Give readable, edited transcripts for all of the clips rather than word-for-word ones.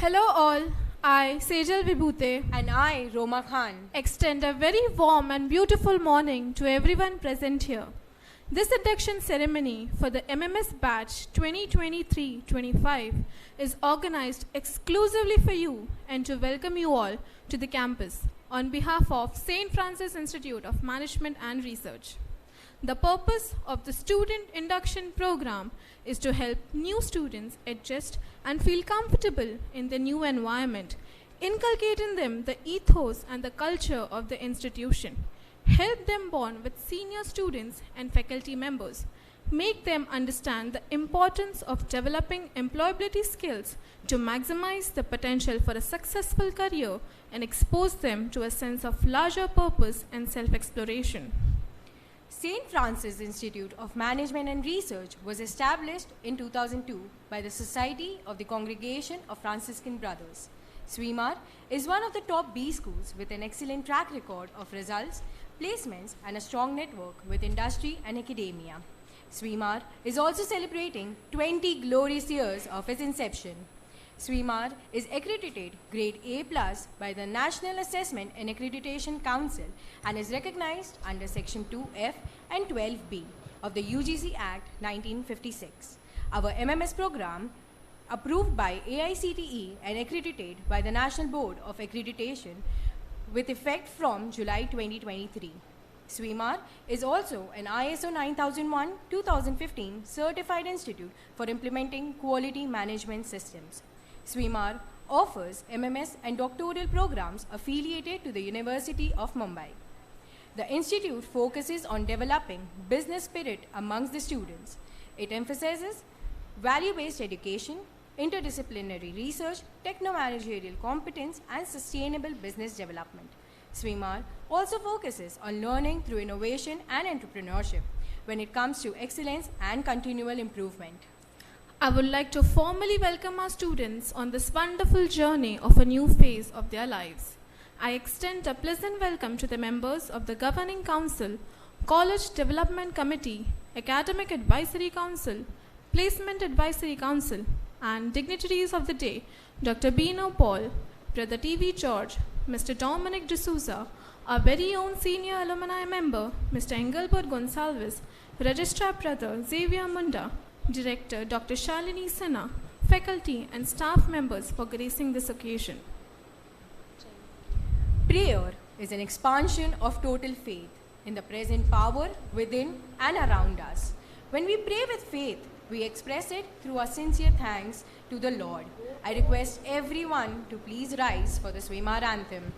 Hello all, I, Sejal Vibhute, And I, Roma Khan, extend a very warm and beautiful morning to everyone present here. This induction ceremony for the MMS batch 2023-25 is organized exclusively for you and to welcome you all to the campus on behalf of St. Francis Institute of Management and Research. The purpose of the Student Induction Program is to help new students adjust and feel comfortable in the new environment, inculcate in them the ethos and the culture of the institution, help them bond with senior students and faculty members, make them understand the importance of developing employability skills to maximize the potential for a successful career, and expose them to a sense of larger purpose and self-exploration. St. Francis Institute of Management and Research was established in 2002 by the Society of the Congregation of Franciscan Brothers. Swimar is one of the top B schools with an excellent track record of results, placements, and a strong network with industry and academia. Swimar is also celebrating 20 glorious years of its inception. Swimar is accredited grade A+ by the National Assessment and Accreditation Council and is recognized under Section 2F and 12B of the UGC Act 1956. Our MMS program, approved by AICTE and accredited by the National Board of Accreditation with effect from July 2023. Swimar is also an ISO 9001-2015 certified institute for implementing quality management systems. Swimar offers MMS and doctoral programs affiliated to the University of Mumbai. The institute focuses on developing business spirit amongst the students. It emphasizes value-based education, interdisciplinary research, techno-managerial competence, and sustainable business development. Swimar also focuses on learning through innovation and entrepreneurship when it comes to excellence and continual improvement. I would like to formally welcome our students on this wonderful journey of a new phase of their lives. I extend a pleasant welcome to the members of the Governing Council, College Development Committee, Academic Advisory Council, Placement Advisory Council, and dignitaries of the day, Dr. Bino Paul, Brother T.V. George, Mr. Dominic D'Souza, our very own senior alumni member, Mr. Engelbert Gonsalves, Registrar Brother Xavier Munda, Director Dr. Shalini Sinha, faculty and staff members for gracing this occasion. Prayer is an expansion of total faith in the present power within and around us. When we pray with faith, we express it through our sincere thanks to the Lord. I request everyone to please rise for the Swimar anthem.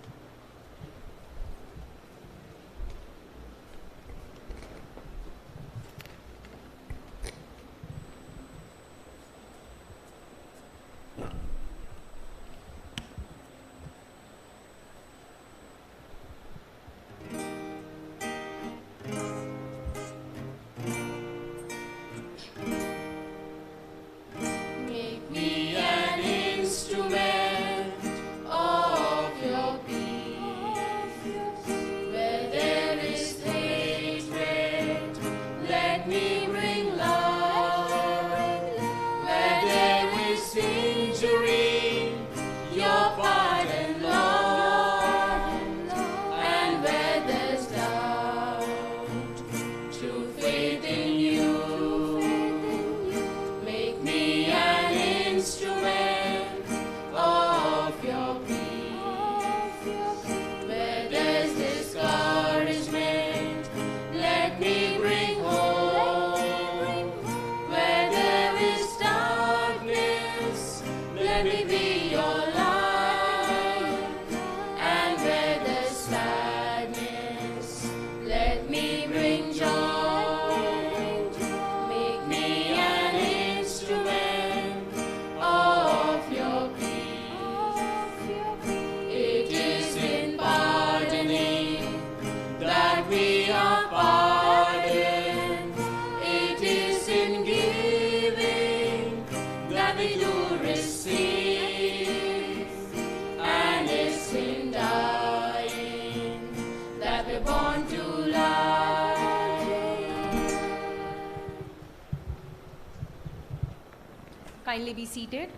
Kindly be seated.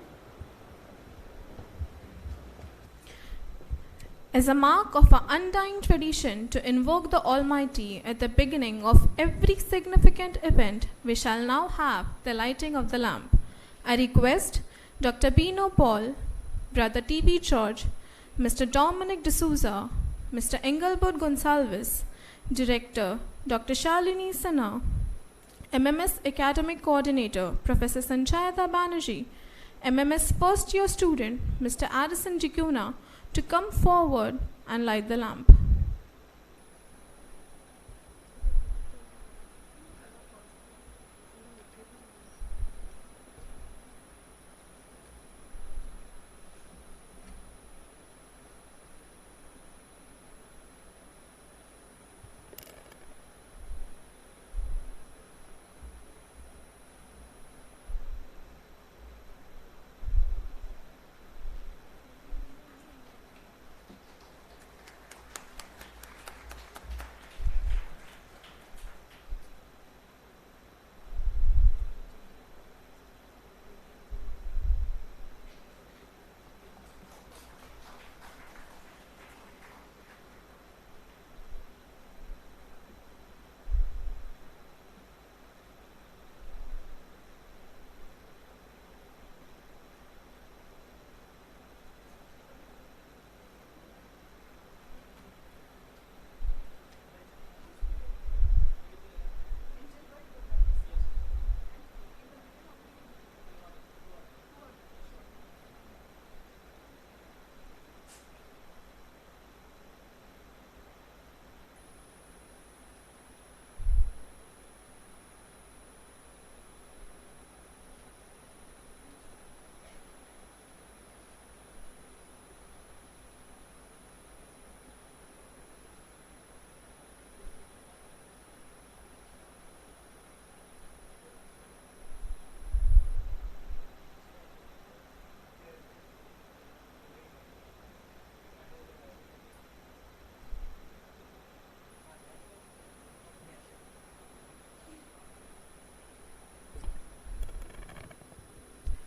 As a mark of our undying tradition to invoke the Almighty at the beginning of every significant event, we shall now have the lighting of the lamp. I request Dr. Bino Paul, Brother T.V. George, Mr. Dominic D'Souza, Mr. Engelbert Gonsalves, Director Dr. Shalini Sinha, MMS Academic Coordinator Professor Sanchayata Banerjee, MMS first year student Mr. Addison Jikuna, to come forward and light the lamp.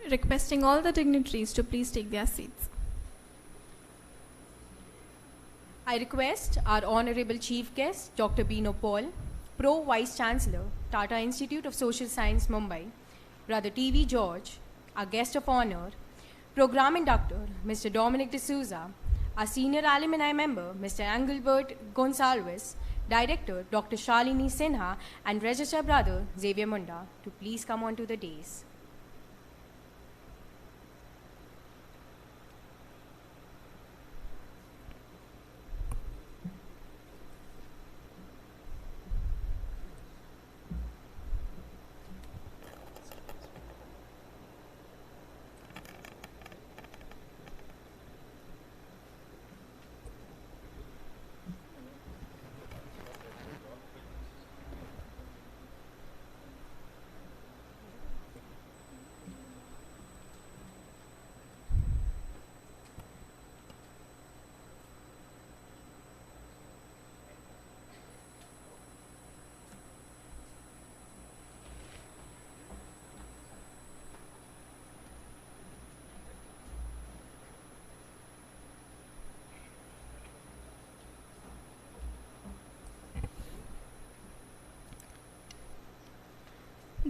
Requesting all the dignitaries to please take their seats. I request our Honorable Chief Guest, Dr. Bino Paul, Pro Vice Chancellor, Tata Institute of Social Science, Mumbai, Brother T.V. George, our Guest of Honor, Program Inductor, Mr. Dominic D'Souza, our Senior Alumni Member, Mr. Engelbert Gonsalves, Director, Dr. Shalini Sinha, and Registrar Brother Xavier Munda, to please come onto the dais.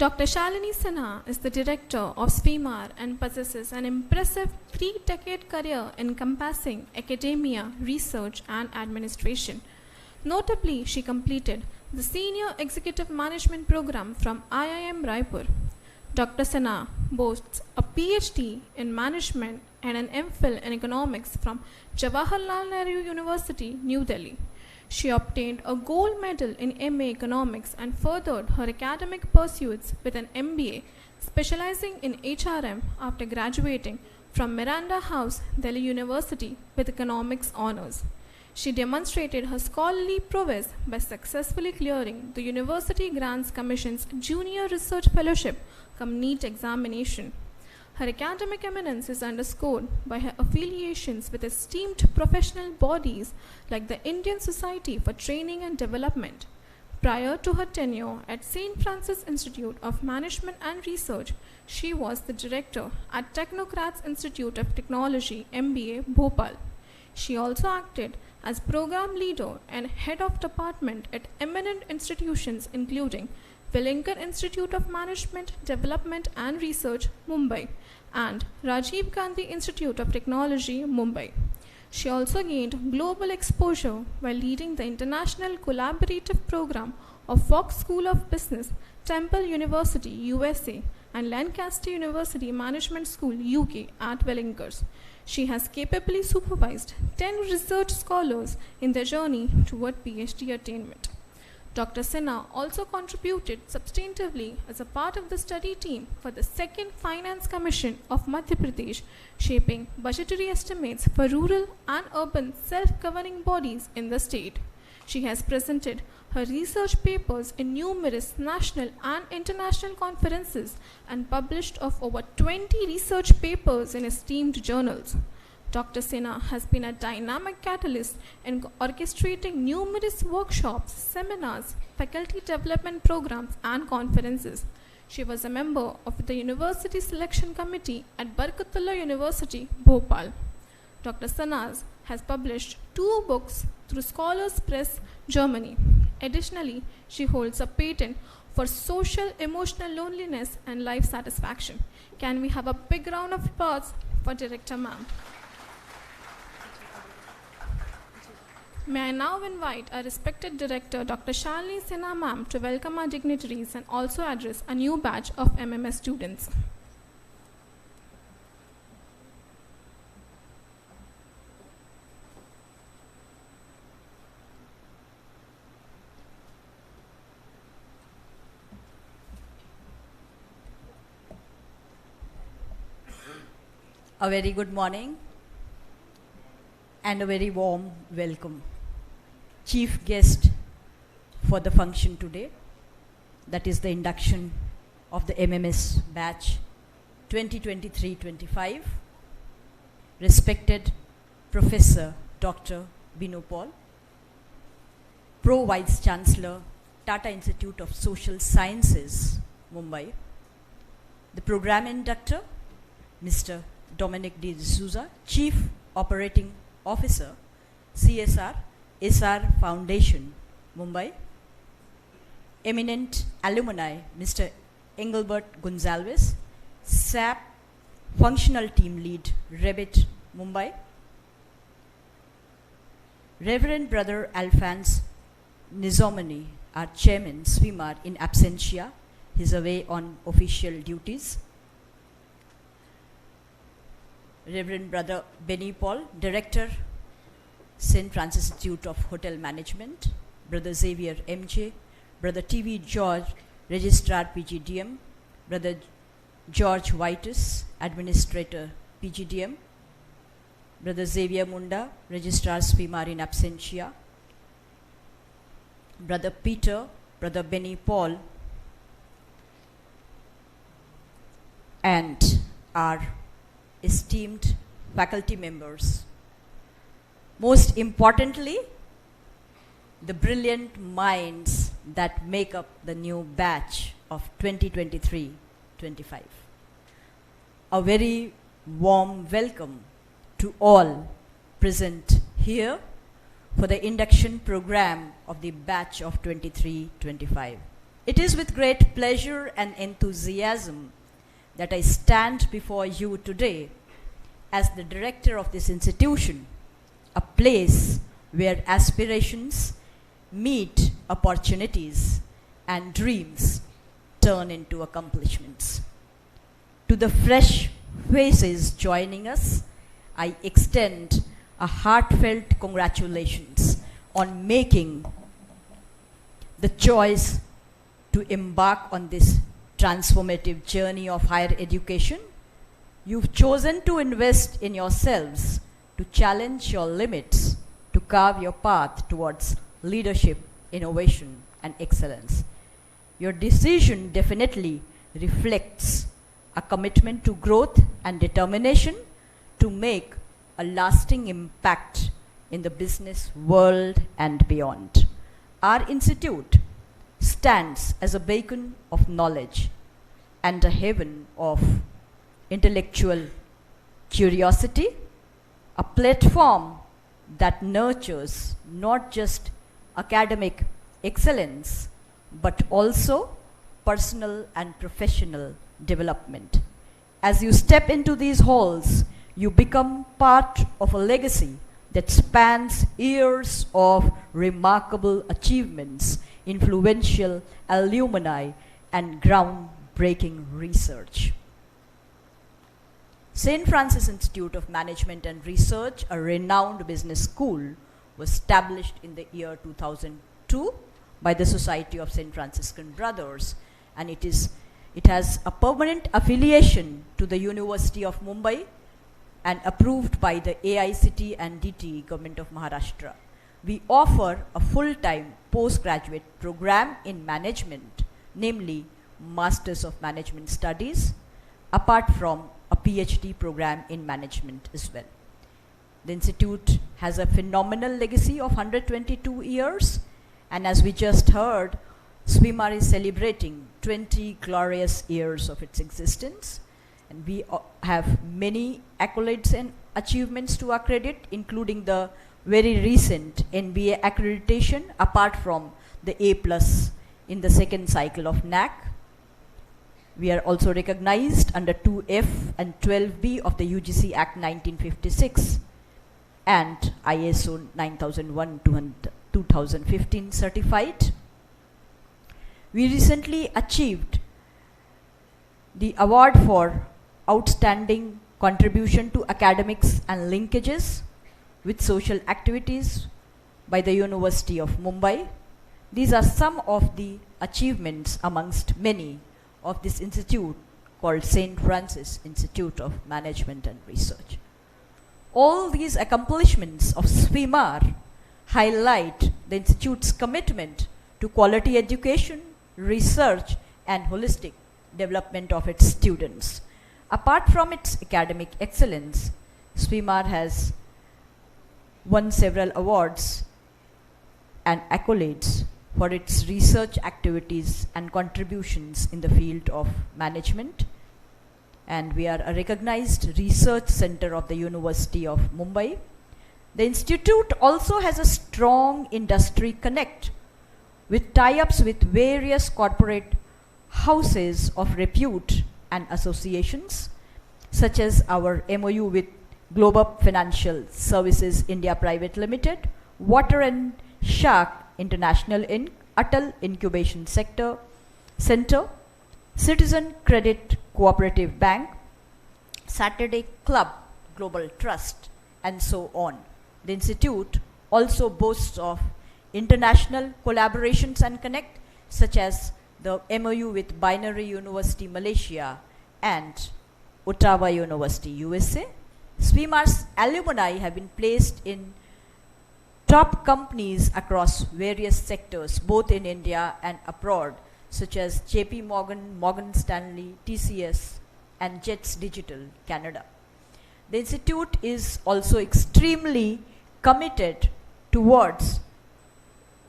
Dr. Shalini Sinha is the director of Swimar and possesses an impressive 3-decade career encompassing academia, research, and administration. Notably, she completed the Senior Executive Management Program from IIM Raipur. Dr. Sinha boasts a PhD in Management and an MPhil in Economics from Jawaharlal Nehru University, New Delhi. She obtained a gold medal in MA Economics and furthered her academic pursuits with an MBA, specializing in HRM after graduating from Miranda House, Delhi University with economics honors. She demonstrated her scholarly prowess by successfully clearing the University Grants Commission's Junior Research Fellowship cum NEET examination. Her academic eminence is underscored by her affiliations with esteemed professional bodies like the Indian Society for Training and Development. Prior to her tenure at St. Francis Institute of Management and Research, she was the director at Technocrats Institute of Technology, MBA, Bhopal. She also acted as program leader and head of department at eminent institutions including Wellington Institute of Management, Development and Research, Mumbai, and Rajiv Gandhi Institute of Technology, Mumbai. She also gained global exposure while leading the international collaborative program of Fox School of Business, Temple University, USA, and Lancaster University Management School, UK, at Wellington. She has capably supervised 10 research scholars in their journey toward PhD attainment. Dr. Sinha also contributed substantively as a part of the study team for the Second Finance Commission of Madhya Pradesh, shaping budgetary estimates for rural and urban self-governing bodies in the state. She has presented her research papers in numerous national and international conferences and published of over 20 research papers in esteemed journals. Dr. Sinha has been a dynamic catalyst in orchestrating numerous workshops, seminars, faculty development programs, and conferences. She was a member of the University Selection Committee at Barkatullah University, Bhopal. Dr. Sinha has published 2 books through Scholars Press, Germany. Additionally, she holds a patent for social emotional loneliness and life satisfaction. Can we have a big round of applause for Director Ma'am? May I now invite our respected director, Dr. Shalini Sinha Ma'am, to welcome our dignitaries and also address a new batch of MMS students. A very good morning and a very warm welcome. Chief guest for the function today, that is the induction of the MMS batch 2023-25, respected Professor Dr. Binu Paul, Pro Vice Chancellor, Tata Institute of Social Sciences, Mumbai, the program inductor, Mr. Dominic D. D'Souza, Chief Operating Officer, CSR, SR Foundation, Mumbai, eminent alumni, Mr. Engelbert Gonzalez, SAP Functional Team Lead, Revit, Mumbai, Reverend Brother Alphonse Nizomani, our Chairman, Swimar, in absentia, he's away on official duties, Reverend Brother Benny Paul, Director, St. Francis Institute of Hotel Management, Brother Xavier MJ, Brother T.V. George, Registrar PGDM, Brother George Whitus, Administrator PGDM, Brother Xavier Munda, Registrar Swimar in absentia, Brother Peter, Brother Benny Paul, and our esteemed faculty members. Most importantly, the brilliant minds that make up the new batch of 2023-25. A very warm welcome to all present here for the induction program of the batch of 23-25. It is with great pleasure and enthusiasm that I stand before you today as the director of this institution, a place where aspirations meet opportunities and dreams turn into accomplishments. To the fresh faces joining us, I extend a heartfelt congratulations on making the choice to embark on this transformative journey of higher education. You've chosen to invest in yourselves, to challenge your limits, to carve your path towards leadership, innovation, and excellence. Your decision definitely reflects a commitment to growth and determination to make a lasting impact in the business world and beyond. Our institute stands as a beacon of knowledge and a haven of intellectual curiosity, a platform that nurtures not just academic excellence but also personal and professional development. As you step into these halls, you become part of a legacy that spans years of remarkable achievements, influential alumni, and groundbreaking research. St. Francis Institute of Management and Research, a renowned business school, was established in the year 2002 by the Society of St. Franciscan Brothers, and it has a permanent affiliation to the University of Mumbai and approved by the AICTE and DTE, Government of Maharashtra. We offer a full-time postgraduate program in management, namely Masters of Management Studies, apart from a PhD program in management as well. The institute has a phenomenal legacy of 122 years, and as we just heard, Swimar is celebrating 20 glorious years of its existence, and we have many accolades and achievements to our credit, including the very recent NBA accreditation, apart from the A+ in the second cycle of NAC. We are also recognized under 2F and 12B of the UGC Act 1956 and ISO 9001-2015 certified. We recently achieved the award for outstanding contribution to academics and linkages with social activities by the University of Mumbai. These are some of the achievements amongst many of this institute called St. Francis Institute of Management and Research. All these accomplishments of Swimar highlight the institute's commitment to quality education, research, and holistic development of its students. Apart from its academic excellence, Swimar has won several awards and accolades for its research activities and contributions in the field of management. And we are a recognized research center of the University of Mumbai. The institute also has a strong industry connect with tie-ups with various corporate houses of repute and associations, such as our MOU with Global Financial Services India Private Limited, Water and Shark International Inc., Atal Incubation Center, Citizen Credit Cooperative Bank, Saturday Club Global Trust, and so on. The institute also boasts of international collaborations and connect, such as the MOU with Binary University Malaysia and Ottawa University USA. Swimar's alumni have been placed in top companies across various sectors, both in India and abroad, such as JP Morgan, Morgan Stanley, TCS, and Jets Digital Canada. The institute is also extremely committed towards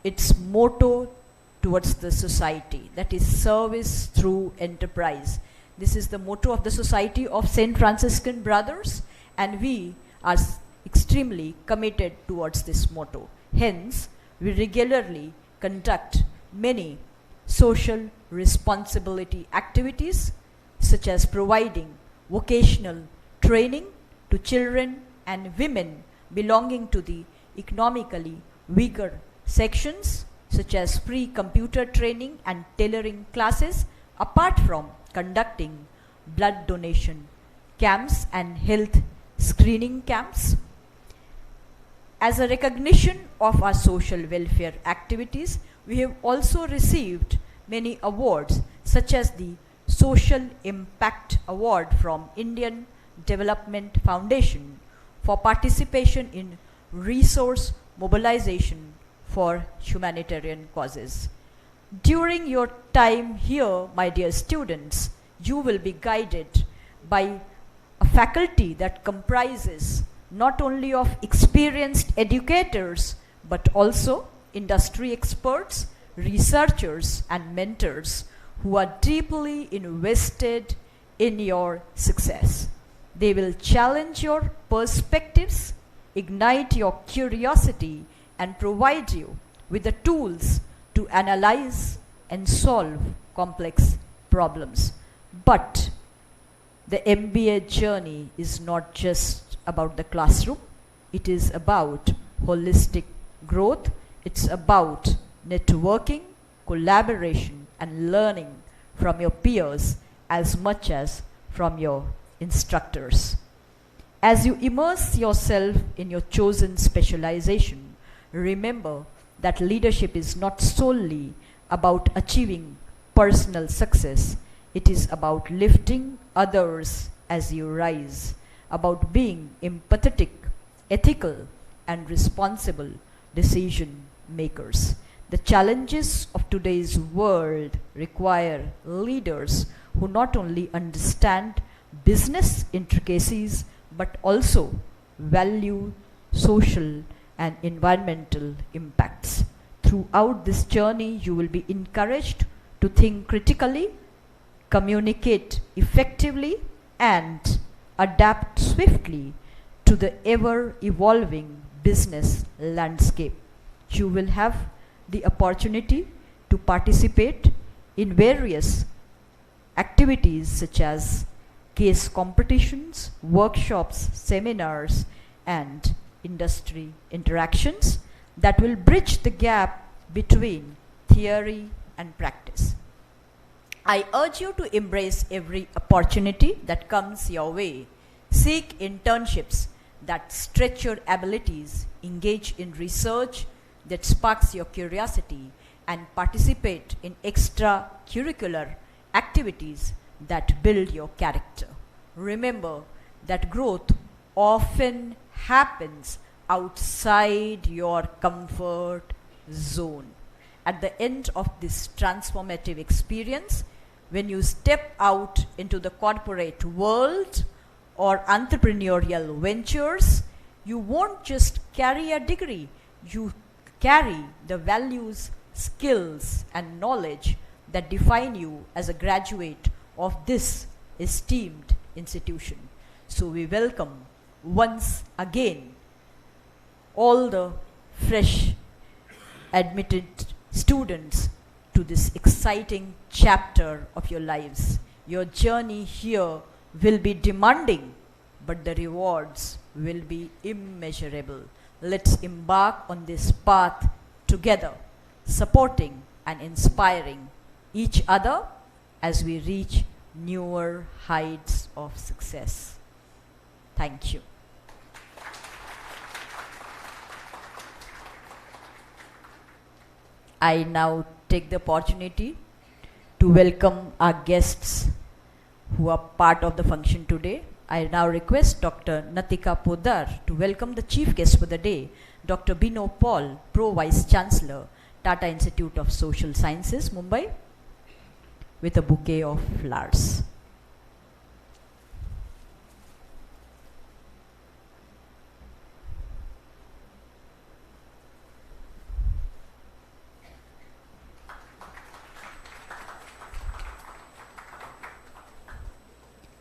its motto towards the society, that is service through enterprise. This is the motto of the Society of St. Franciscan Brothers, and we are extremely committed towards this motto. Hence, we regularly conduct many social responsibility activities, such as providing vocational training to children and women belonging to the economically weaker sections, such as free computer training and tailoring classes, apart from conducting blood donation camps and health screening camps. As a recognition of our social welfare activities, we have also received many awards, such as the Social Impact Award from Indian Development Foundation for participation in resource mobilization for humanitarian causes. During your time here, my dear students, you will be guided by a faculty that comprises not only of experienced educators, but also industry experts, researchers, and mentors who are deeply invested in your success. They will challenge your perspectives, ignite your curiosity, and provide you with the tools to analyze and solve complex problems. But the MBA journey is not just about the classroom. It is about holistic growth. It's about networking, collaboration, and learning from your peers as much as from your instructors. As you immerse yourself in your chosen specialization, remember that leadership is not solely about achieving personal success. It is about lifting others as you rise, about being empathetic, ethical, and responsible decision makers. The challenges of today's world require leaders who not only understand business intricacies but also value social and environmental impacts. Throughout this journey, you will be encouraged to think critically, communicate effectively, and adapt swiftly to the ever-evolving business landscape. You will have the opportunity to participate in various activities such as case competitions, workshops, seminars, and industry interactions that will bridge the gap between theory and practice. I urge you to embrace every opportunity that comes your way. Seek internships that stretch your abilities, engage in research that sparks your curiosity, and participate in extracurricular activities that build your character. Remember that growth often happens outside your comfort zone. At the end of this transformative experience, when you step out into the corporate world or entrepreneurial ventures, you won't just carry a degree, you carry the values, skills, and knowledge that define you as a graduate of this esteemed institution. So we welcome once again all the fresh admitted students to this exciting chapter of your lives. Your journey here will be demanding, but the rewards will be immeasurable. Let's embark on this path together, supporting and inspiring each other as we reach newer heights of success. Thank you. I now take the opportunity to welcome our guests who are part of the function today. I now request Dr. Natika Podar to welcome the chief guest for the day, Dr. Bino Paul, Pro Vice Chancellor, Tata Institute of Social Sciences, Mumbai, with a bouquet of flowers.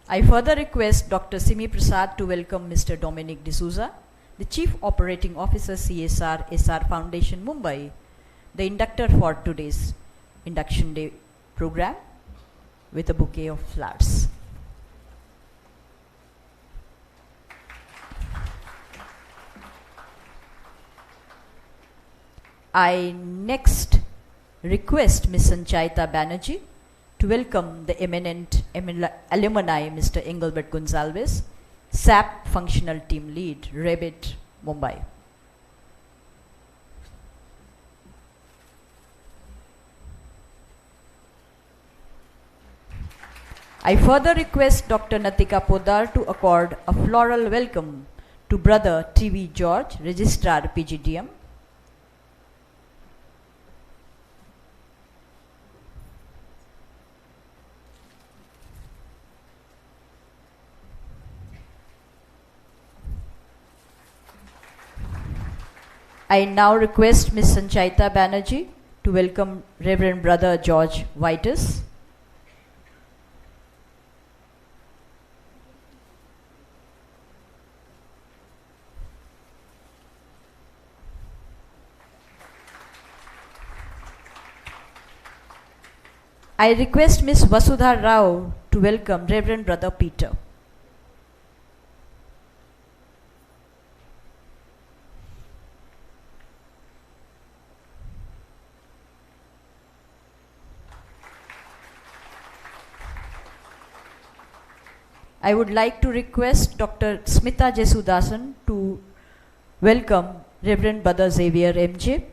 I further request Dr. Simi Prasad to welcome Mr. Dominic D'Souza, the Chief Operating Officer, CSR SR Foundation, Mumbai, the inductor for today's Induction Day program, with a bouquet of flowers. I next request Ms. Sanchayita Banerjee to welcome the eminent alumni, Mr. Engelbert Gonzalez, SAP Functional Team Lead, Revit, Mumbai. I further request Dr. Natika Podar to accord a floral welcome to Brother T.V. George, Registrar PGDM. I now request Ms. Sanchayita Banerjee to welcome Reverend Brother George Vitus. I request Ms. Vasudha Rao to welcome Reverend Brother Peter. I would like to request Dr. Smita Jesudasan to welcome Reverend Brother Xavier MJ.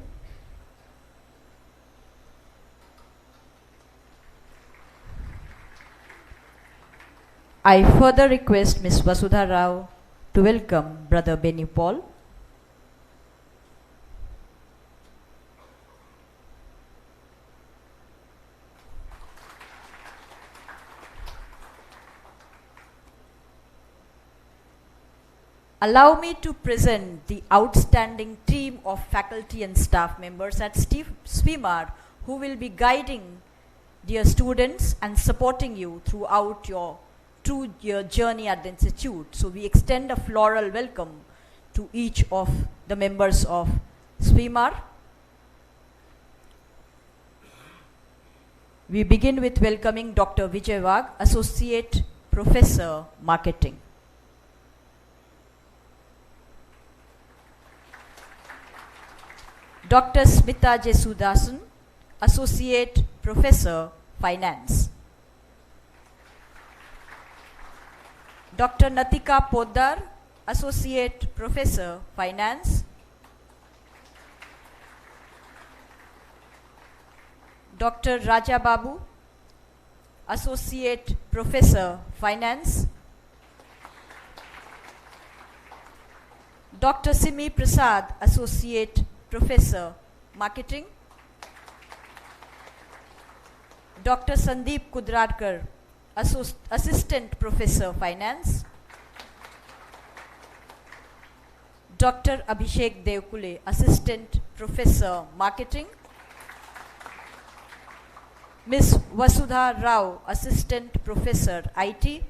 I further request Ms. Vasudha Rao to welcome Brother Benny Paul. Allow me to present the outstanding team of faculty and staff members at Swimar who will be guiding dear students and supporting you throughout your 2-year journey at the institute. So we extend a floral welcome to each of the members of Swimar. We begin with welcoming Dr. Vijay Wagh, Associate Professor, Marketing. Dr. Smita Jesudasan, Associate Professor, Finance. Dr. Natika Poddar, Associate Professor, Finance. Dr. Raja Babu, Associate Professor, Finance. Dr. Simi Prasad, Associate Professor, Marketing. Dr. Sandeep Kudradkar, Assistant Professor, Finance. Dr. Abhishek Devkule, Assistant Professor, Marketing. Ms. Vasudha Rao, Assistant Professor, IT.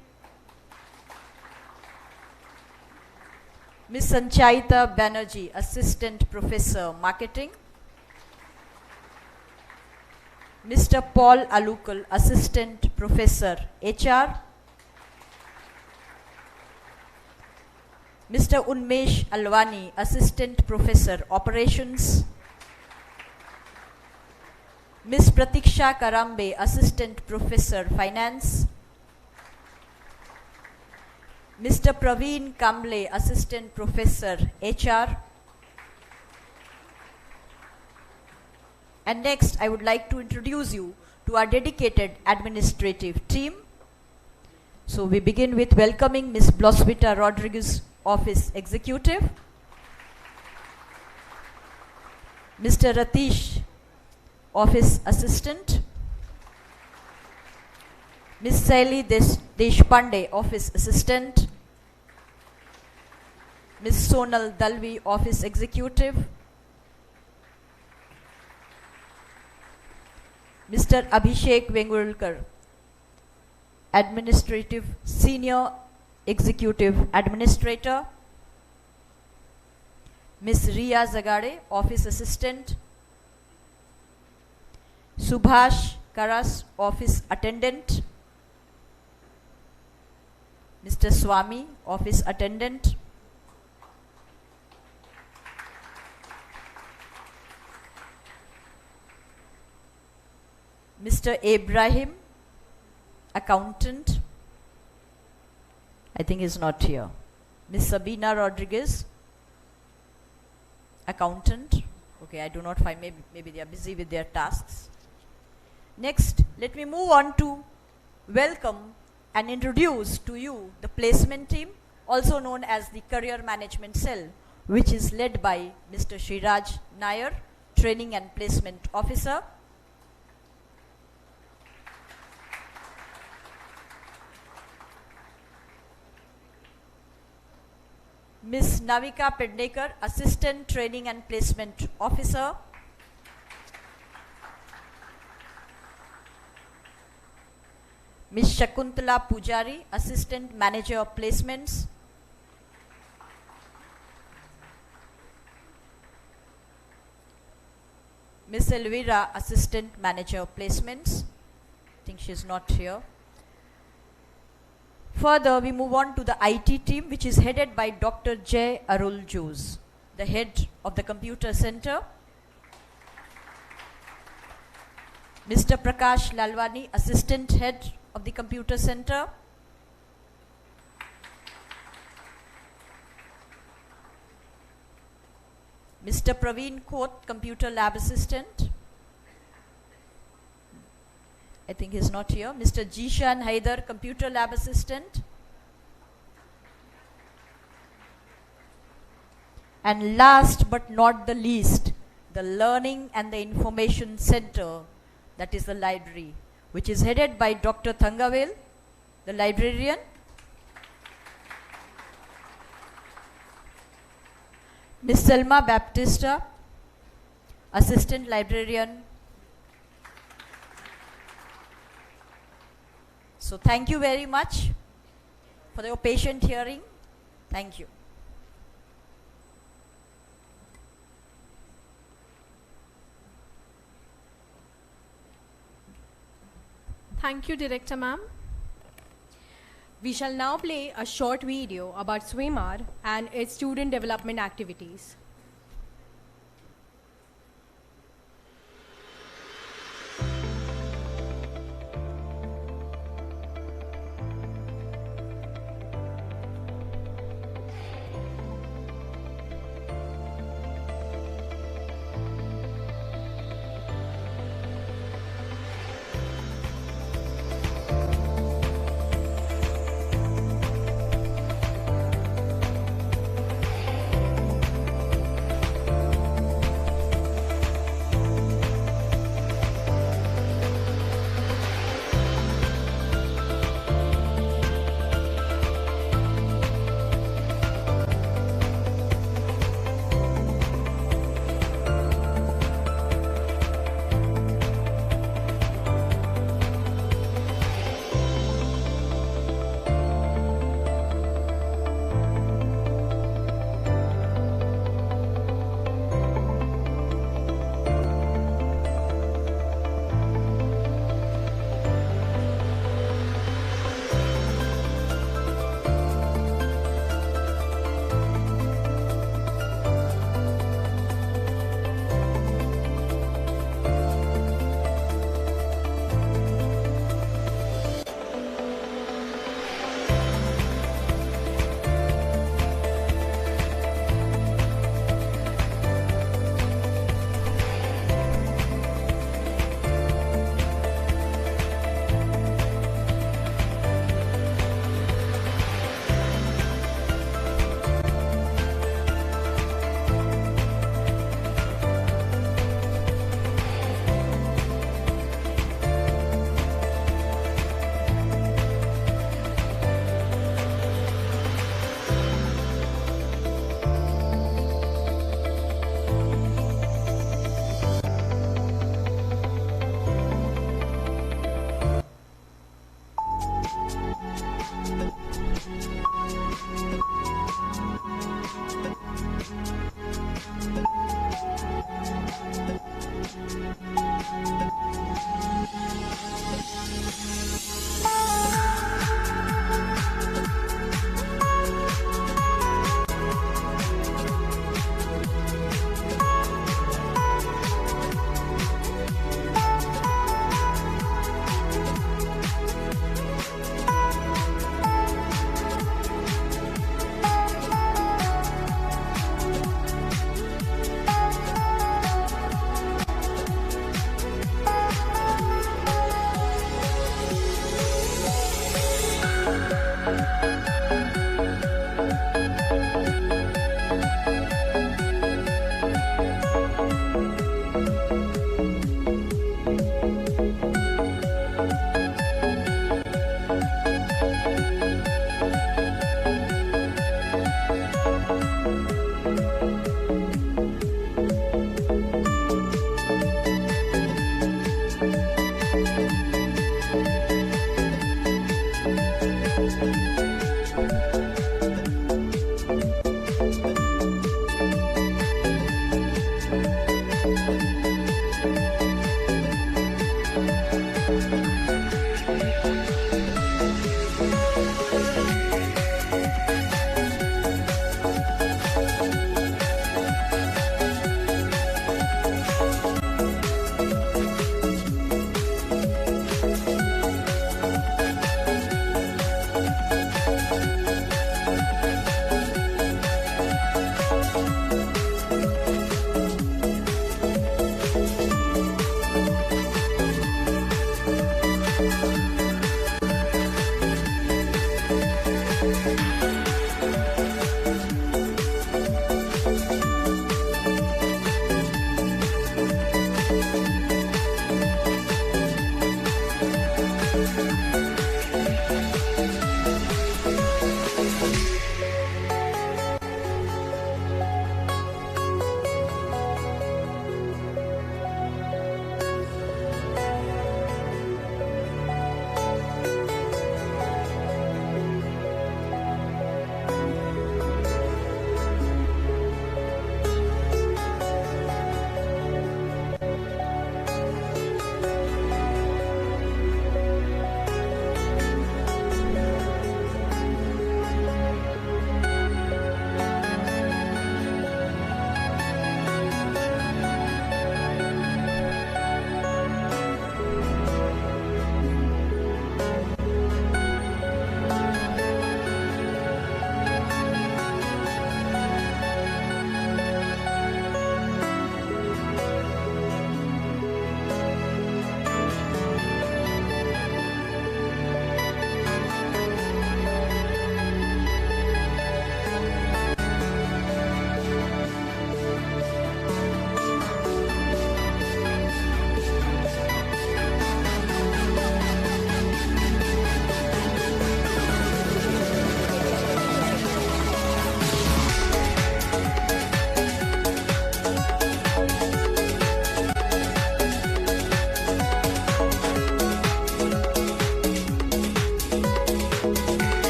Ms. Sanchayita Banerjee, Assistant Professor, Marketing. Mr. Paul Alukal, Assistant Professor, HR. Mr. Unmesh Alwani, Assistant Professor, Operations. Ms. Pratiksha Karambe, Assistant Professor, Finance. Mr. Praveen Kamble, Assistant Professor, HR. And next, I would like to introduce you to our dedicated administrative team. So we begin with welcoming Ms. Blosvita Rodriguez, Office Executive. Mr. Ratish, Office Assistant. Ms. Saili Deshpande, Office Assistant. Ms. Sonal Dalvi, Office Executive. Mr. Abhishek Vengurulkar, Administrative Senior Executive Administrator. Ms. Riya Zagade, Office Assistant. Subhash Karas, Office Attendant. Mr. Swami, Office Attendant. Mr. Ibrahim, Accountant. I think he's not here. Ms. Sabina Rodriguez, Accountant. Okay, I do not find, maybe they are busy with their tasks. Next, let me move on to welcome and introduce to you the placement team, also known as the Career Management Cell, which is led by Mr. Shriraj Nair, Training and Placement Officer. Ms. Navika Pednekar, Assistant Training and Placement Officer. Ms. Shakuntala Pujari, Assistant Manager of Placements. Ms. Elvira, Assistant Manager of Placements. think she's not here. Further, we move on to the IT team, which is headed by Dr. J. Arul Jose, the head of the Computer Center. Mr. Prakash Lalwani, Assistant Head of the Computer Center. Mr. Praveen Koth, Computer Lab Assistant. I think he's not here. Mr. Jishan Haidar, Computer Lab Assistant. And last but not the least, the Learning and the Information Center, that is the library, which is headed by Dr. Thangavel, the librarian. Ms. Selma Baptista, Assistant Librarian. So thank you very much for your patient hearing. Thank you. Thank you, Director Ma'am. We shall now play a short video about Swimar and its student development activities.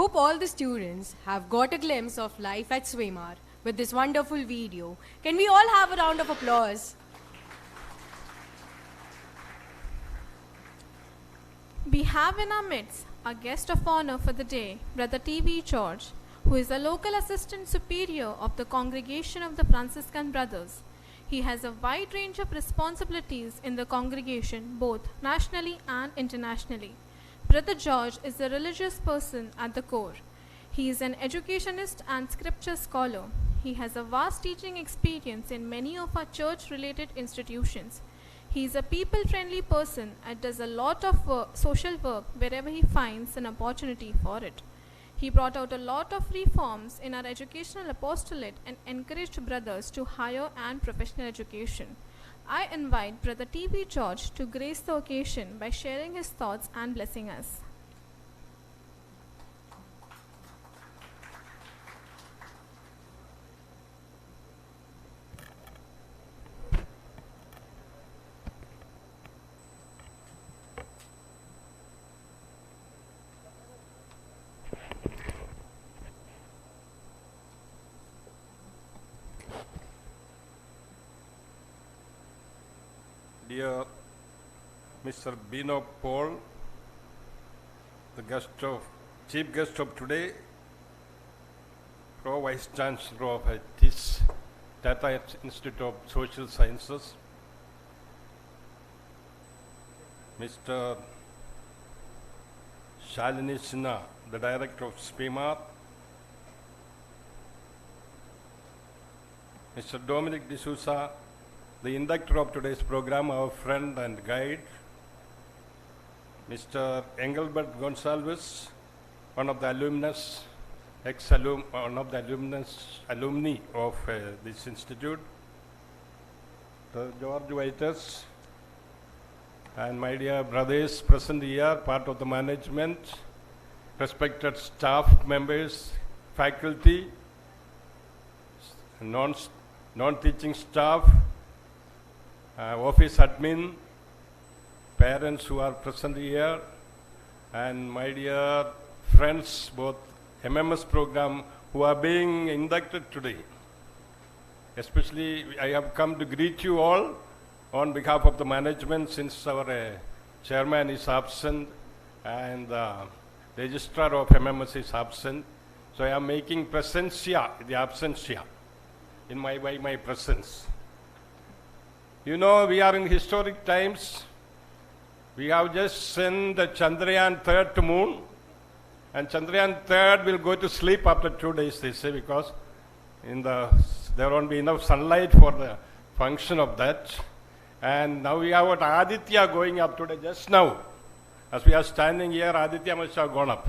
Hope all the students have got a glimpse of life at Swimar with this wonderful video. Can we all have a round of applause? We have in our midst our guest of honor for the day, Brother T.V. George, who is a local assistant superior of the congregation of the Franciscan Brothers. He has a wide range of responsibilities in the congregation, both nationally and internationally. Brother George is a religious person at the core. He is an educationist and scripture scholar. He has a vast teaching experience in many of our church-related institutions. He is a people-friendly person and does a lot of social work wherever he finds an opportunity for it. He brought out a lot of reforms in our educational apostolate and encouraged brothers to higher and professional education. I invite Brother T.V. George to grace the occasion by sharing his thoughts and blessing us. Dear Mr. Bino Paul, the chief guest of today, Pro-Vice Chancellor of TIS, Tata Institute of Social Sciences, Mr. Shalini Sinha, the Director of Swimar, Mr. Dominic D'Souza, the inductor of today's program, our friend and guide, Mr. Engelbert Gonsalves, one of the alumnus, one of the alumni of this institute, George Waiters, and my dear brothers present here, part of the management, respected staff members, faculty, non-teaching staff, office admin, parents who are present here, and my dear friends, both MMS program who are being inducted today. Especially, I have come to greet you all on behalf of the management, since our chairman is absent and the registrar of MMS is absent. So I am making presentia, the absentia, in my presence. You know, we are in historic times. We have just sent the Chandrayaan 3rd to moon, and Chandrayaan 3rd will go to sleep after 2 days, they say, because there won't be enough sunlight for the function of that. And now we have got Aditya going up today, just now. As we are standing here, Aditya must have gone up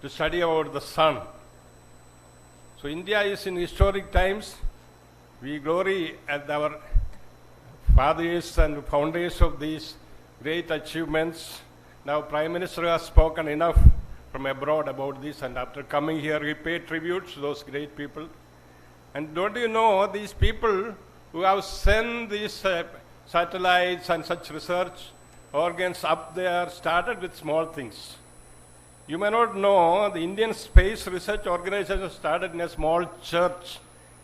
to study about the sun. So India is in historic times. We glory at our fathers and founders of these great achievements. Now Prime Minister has spoken enough from abroad about this, and after coming here he paid tribute to those great people. And don't you know, these people who have sent these satellites and such research organs up there started with small things. You may not know, the Indian Space Research Organization started in a small church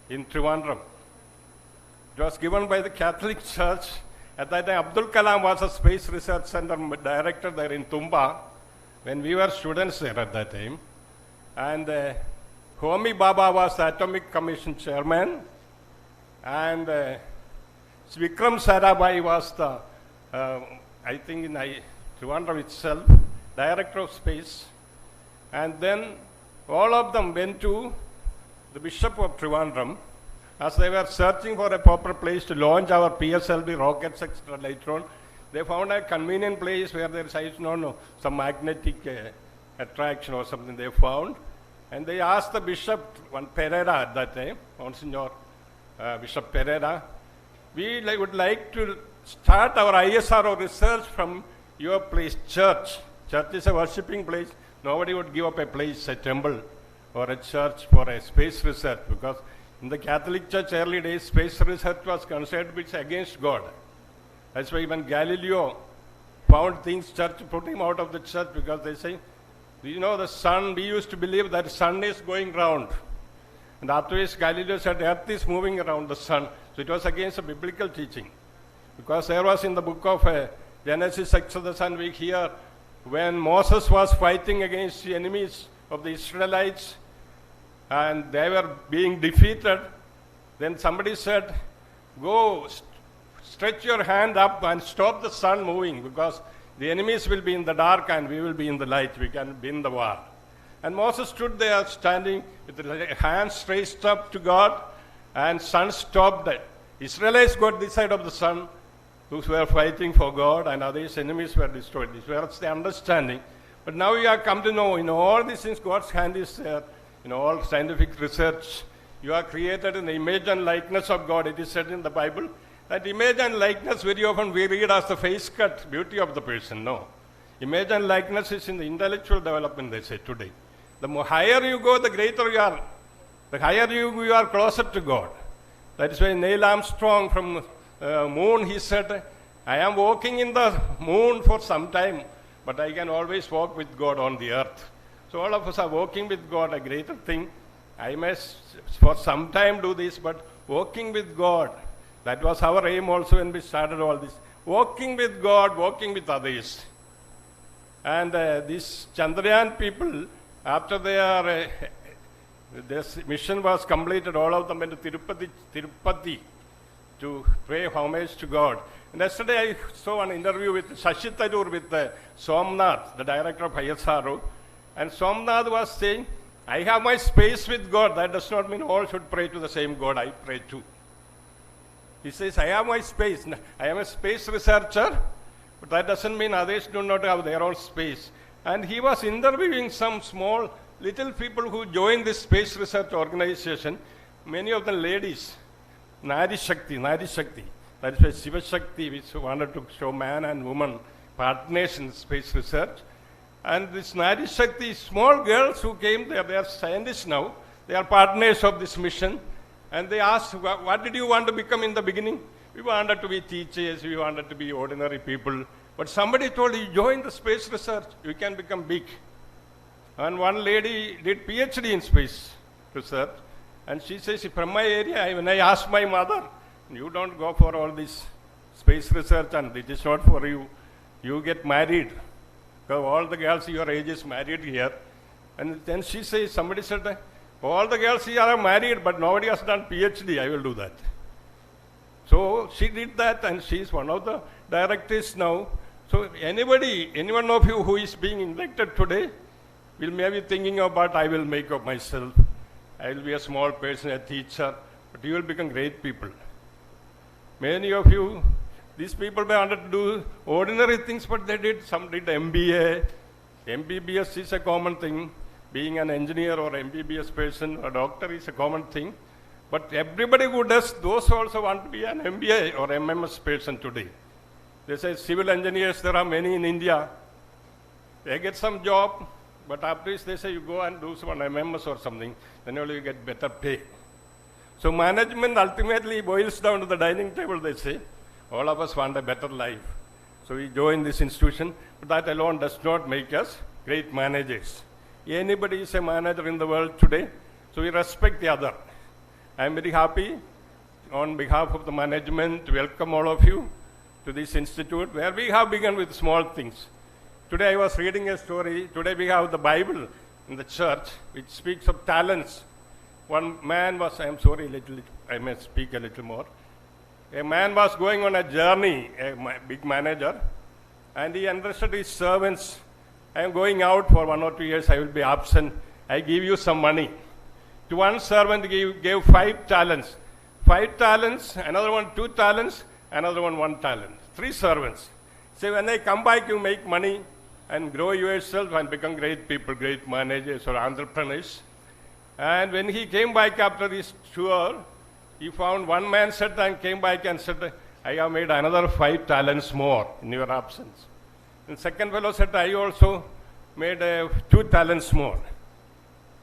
in Trivandrum. It was given by the Catholic Church. At that time, Abdul Kalam was a space research center director there in Tumba, when we were students there at that time. And Homi Baba was the Atomic Commission chairman. And Vikram Sarabhai was the, I think in Trivandrum itself, director of space. And then all of them went to the Bishop of Trivandrum, as they were searching for a proper place to launch our PSLV rockets, etc. Later on, they found a convenient place where there is, I don't know, some magnetic attraction or something they found. And they asked the bishop, one Pereira at that time, Monsignor Bishop Pereira, we would like to start our ISRO research from your place, church. Church is a worshipping place. Nobody would give up a place, a temple or a church for a space research, because in the Catholic Church early days, space research was considered which against God. That's why even Galileo found things, church put him out of the church, because they say You know, the sun, we used to believe that sun is going round. And afterwards, Galileo said earth is moving around the sun. So it was against the biblical teaching. Because there was in the book of Genesis, Exodus, and we hear when Moses was fighting against the enemies of the Israelites and they were being defeated, then somebody said, go stretch your hand up and stop the sun moving, because the enemies will be in the dark and we will be in the light. We can win the war. And Moses stood there standing with the hands raised up to God, and sun stopped. Israelites got this side of the sun, those were fighting for God, and others enemies were destroyed. This was the understanding. But now we have come to know, in all these things, God's hand is there. In all scientific research, you are created in the image and likeness of God. It is said in the Bible that image and likeness very often we read as the face cut beauty of the person. No. Image and likeness is in the intellectual development, they say today. The more higher you go, the greater you are. The higher you are closer to God. That is why Neil Armstrong from moon, he said, I am walking in the moon for some time, but I can always walk with God on the earth. So all of us are walking with God, a greater thing. I must for some time do this, but walking with God, that was our aim also when we started all this. Walking with God, walking with others. And these Chandrayaan people, after their this mission was completed, all of them went to Tirupati to pay homage to God. And yesterday I saw an interview with Shashi Tharoor with Somnath, the director of ISRO. And Somnath was saying, I have my space with God. That does not mean all should pray to the same God I pray to. He says, I have my space. I am a space researcher, but that doesn't mean others do not have their own space. And he was interviewing some small little people who joined this space research organization, many of them ladies. Nari Shakti. That is why Shiva Shakti, which wanted to show man and woman partners in space research. And this Nari Shakti, small girls who came there, they are scientists now. They are partners of this mission. And they asked, what did you want to become in the beginning? We wanted to be teachers, we wanted to be ordinary people. But somebody told you, join the space research, you can become big. And one lady did PhD in space research. And she says, from my area, when I asked my mother, you don't go for all this space research and it is not for you. You get married. So all the girls your age is married here. And then she says, somebody said, all the girls here are married, but nobody has done PhD. I will do that. So she did that, and she is one of the directors now. So any one of you who is being inducted today will maybe thinking about, I will make of myself. I will be a small person, a teacher, but you will become great people. Many of you, these people wanted to do ordinary things, but they did. Some did MBA. MBBS is a common thing. Being an engineer or MBBS person, a doctor is a common thing. But everybody who does, those also want to be an MBA or MMS person today. They say civil engineers, there are many in India. They get some job, but after this they say you go and do some MMS or something, then only you get better pay. So management ultimately boils down to the dining table, they say. All of us want a better life. So we join this institution, but that alone does not make us great managers. Anybody is a manager in the world today, so we respect the other. I am very happy on behalf of the management to welcome all of you to this institute where we have begun with small things. Today I was reading a story. Today we have the Bible in the church which speaks of talents. One man was, I am sorry, I may speak a little more. A man was going on a journey, a big manager, and he entrusted his servants, I am going out for 1 or 2 years, I will be absent. I give you some money. To one servant gave 5 talents. 5 talents, another one 2 talents, another one 1 talent. 3 servants. Say, when I come back, you make money and grow yourself and become great people, great managers or entrepreneurs. And when he came back after this tour, he found one man said and came back and said, I have made another 5 talents more in your absence. And second fellow said, I also made 2 talents more.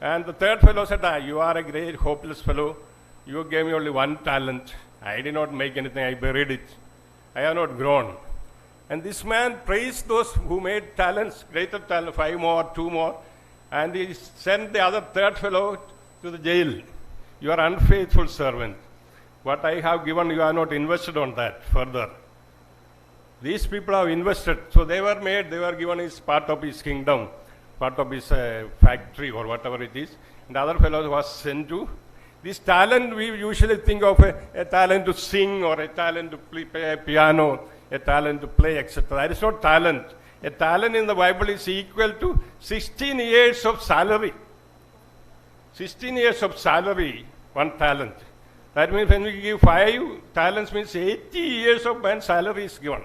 And the third fellow said, you are a great hopeless fellow. You gave me only 1 talent. I did not make anything. I buried it. I have not grown. And this man praised those who made talents, greater talent, 5 more, 2 more, and he sent the other third fellow to the jail. You are unfaithful servant. What I have given, you have not invested on that further. These people have invested, so they were given as part of his kingdom, part of his factory or whatever it is. And the other fellow was sent to. This talent, we usually think of a talent to sing or a talent to play piano, a talent to play, etc. That is not talent. A talent in the Bible is equal to 16 years of salary. 16 years of salary, 1 talent. That means when we give 5 talents, means 80 years of man's salary is given.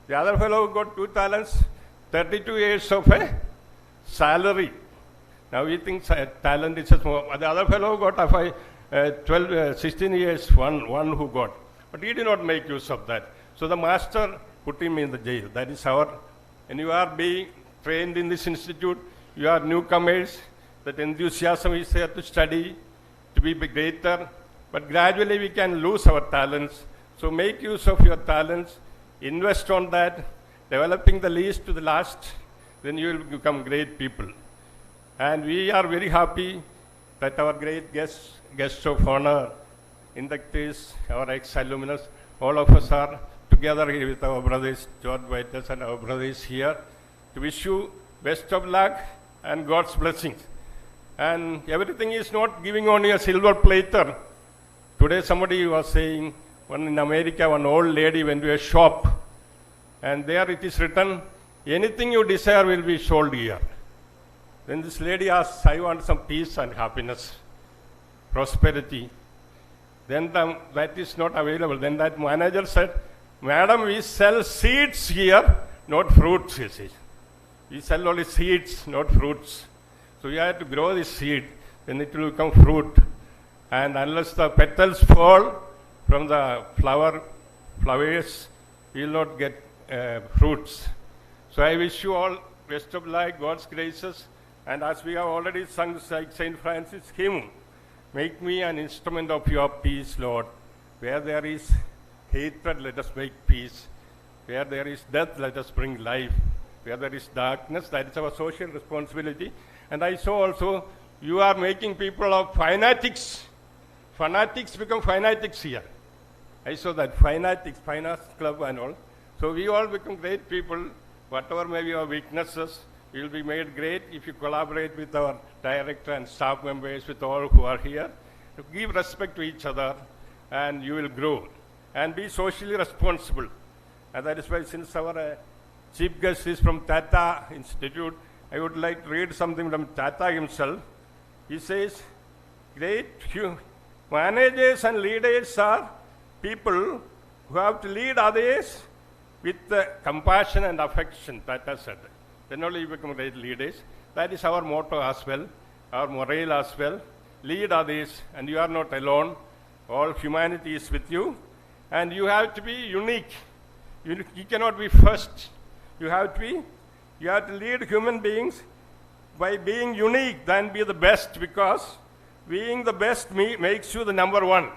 The other fellow got 2 talents, 32 years of a salary. Now we think talent is a small. The other fellow got 16 years, one who got. But he did not make use of that. So the master put him in the jail. That is and you are being trained in this institute, you are newcomers, that enthusiasm is there to study, to be greater. But gradually we can lose our talents. So make use of your talents, invest on that, developing the least to the last, then you will become great people. And we are very happy that our great guests of honor, inductees, our ex-alumnus, all of us are together here with our brothers, George Whites and our brothers here, to wish you best of luck and God's blessings. And everything is not giving only a silver platter. Today somebody was saying, in America, one old lady went to a shop, and there it is written, anything you desire will be sold here. Then this lady asked, I want some peace and happiness, prosperity. Then that is not available. Then that manager said, Madam, we sell seeds here, not fruits, he says. We sell only seeds, not fruits. So you have to grow the seed, then it will become fruit. And unless the petals fall from the flowers, you will not get fruits. So I wish you all best of luck, God's graces. And as we have already sung St. Francis' hymn, make me an instrument of your peace, Lord. Where there is hatred, let us make peace. Where there is death, let us bring life. Where there is darkness, that is our social responsibility. And I saw also, you are making people of fanatics. Fanatics become fanatics here. I saw that, fanatics, finance club and all. So we all become great people. Whatever may be our weaknesses, we will be made great if you collaborate with our director and staff members, with all who are here. To give respect to each other, and you will grow. And be socially responsible. And that is why, since our chief guest is from Tata Institute, I would like to read something from Tata himself. He says, great managers and leaders are people who have to lead others with compassion and affection, Tata said. Then only you become great leaders. That is our motto as well, our morale as well. Lead others, and you are not alone. All humanity is with you. And you have to be unique. You cannot be first. You have to lead human beings by being unique, then be the best, because being the best makes you the number one.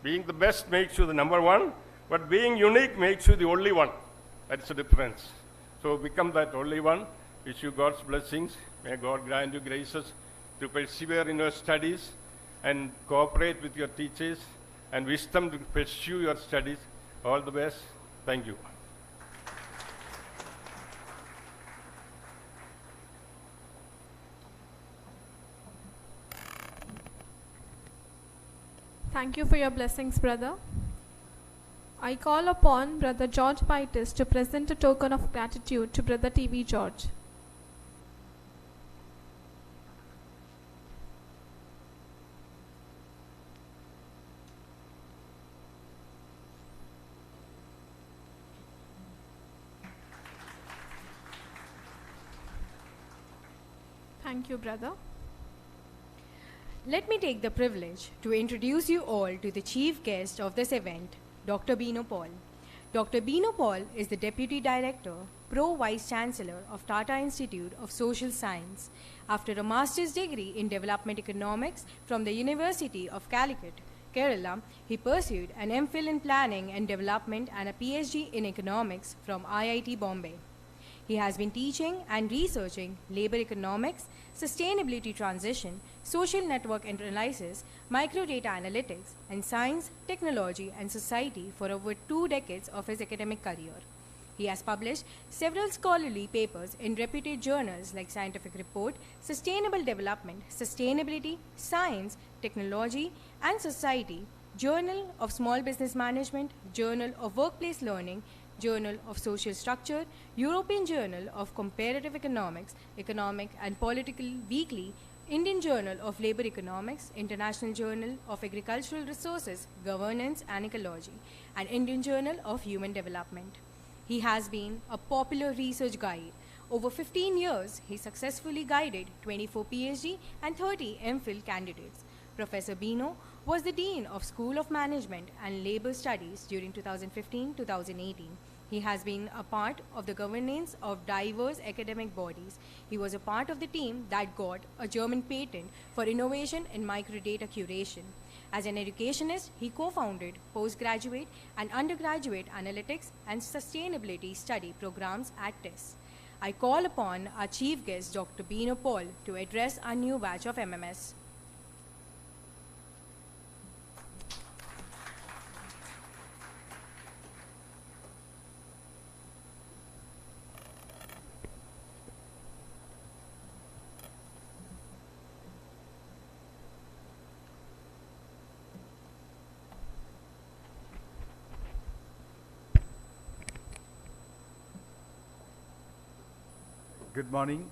Being the best makes you the number one, but being unique makes you the only one. That's the difference. So become that only one. Wish you God's blessings. May God grant you graces to persevere in your studies and cooperate with your teachers, and wisdom to pursue your studies. All the best. Thank you. Thank you for your blessings, brother. I call upon Brother George Whites to present a token of gratitude to Brother T.V. George. Thank you, brother. Let me take the privilege to introduce you all to the chief guest of this event, Dr. Bino Paul. Dr. Bino Paul is the Deputy Director, Pro Vice Chancellor of Tata Institute of Social Science. After a master's degree in Development Economics from the University of Calicut, Kerala, he pursued an MPhil in Planning and Development and a PhD in Economics from IIT Bombay. He has been teaching and researching labor economics, sustainability transition, social network analysis, microdata analytics, and science, technology, and society for over 2 decades of his academic career. He has published several scholarly papers in reputed journals like Scientific Report, Sustainable Development, Sustainability, Science, Technology, and Society, Journal of Small Business Management, Journal of Workplace Learning, Journal of Social Structure, European Journal of Comparative Economics, Economic and Political Weekly, Indian Journal of Labor Economics, International Journal of Agricultural Resources, Governance and Ecology, and Indian Journal of Human Development. He has been a popular research guide. Over 15 years, he successfully guided 24 PhD and 30 MPhil candidates. Professor Bino was the Dean of School of Management and Labor Studies during 2015-2018. He has been a part of the governance of diverse academic bodies. He was a part of the team that got a German patent for innovation in microdata curation. As an educationist, he co-founded postgraduate and undergraduate analytics and sustainability study programs at TIS. I call upon our chief guest, Dr. Bino Paul, to address our new batch of MMS. Good morning,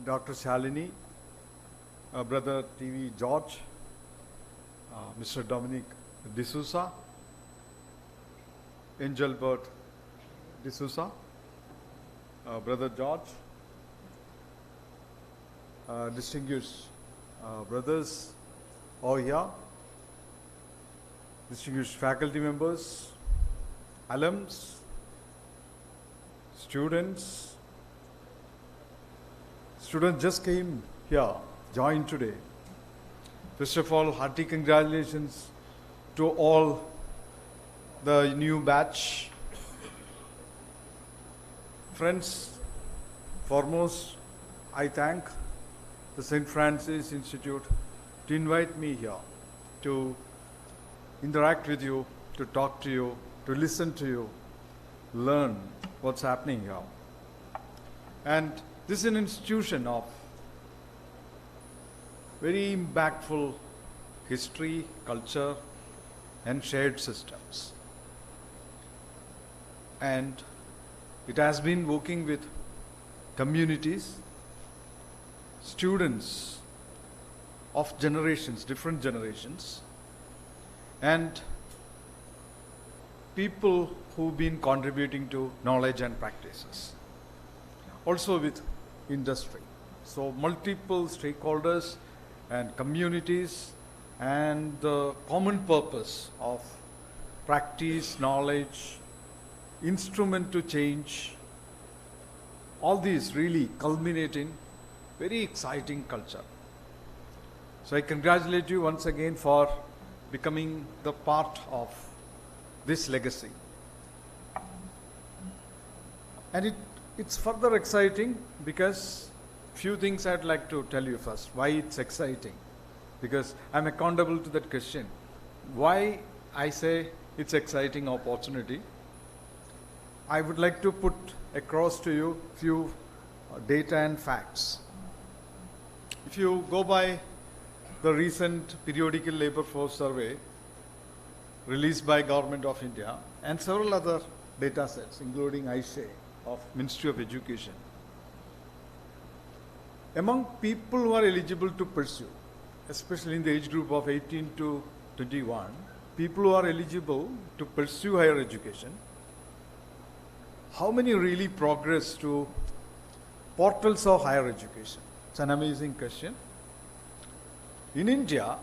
Dr. Shalini, Brother TV George, Mr. Dominic D'Souza, Angelbert D'Souza, Brother George, distinguished brothers all here, distinguished faculty members, alums, students just came here, joined today. First of all, hearty congratulations to all the new batch. Friends, foremost, I thank the St. Francis Institute to invite me here to interact with you, to talk to you, to listen to you, learn what's happening here. And this is an institution of very impactful history, culture, and shared systems. And it has been working with communities, students of generations, different generations, and people who've been contributing to knowledge and practices. Also with industry. So multiple stakeholders and communities and the common purpose of practice, knowledge, instrument to change, all these really culminate in very exciting culture. So I congratulate you once again for becoming the part of this legacy. And it's further exciting because few things I'd like to tell you first. Why it's exciting? Because I'm accountable to that question. Why I say it's exciting opportunity? I would like to put across to you few data and facts. If you go by the recent periodical labor force survey released by Government of India and several other data sets, including ISHE of Ministry of Education, among people who are eligible to pursue, especially in the age group of 18 to 21, people who are eligible to pursue higher education, how many really progress to portals of higher education? It's an amazing question. In India,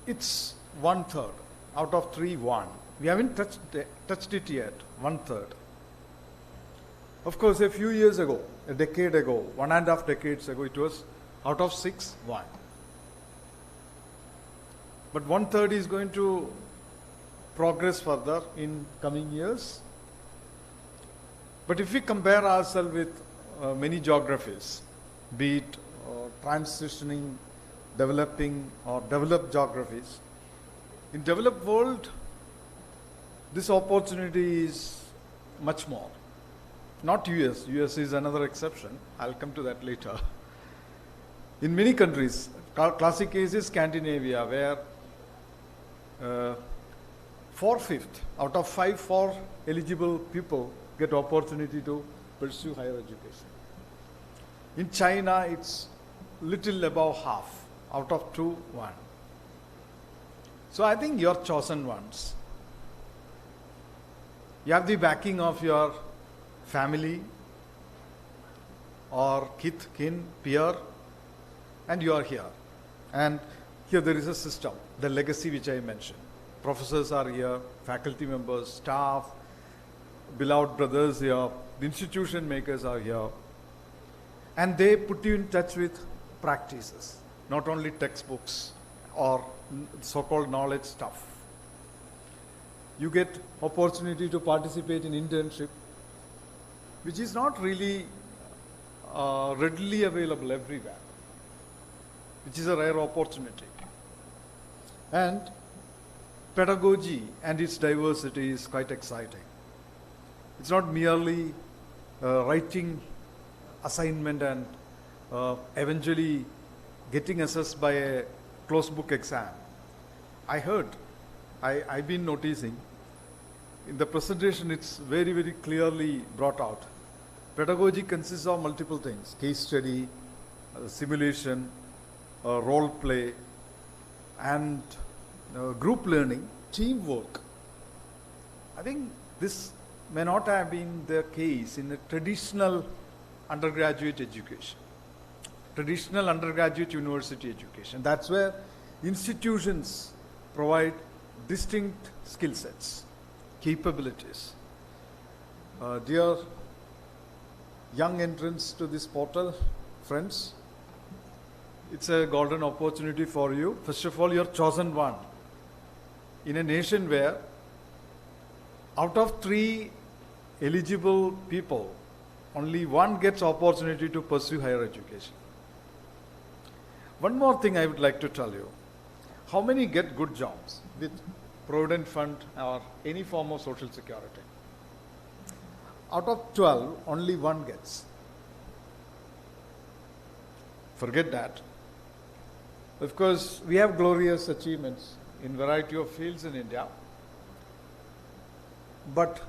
it's 1/3 out of 3, 1. We haven't touched it yet, 1/3. Of course, a few years ago, a decade ago, 1.5 decades ago, it was out of 6, 1. but 1/3 is going to progress further in coming years. But if we compare ourselves with many geographies, be it transitioning, developing or developed geographies, in developed world, this opportunity is much more. Not US. US is another exception. I'll come to that later. In many countries, classic case is Scandinavia, where 4/5 out of 4 eligible people get opportunity to pursue higher education. In China, it's little above half. Out of 2, 1. So I think you're chosen ones. You have the backing of your family or kith, kin, peer, and you are here. And here there is a system, the legacy which I mentioned. Professors are here, faculty members, staff, beloved brothers here, the institution makers are here. And they put you in touch with practices, not only textbooks or so-called knowledge stuff. You get opportunity to participate in internship, which is not really readily available everywhere, which is a rare opportunity. And pedagogy and its diversity is quite exciting. It's not merely writing assignment and eventually getting assessed by a closed book exam. I've been noticing in the presentation it's very, very clearly brought out. Pedagogy consists of multiple things: case study, simulation, role play, and group learning, teamwork. I think this may not have been the case in a traditional undergraduate education, traditional undergraduate university education. That's where institutions provide distinct skill sets, capabilities. Dear young entrants to this portal, friends, it's a golden opportunity for you. First of all, you're chosen one in a nation where out of 3 eligible people, only 1 gets opportunity to pursue higher education. One more thing I would like to tell you. How many get good jobs with Provident Fund or any form of social security? Out of 12, only 1 gets. Forget that. Of course, we have glorious achievements in variety of fields in India. But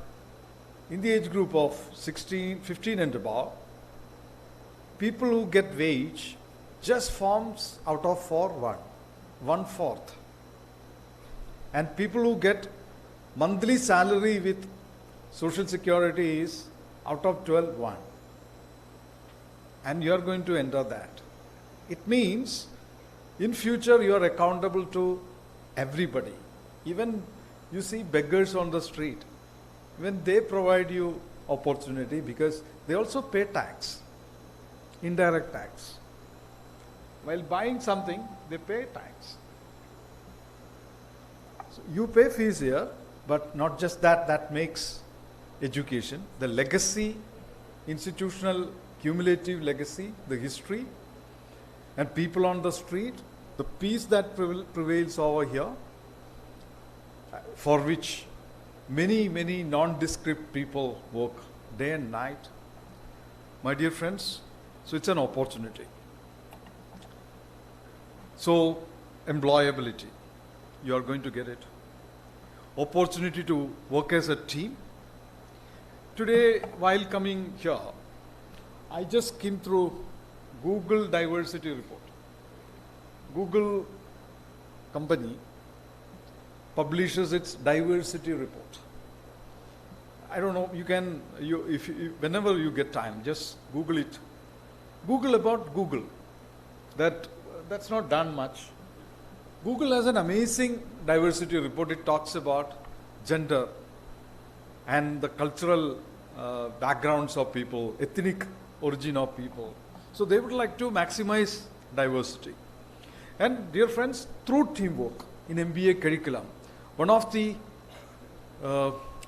in the age group of 15 and above, people who get wage just forms out of 4, 1/4. And people who get monthly salary with social security is out of 12, 1. And you are going to enter that. It means in future you are accountable to everybody. Even you see beggars on the street, when they provide you opportunity, because they also pay tax, indirect tax. While buying something, they pay tax. So you pay fees here, but not just that, that makes education, the legacy, institutional cumulative legacy, the history, and people on the street, the peace that prevails over here, for which many, many nondescript people work day and night. My dear friends, so it's an opportunity. So, employability, you are going to get it. Opportunity to work as a team. Today, while coming here, I just came through Google Diversity Report. Google company publishes its diversity report. I don't know, you can, whenever you get time, just Google it. Google about Google. That's not done much. Google has an amazing diversity report. It talks about gender and the cultural backgrounds of people, ethnic origin of people. So they would like to maximize diversity. And dear friends, through teamwork, in MBA curriculum, one of the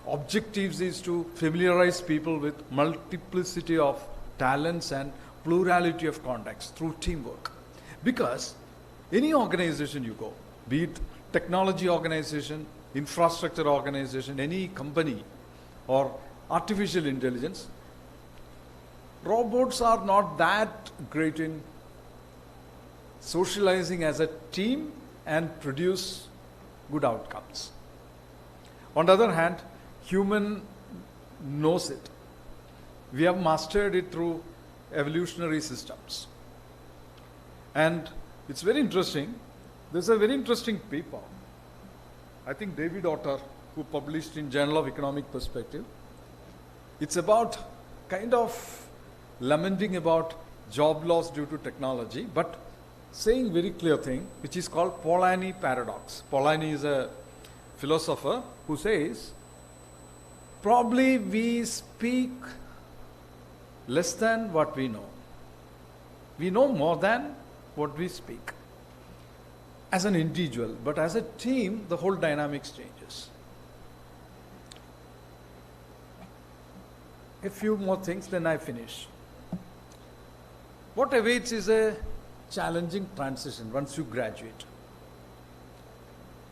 objectives is to familiarize people with multiplicity of talents and plurality of contacts through teamwork. Because any organization you go, be it technology organization, infrastructure organization, any company, or artificial intelligence, robots are not that great in socializing as a team and produce good outcomes. On the other hand, human knows it. We have mastered it through evolutionary systems. And it's very interesting. There's a very interesting paper, I think David Otter, who published in Journal of Economic Perspective. It's about kind of lamenting about job loss due to technology, but saying very clear thing, which is called Polanyi paradox. Polanyi is a philosopher who says, probably we speak less than what we know. We know more than what we speak. As an individual, but as a team, the whole dynamics changes. A few more things, then I finish. What awaits is a challenging transition once you graduate.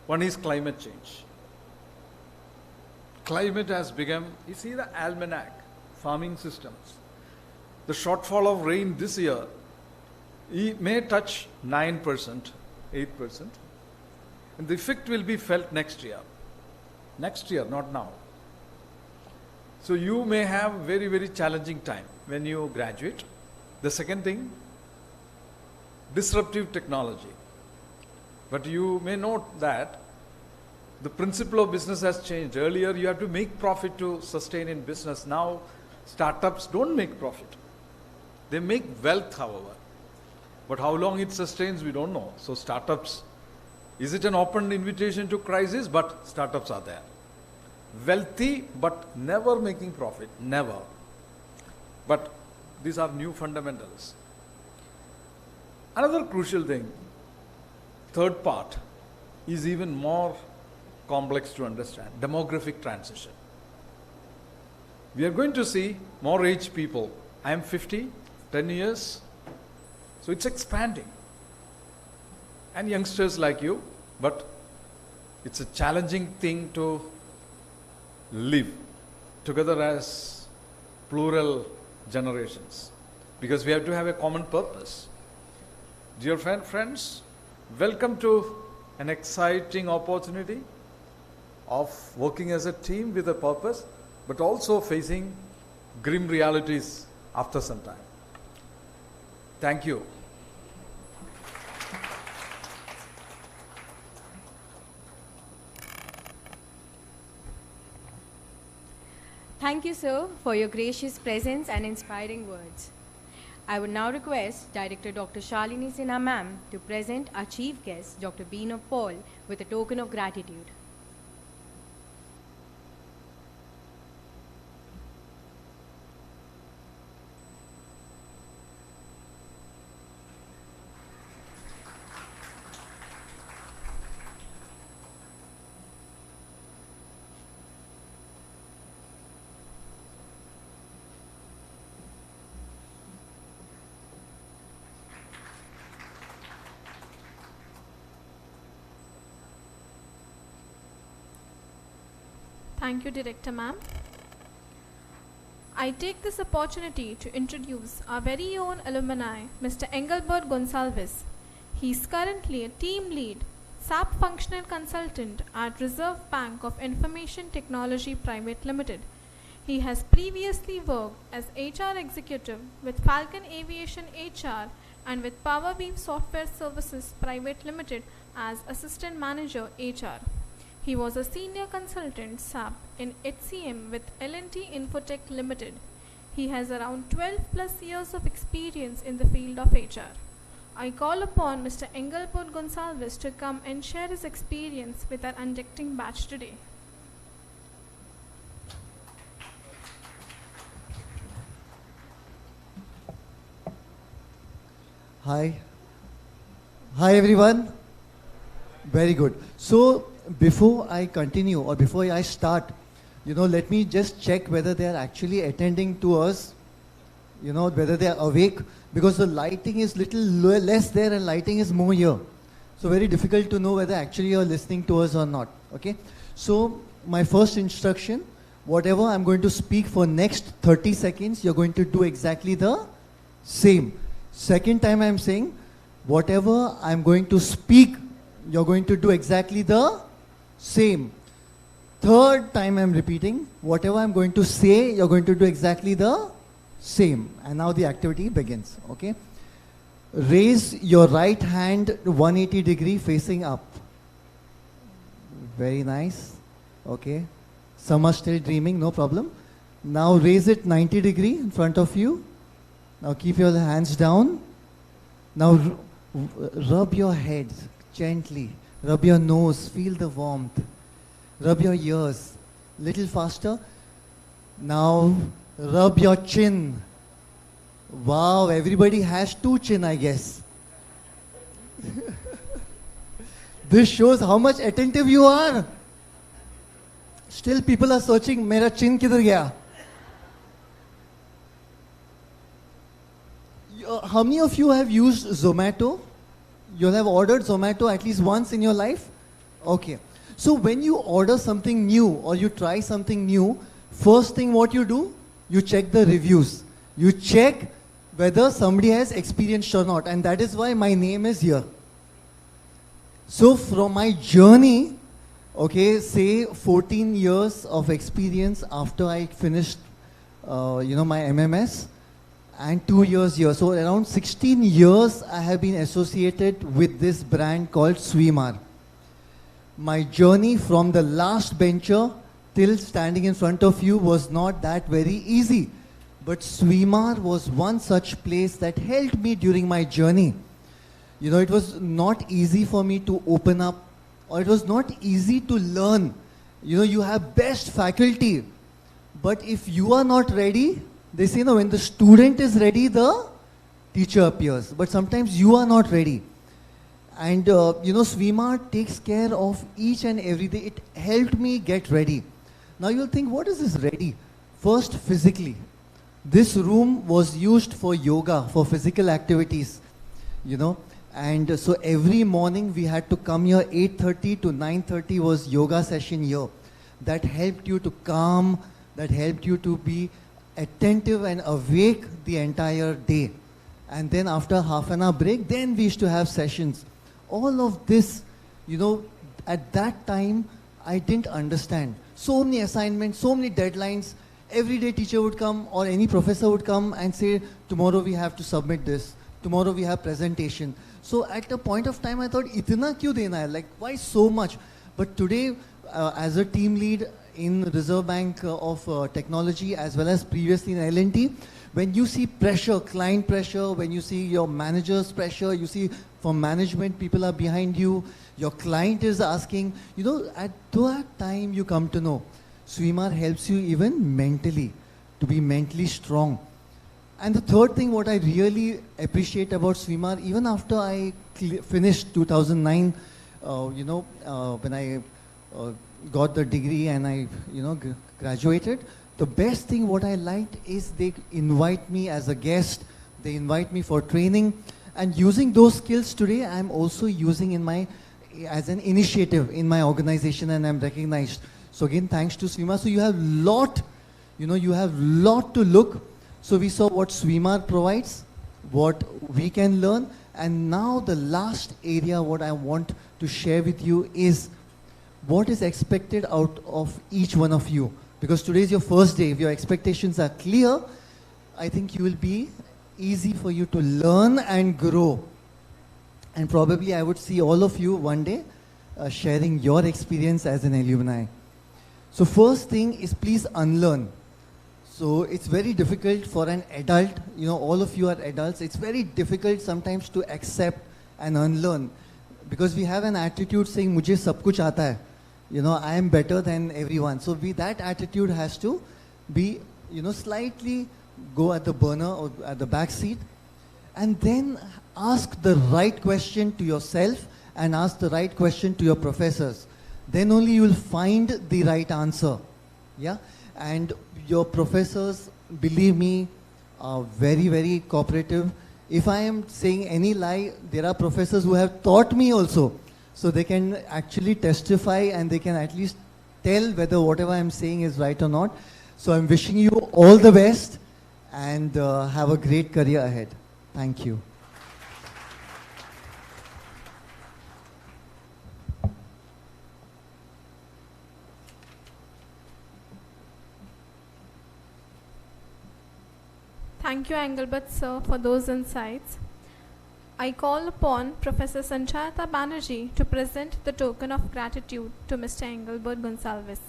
One is climate change. Climate has become, you see the almanac, farming systems. The shortfall of rain this year may touch 9%, 8%, and the effect will be felt next year. Next year, not now. So you may have very, very challenging time when you graduate. The second thing, disruptive technology. But you may note that the principle of business has changed. Earlier, you have to make profit to sustain in business. Now, startups don't make profit. They make wealth, however. But how long it sustains, we don't know. So startups, is it an open invitation to crisis? But startups are there. Wealthy, but never making profit. Never. But these are new fundamentals. Another crucial thing, third part, is even more complex to understand. Demographic transition. We are going to see more aged people. I am 50, 10 years. So it's expanding. And youngsters like you, but it's a challenging thing to live together as plural generations, because we have to have a common purpose. Dear friends, welcome to an exciting opportunity of working as a team with a purpose, but also facing grim realities after some time. Thank you. Thank you, sir, for your gracious presence and inspiring words. I would now request Director Dr. Shalini Sinha ma'am to present our chief guest, Dr. Bean of Paul, with a token of gratitude. Thank you, Director ma'am. I take this opportunity to introduce our very own alumni, Mr. Engelbert Gonsalves. He is currently a team lead, SAP functional consultant at Reserve Bank of Information Technology Private Limited. He has previously worked as HR executive with Falcon Aviation HR and with Powerweave Software Services Private Limited as assistant manager HR. He was a senior consultant SAP in HCM with L&T Infotech Limited. He has around 12 plus years of experience in the field of HR. I call upon Mr. Engelbert Gonsalves to come and share his experience with our inducting batch today. Hi. Hi everyone. Very good. So before I continue or before I start, let me just check whether they are actually attending to us, whether they are awake, because the lighting is little less there and lighting is more here. So very difficult to know whether actually you're listening to us or not. Okay. So my first instruction, whatever I'm going to speak for next 30 seconds, you're going to do exactly the same. Second time I'm saying, whatever I'm going to speak, you're going to do exactly the same. Third time I'm repeating, whatever I'm going to say, you're going to do exactly the same. And now the activity begins, okay? Raise your right hand 180 degree facing up. Very nice, okay? Some are still dreaming, no problem. Now raise it 90 degree in front of you. Now keep your hands down. Now rub your head gently. Rub your nose, feel the warmth. Rub your ears, little faster. Now rub your chin. Wow, everybody has two chin, I guess. This shows how much attentive you are. Still people are searching, mera chin kidhar gaya? How many of you have used Zomato? You'll have ordered Zomato at least once in your life? Okay. So when you order something new or you try something new, first thing what you do, you check the reviews. You check whether somebody has experienced or not, and that is why my name is here. So from my journey, okay, say 14 years of experience after I finished, my MMS, and 2 years here. So around 16 years I have been associated with this brand called Swimar. My journey from the last bencher till standing in front of you was not that very easy. But Swimar was one such place that helped me during my journey. It was not easy for me to open up, or it was not easy to learn. You have best faculty, but if you are not ready, they say, when the student is ready, the teacher appears. But sometimes you are not ready. And, Swimar takes care of each and everything. It helped me get ready. Now you'll think, what is this ready? First, physically. This room was used for yoga, for physical activities, And so every morning we had to come here, 8:30 to 9:30 was yoga session here. That helped you to calm, that helped you to be attentive and awake the entire day. And then after half an hour break, then we used to have sessions. All of this, at that time, I didn't understand. So many assignments, so many deadlines. Every day teacher would come or any professor would come and say, tomorrow we have to submit this. Tomorrow we have presentation. So at a point of time, I thought, itna kyun dena hai? Like, why so much? But today, as a team lead in Reserve Bank of Technology, as well as previously in L&T, when you see pressure, client pressure, when you see your manager's pressure, you see from management, people are behind you, your client is asking, at that time you come to know, Swimar helps you even mentally, to be mentally strong. And the third thing what I really appreciate about Swimar, even after I finished 2009, when I got the degree and I, graduated, the best thing what I liked is they invite me as a guest, they invite me for training, and using those skills today, I'm also using as an initiative in my organization, and I'm recognized. So again, thanks to Swimar. So you have lot to look. So we saw what Swimar provides, what we can learn, and now the last area what I want to share with you is what is expected out of each one of you. Because today is your first day. If your expectations are clear, I think you will be easy for you to learn and grow. And probably I would see all of you one day sharing your experience as an alumni. So first thing is please unlearn. So it's very difficult for an adult, all of you are adults, it's very difficult sometimes to accept and unlearn. Because we have an attitude saying, mujhe sab kuch aata hai. I am better than everyone. So that attitude has to be, slightly go at the burner or at the back seat. And then ask the right question to yourself and ask the right question to your professors. Then only you will find the right answer. Yeah? And your professors, believe me, are very, very cooperative. If I am saying any lie, there are professors who have taught me also. So they can actually testify and they can at least tell whether whatever I am saying is right or not. So I'm wishing you all the best and have a great career ahead. Thank you. Thank you, Engelbert sir, for those insights. I call upon Professor Sanchayata Banerjee to present the token of gratitude to Mr. Engelbert Gonsalves.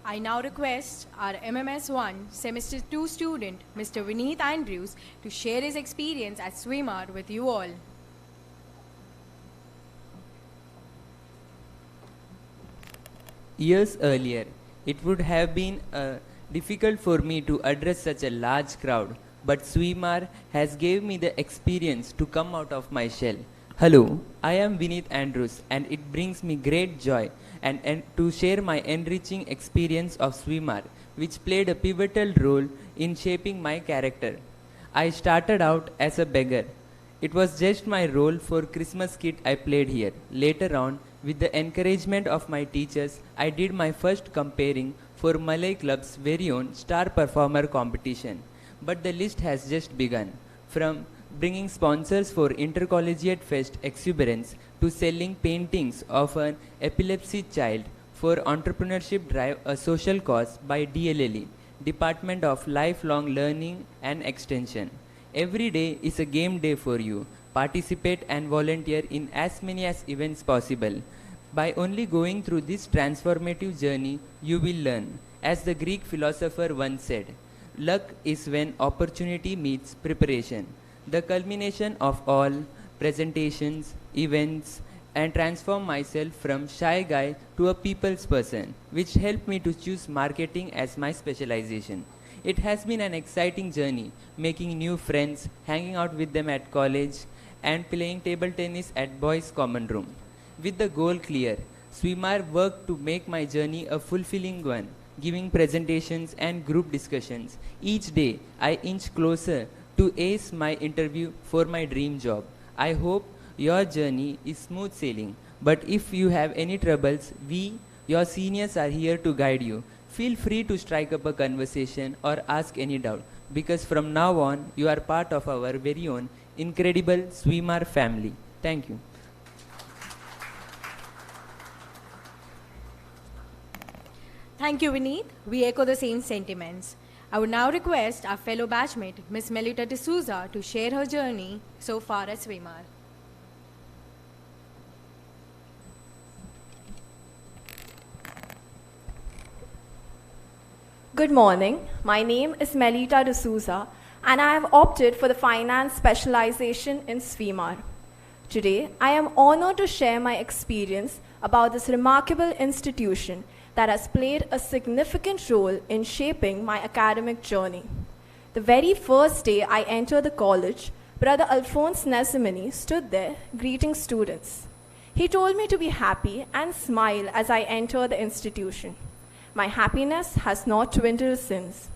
I now request our MMS 1 Semester 2 student, Mr. Vineet Andrews, to share his experience at Swimar with you all. Years earlier, it would have been difficult for me to address such a large crowd, but Swimar has gave me the experience to come out of my shell. Hello, I am Vineet Andrews and it brings me great joy and to share my enriching experience of Swimar, which played a pivotal role in shaping my character. I started out as a beggar. It was just my role for Christmas kit I played here. Later on, with the encouragement of my teachers, I did my first comparing for Malay Club's very own Star Performer competition. But the list has just begun. From bringing sponsors for Intercollegiate Fest exuberance to selling paintings of an epilepsy child for Entrepreneurship Drive, a social cause by DLLE, Department of Lifelong Learning and Extension. Every day is a game day for you. Participate and volunteer in as many as events possible. By only going through this transformative journey, you will learn. As the Greek philosopher once said, luck is when opportunity meets preparation. The culmination of all presentations, events, and transform myself from shy guy to a people's person, which helped me to choose marketing as my specialization. It has been an exciting journey, making new friends, hanging out with them at college, and playing table tennis at boys' common room. With the goal clear, Swimar worked to make my journey a fulfilling one, giving presentations and group discussions. Each day, I inch closer to ace my interview for my dream job. I hope your journey is smooth sailing, but if you have any troubles, we, your seniors, are here to guide you. Feel free to strike up a conversation or ask any doubt, because from now on, you are part of our very own incredible Swimar family. Thank you. Thank you, Vineet. We echo the same sentiments. I would now request our fellow batchmate, Ms. Melita D'Souza, to share her journey so far at Swimar. Good morning. My name is Melita D'Souza, and I have opted for the finance specialization in Swimar. Today, I am honored to share my experience about this remarkable institution that has played a significant role in shaping my academic journey. The very first day I entered the college, Brother Alphonse Nesimini stood there greeting students. He told me to be happy and smile as I entered the institution. My happiness has not dwindled since.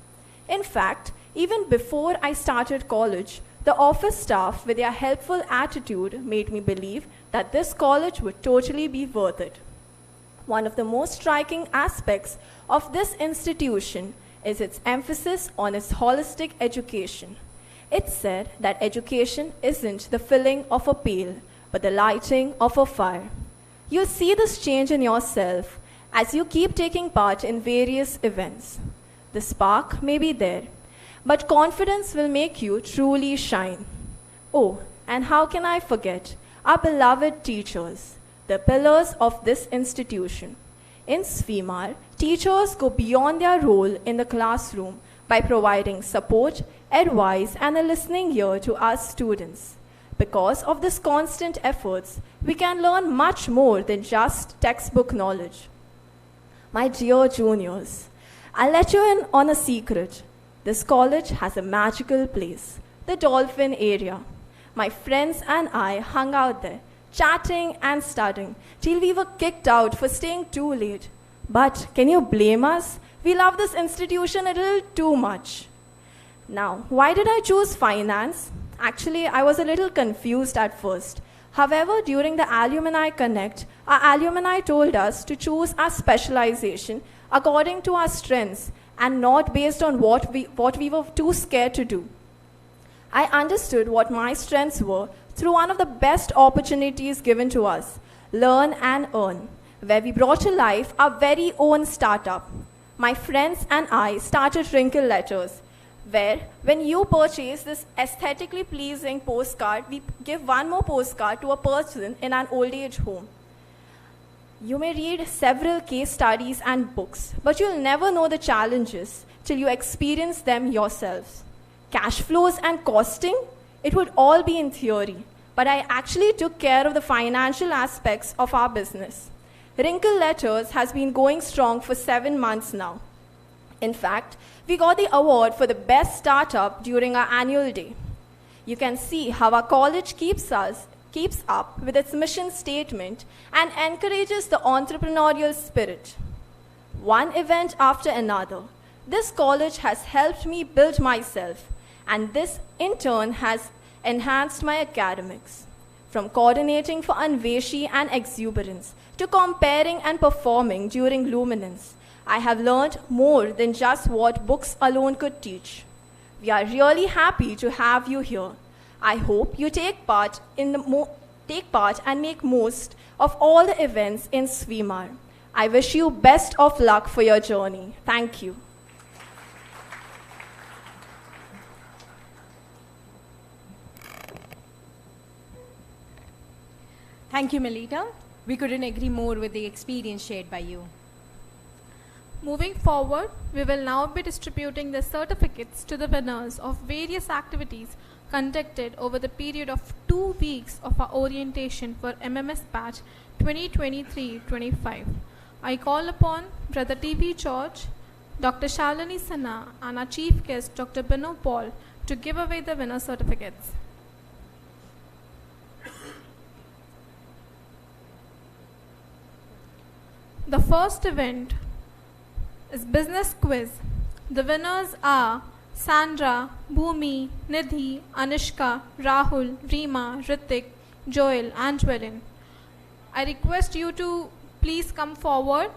In fact, even before I started college, the office staff with their helpful attitude made me believe that this college would totally be worth it. One of the most striking aspects of this institution is its emphasis on its holistic education. It said that education isn't the filling of a pail, but the lighting of a fire. You'll see this change in yourself as you keep taking part in various events. The spark may be there, but confidence will make you truly shine. Oh, and how can I forget our beloved teachers, the pillars of this institution. In Swimar, teachers go beyond their role in the classroom by providing support, advice, and a listening ear to us students. Because of this constant efforts, we can learn much more than just textbook knowledge. My dear juniors, I'll let you in on a secret. This college has a magical place, the Dolphin area. My friends and I hung out there, chatting and studying, till we were kicked out for staying too late. But can you blame us? We love this institution a little too much. Now, why did I choose finance? Actually, I was a little confused at first. However, during the Alumni Connect, our alumni told us to choose our specialization according to our strengths and not based on what we were too scared to do. I understood what my strengths were through one of the best opportunities given to us, Learn and Earn, where we brought to life our very own startup. My friends and I started Wrinkle Letters, where when you purchase this aesthetically pleasing postcard, we give one more postcard to a person in an old age home. You may read several case studies and books, but you'll never know the challenges till you experience them yourselves. Cash flows and costing, it would all be in theory, but I actually took care of the financial aspects of our business. Wrinkle Letters has been going strong for 7 months now. In fact, we got the award for the best startup during our annual day. You can see how our college keeps up with its mission statement and encourages the entrepreneurial spirit. One event after another, this college has helped me build myself, and this in turn has enhanced my academics. From coordinating for Anveshi and exuberance to comparing and performing during luminance, I have learned more than just what books alone could teach. We are really happy to have you here. I hope you take part and make most of all the events in Swimar. I wish you best of luck for your journey. Thank you. Thank you, Melita. We couldn't agree more with the experience shared by you. Moving forward, we will now be distributing the certificates to the winners of various activities conducted over the period of 2 weeks of our orientation for MMS batch 2023-25. I call upon Brother T.B. George, Dr. Shalini Sana, and our chief guest, Dr. Bino Paul, to give away the winner certificates. The first event is Business Quiz. The winners are Sandra, Bhumi, Nidhi, Anishka, Rahul, Reema, Ritik, Joel, and Jwelin. I request you to please come forward.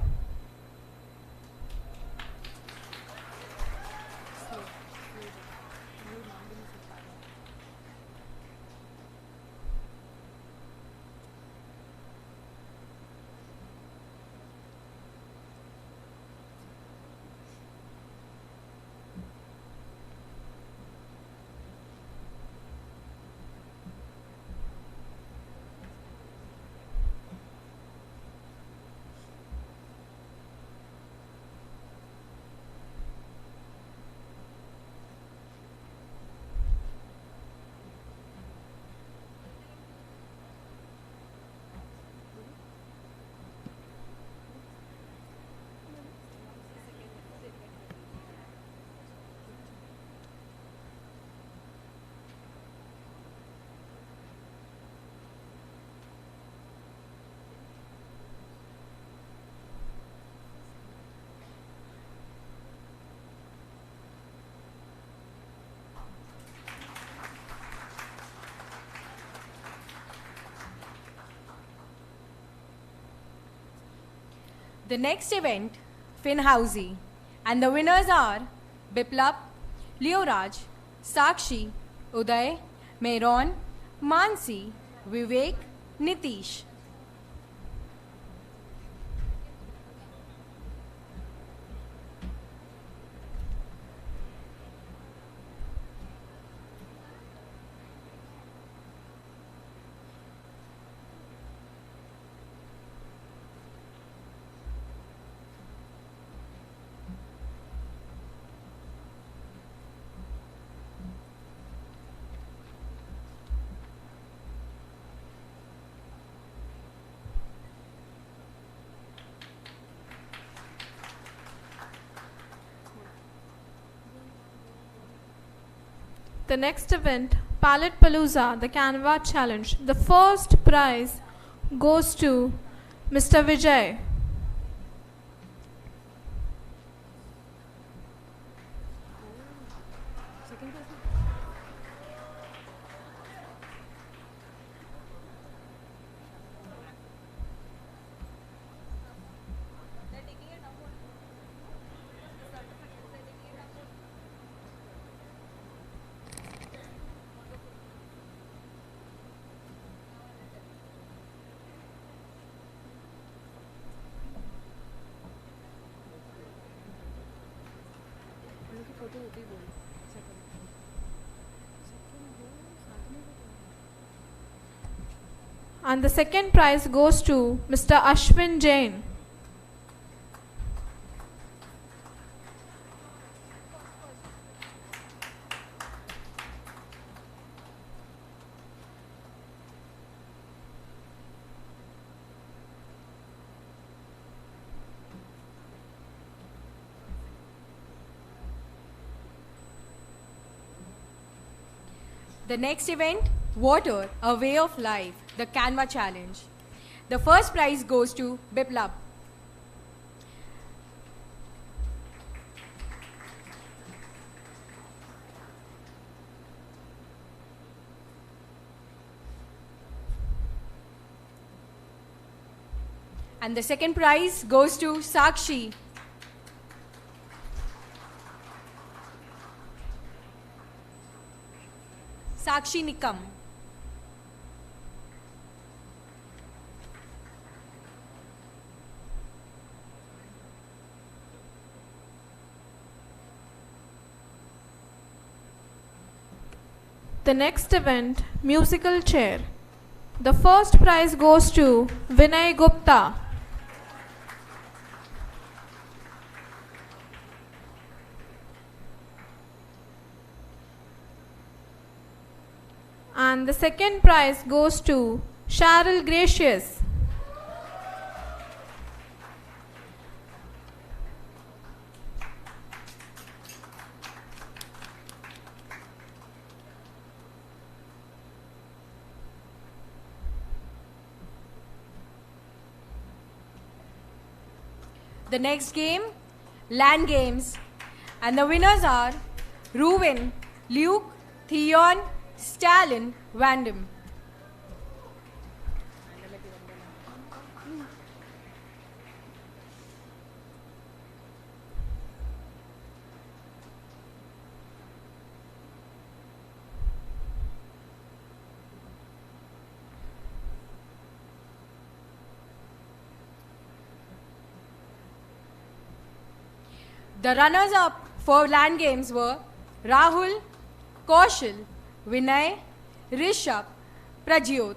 The next event, Finhousey, and the winners are Biplab, Leoraj, Sakshi, Uday, Mehron, Mansi, Vivek, Nitish. The next event, Palette Palooza, the Canva Challenge. The first prize goes to Mr. Vijay. And the second prize goes to Mr. Ashwin Jain. The next event, Water, a Way of Life, the Canva Challenge. The first prize goes to Biplab. And the second prize goes to Sakshi. Sakshi Nikam. The next event, Musical Chair. The first prize goes to Vinay Gupta. And the second prize goes to Cheryl Gracious. The next game, Land Games. And the winners are Ruben, Luke, Theon, Stalin, Vandam. The runners-up for Land Games were Rahul, Kaushal, Vinay, Rishabh, Pradyot.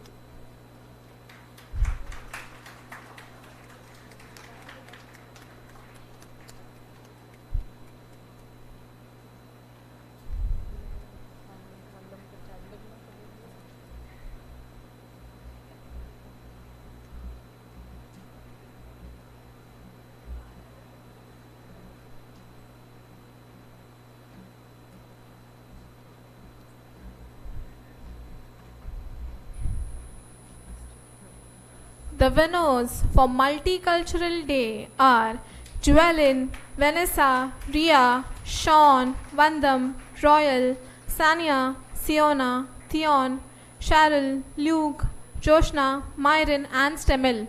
The winners for Multicultural Day are Joellen, Vanessa, Ria, Sean, Vandam, Royal, Sania, Siona, Theon, Cheryl, Luke, Joshna, Myron and Stemil.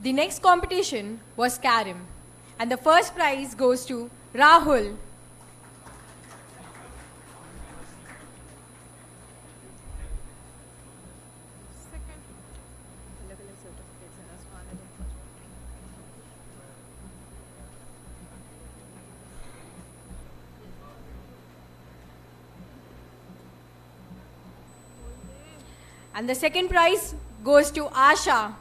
The next competition was Karim, and the first prize goes to Rahul. And the second prize goes to Asha.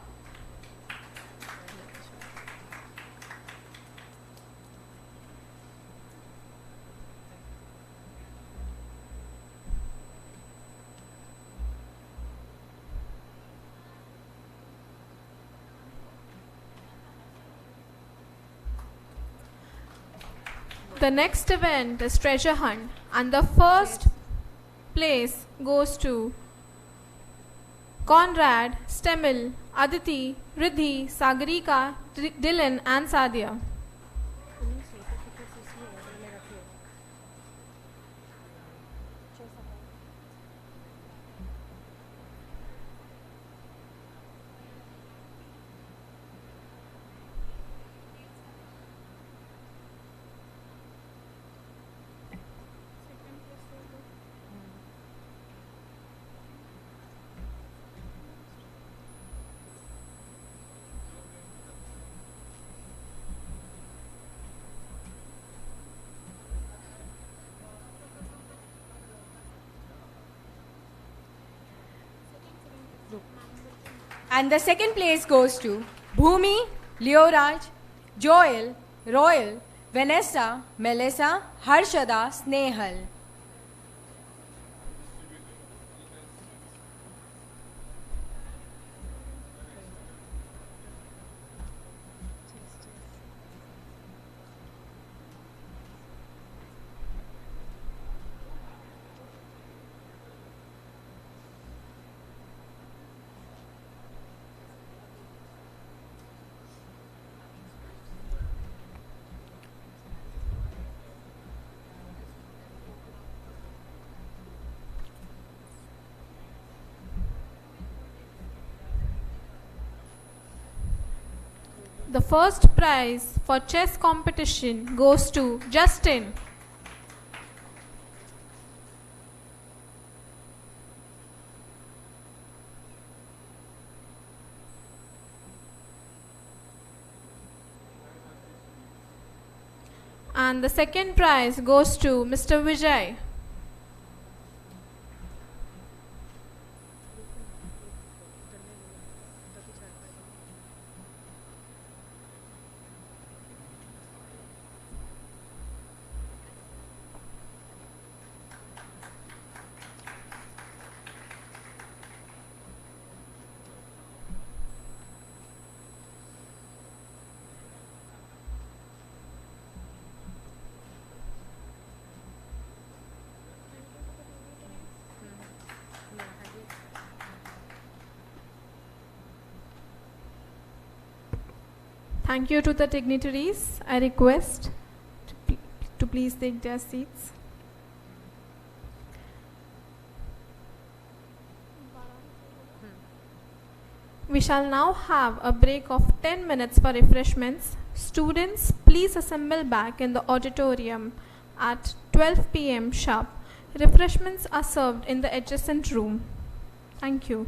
The next event is treasure hunt, and the first place goes to Conrad, Stemil, Aditi, Riddhi, Sagarika, Dylan and Sadia. And the second place goes to Bhumi, Leoraj, Joel, Royal, Vanessa, Melissa, Harshada, Snehal. The first prize for chess competition goes to Justin. And the second prize goes to Mr. Vijay. Thank you to the dignitaries. I request to please take their seats. We shall now have a break of 10 minutes for refreshments. Students, please assemble back in the auditorium at 12 p.m. sharp. Refreshments are served in the adjacent room. Thank you.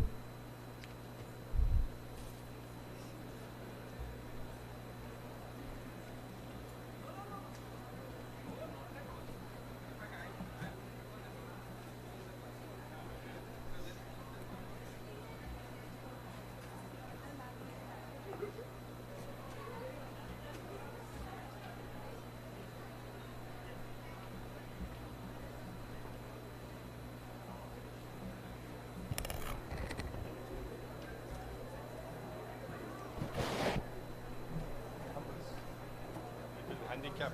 Handicap.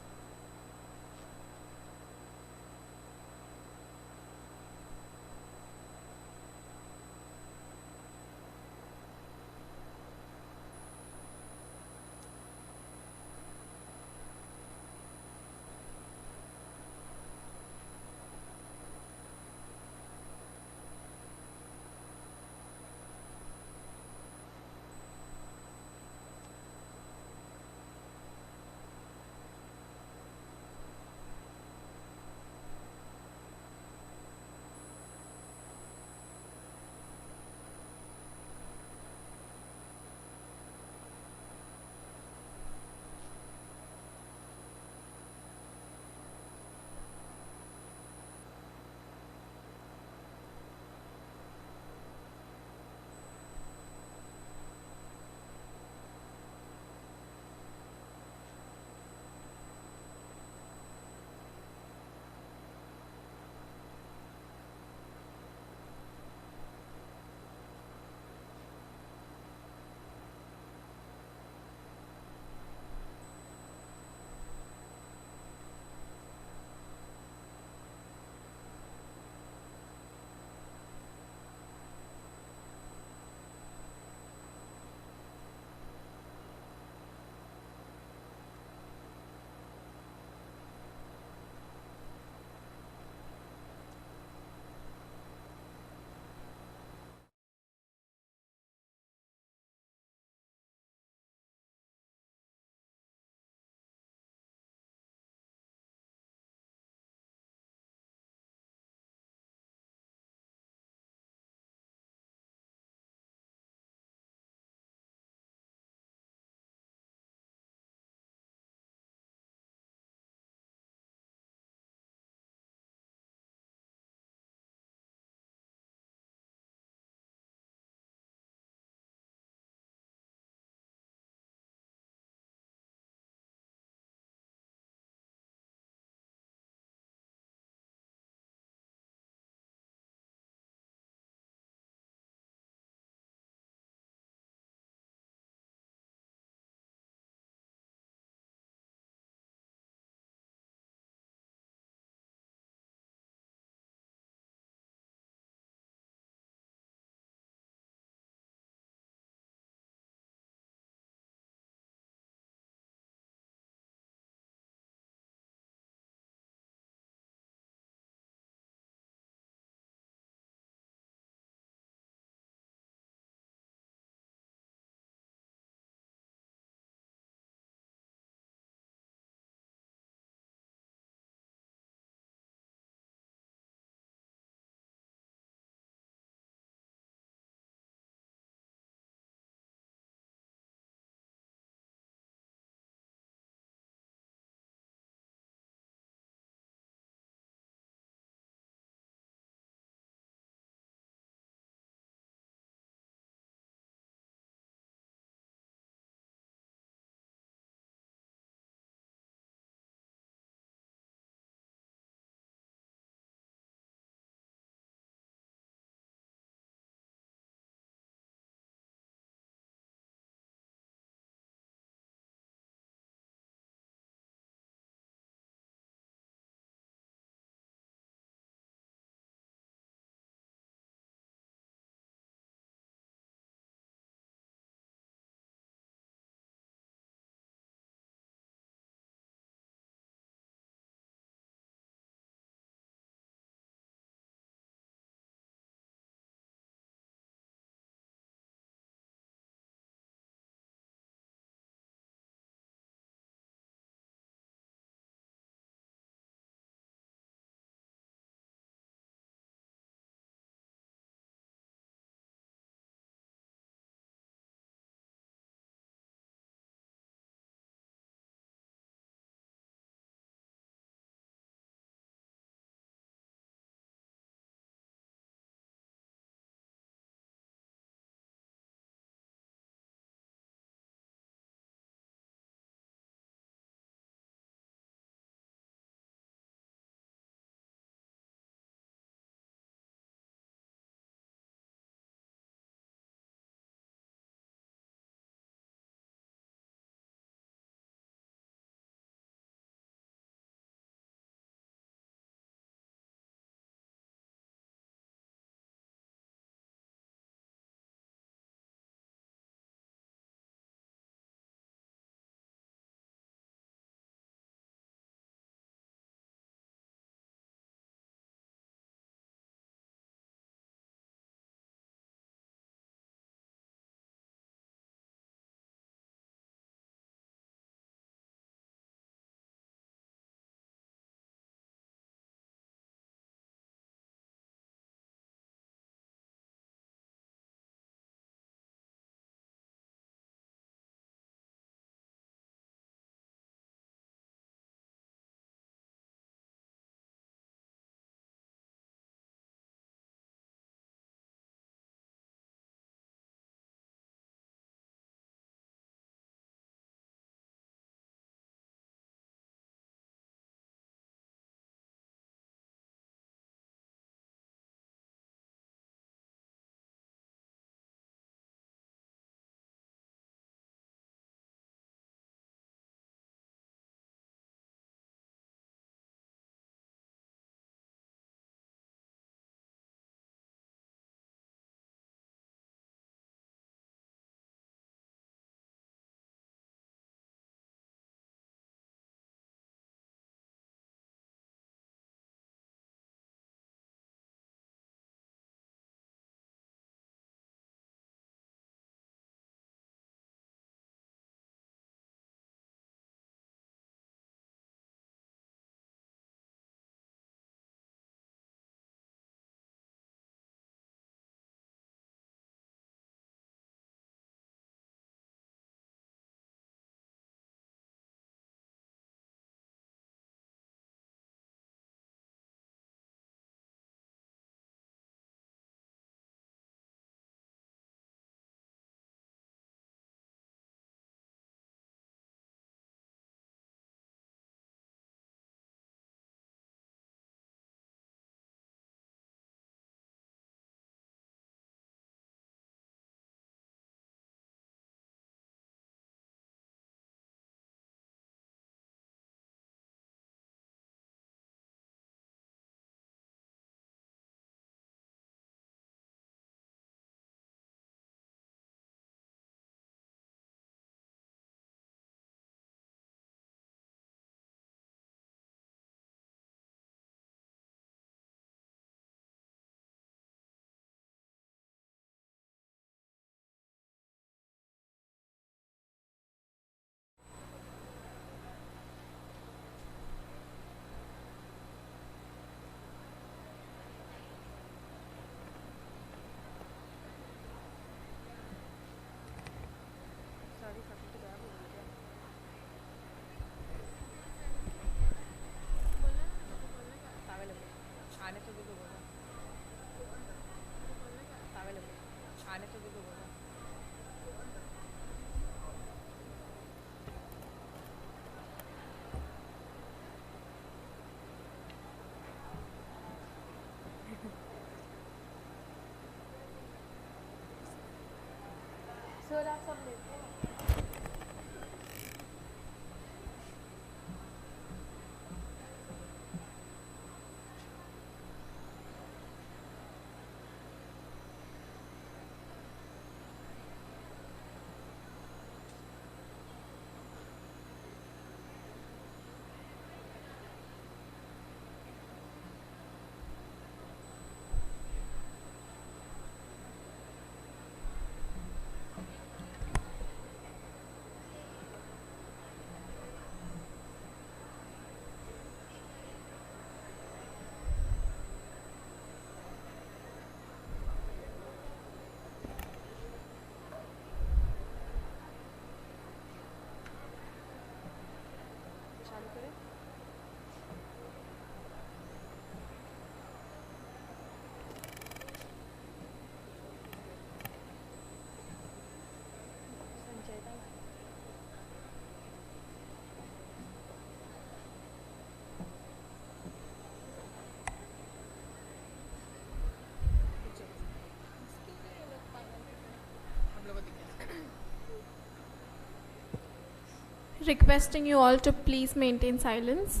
Requesting you all to please maintain silence.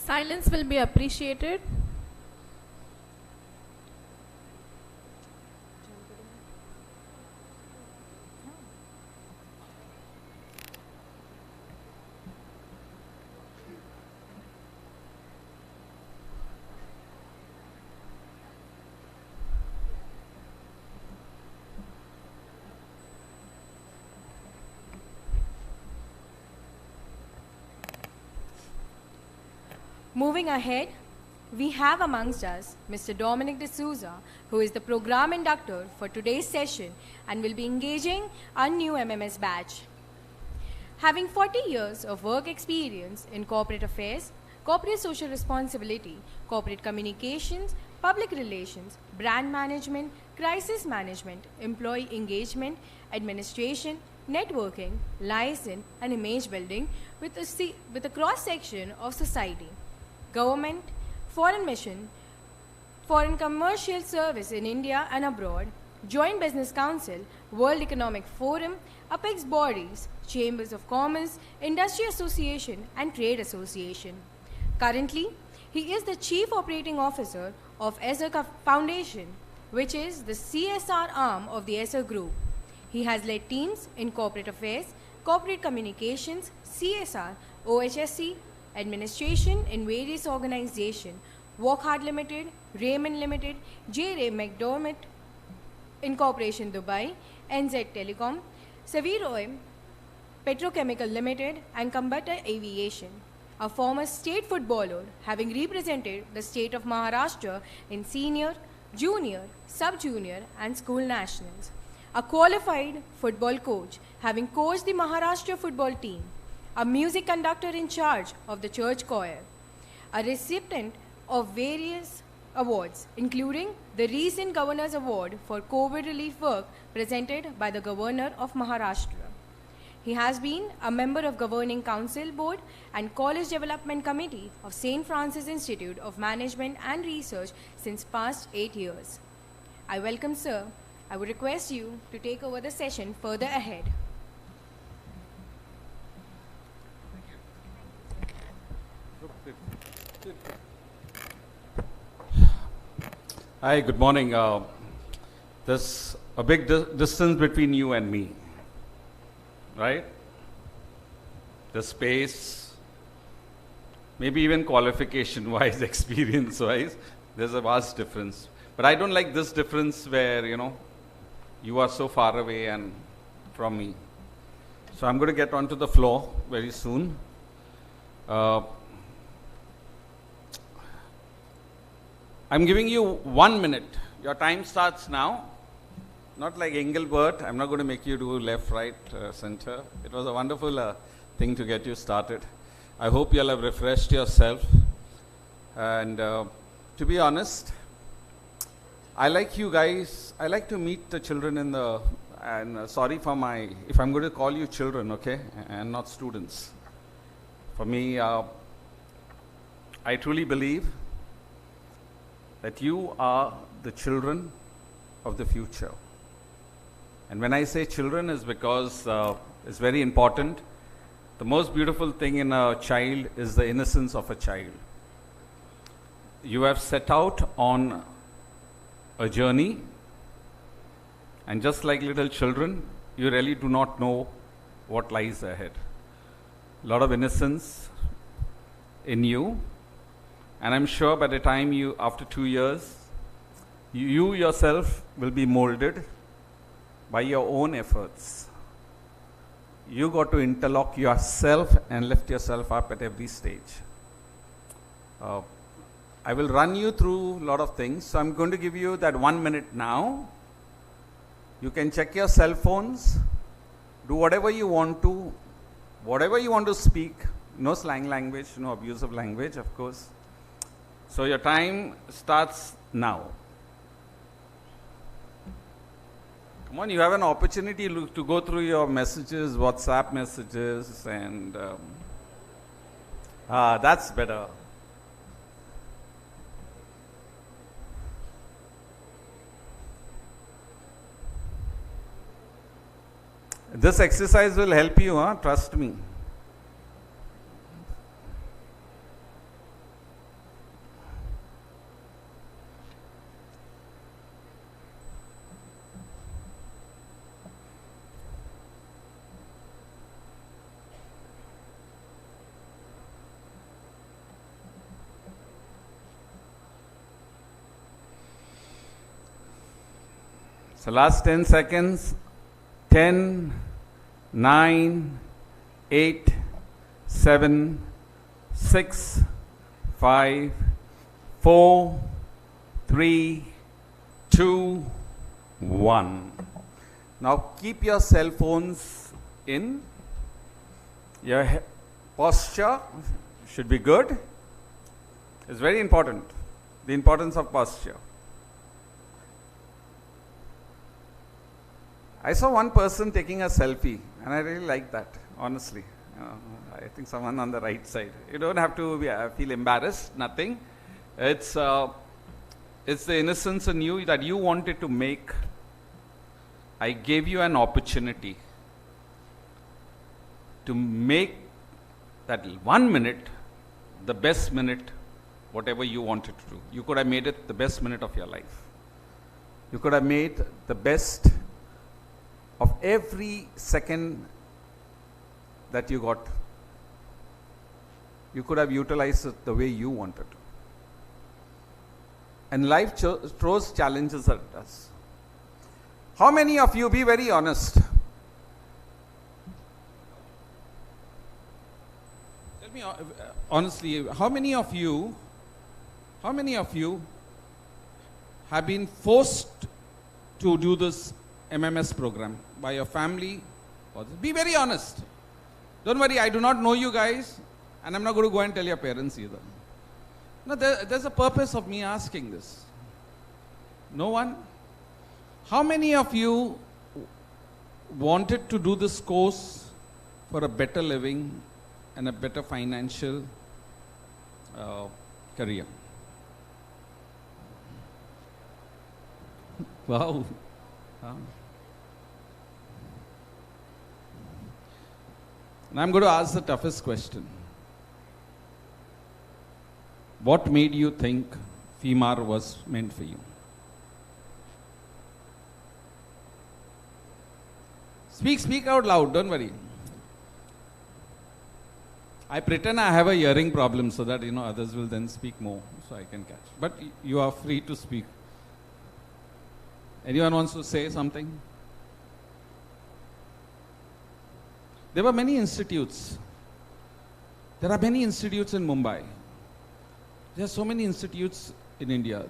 Silence will be appreciated. Moving ahead, we have amongst us Mr. Dominic D'Souza, who is the program inductor for today's session and will be engaging our new MMS batch. Having 40 years of work experience in corporate affairs, corporate social responsibility, corporate communications, public relations, brand management, crisis management, employee engagement, administration, networking, liaison, and image building with a cross-section of society. Government, foreign mission, foreign commercial service in India and abroad, Joint Business Council, World Economic Forum, apex bodies, Chambers of Commerce, Industry Association, and Trade Association. Currently, he is the Chief Operating Officer of ESSER Foundation, which is the CSR arm of the ESSER Group. He has led teams in corporate affairs, corporate communications, CSR, OHSC, administration in various organizations, Walkhart Limited, Raymond Limited, J. Ray McDermott Incorporation Dubai, NZ Telecom, Saviroy Petrochemical Limited, and Combata Aviation. A former state footballer, having represented the state of Maharashtra in senior, junior, sub-junior and school nationals. A qualified football coach, having coached the Maharashtra football team. A music conductor in charge of the church choir. A recipient of various awards, including the recent Governor's Award for COVID relief work presented by the Governor of Maharashtra. He has been a member of Governing Council Board and College Development Committee of St. Francis Institute of Management and Research since past 8 years. I welcome Sir. I would request you to take over the session further ahead. Hi, good morning. There's a big distance between you and me, right? The space, maybe even qualification-wise, experience-wise, there's a vast difference. But I don't like this difference where, you are so far away and from me. So I'm going to get onto the floor very soon. I'm giving you 1 minute. Your time starts now. Not like Engelbert. I'm not going to make you do left, right, center. It was a wonderful thing to get you started. I hope you'll have refreshed yourself. And to be honest, I like you guys. I like to meet the children in the, and sorry for my, if I'm going to call you children, okay, and not students. For me, I truly believe that you are the children of the future. And when I say children is because it's very important. The most beautiful thing in a child is the innocence of a child. You have set out on a journey, and just like little children, you really do not know what lies ahead. A lot of innocence in you. And I'm sure by the time you, after 2 years, you yourself will be molded by your own efforts. You got to interlock yourself and lift yourself up at every stage. I will run you through a lot of things. So I'm going to give you that 1 minute now. You can check your cell phones, do whatever you want to speak. No slang language, no abusive language, of course. So your time starts now. Come on, you have an opportunity to go through your messages, WhatsApp messages, and that's better. This exercise will help you, trust me. So last 10 seconds, 10, 9, 8, 7, 6, 5, 4, 3, 2, 1. Now keep your cell phones in. Your posture should be good. It's very important, the importance of posture. I saw one person taking a selfie, and I really like that, honestly. I think someone on the right side. You don't have to feel embarrassed, nothing. It's the innocence in you that you wanted to make. I gave you an opportunity to make that 1 minute the best minute, whatever you wanted to do. You could have made it the best minute of your life. You could have made the best of every second that you got. You could have utilized it the way you wanted to. And life throws challenges at us. How many of you, be very honest, tell me honestly, how many of you have been forced to do this MMS program by your family? Be very honest. Don't worry, I do not know you guys, and I'm not going to go and tell your parents either. No, there's a purpose of me asking this. No one? How many of you wanted to do this course for a better living and a better financial career? Wow. Now I'm going to ask the toughest question. What made you think Swimar was meant for you? Speak out loud, don't worry. I pretend I have a hearing problem so that others will then speak more so I can catch. But you are free to speak. Anyone wants to say something? There were many institutes. There are many institutes in Mumbai. There are so many institutes in India.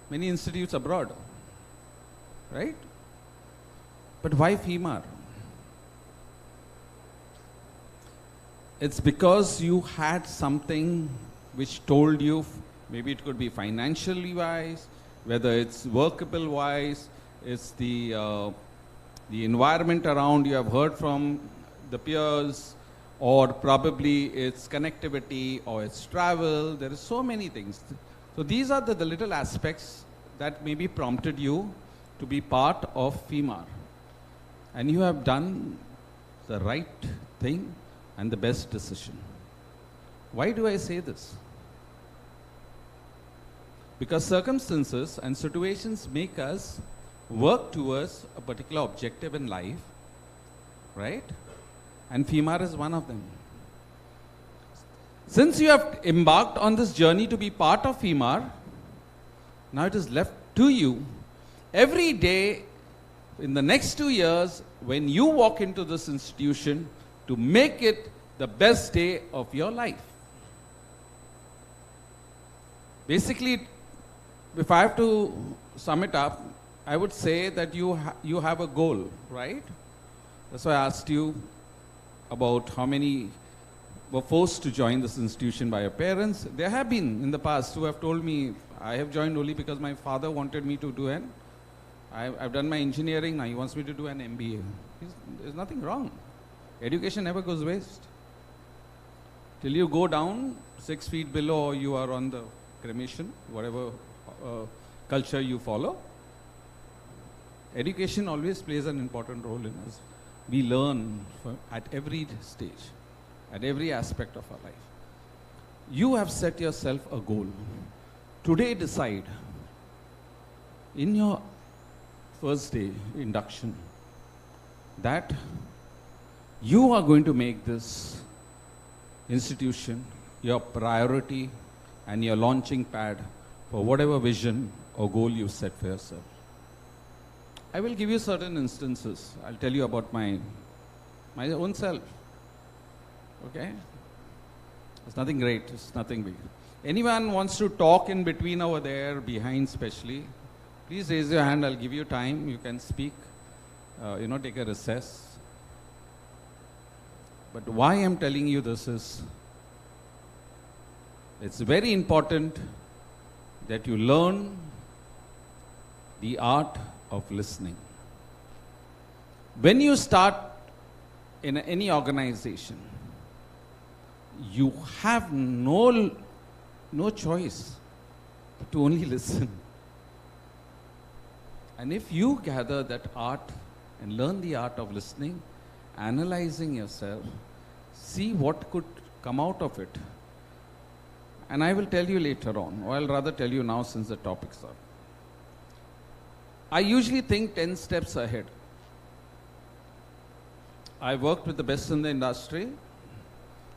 Many institutes abroad. Right? But why Swimar? It's because you had something which told you, maybe it could be financially wise, whether it's workable wise, it's the environment around, you have heard from the peers, or probably it's connectivity, or it's travel. There are so many things. So these are the little aspects that maybe prompted you to be part of Swimar. And you have done the right thing and the best decision. Why do I say this? Because circumstances and situations make us work towards a particular objective in life, right? And Swimar is one of them. Since you have embarked on this journey to be part of Swimar, now it is left to you every day in the next 2 years when you walk into this institution to make it the best day of your life. Basically, if I have to sum it up, I would say that you have a goal, right? That's why I asked you about how many were forced to join this institution by your parents. There have been in the past who have told me, I have joined only because my father wanted me to do I've done my engineering, now he wants me to do an MBA. There's nothing wrong. Education never goes waste. Till you go down 6 feet below, or you are on the cremation, whatever culture you follow, education always plays an important role in us. We learn at every stage, at every aspect of our life. You have set yourself a goal. Today decide, in your first day induction, that you are going to make this institution your priority and your launching pad for whatever vision or goal you set for yourself. I will give you certain instances. I'll tell you about my own self. Okay? It's nothing great. It's nothing big. Anyone wants to talk in between over there, behind especially, please raise your hand. I'll give you time. You can speak. Take a recess. But why I'm telling you this is, it's very important that you learn the art of listening. When you start in any organization, you have no choice to only listen. And if you gather that art and learn the art of listening, analyzing yourself, see what could come out of it. And I will tell you later on, or I'll rather tell you now since the topics are. I usually think 10 steps ahead. I worked with the best in the industry,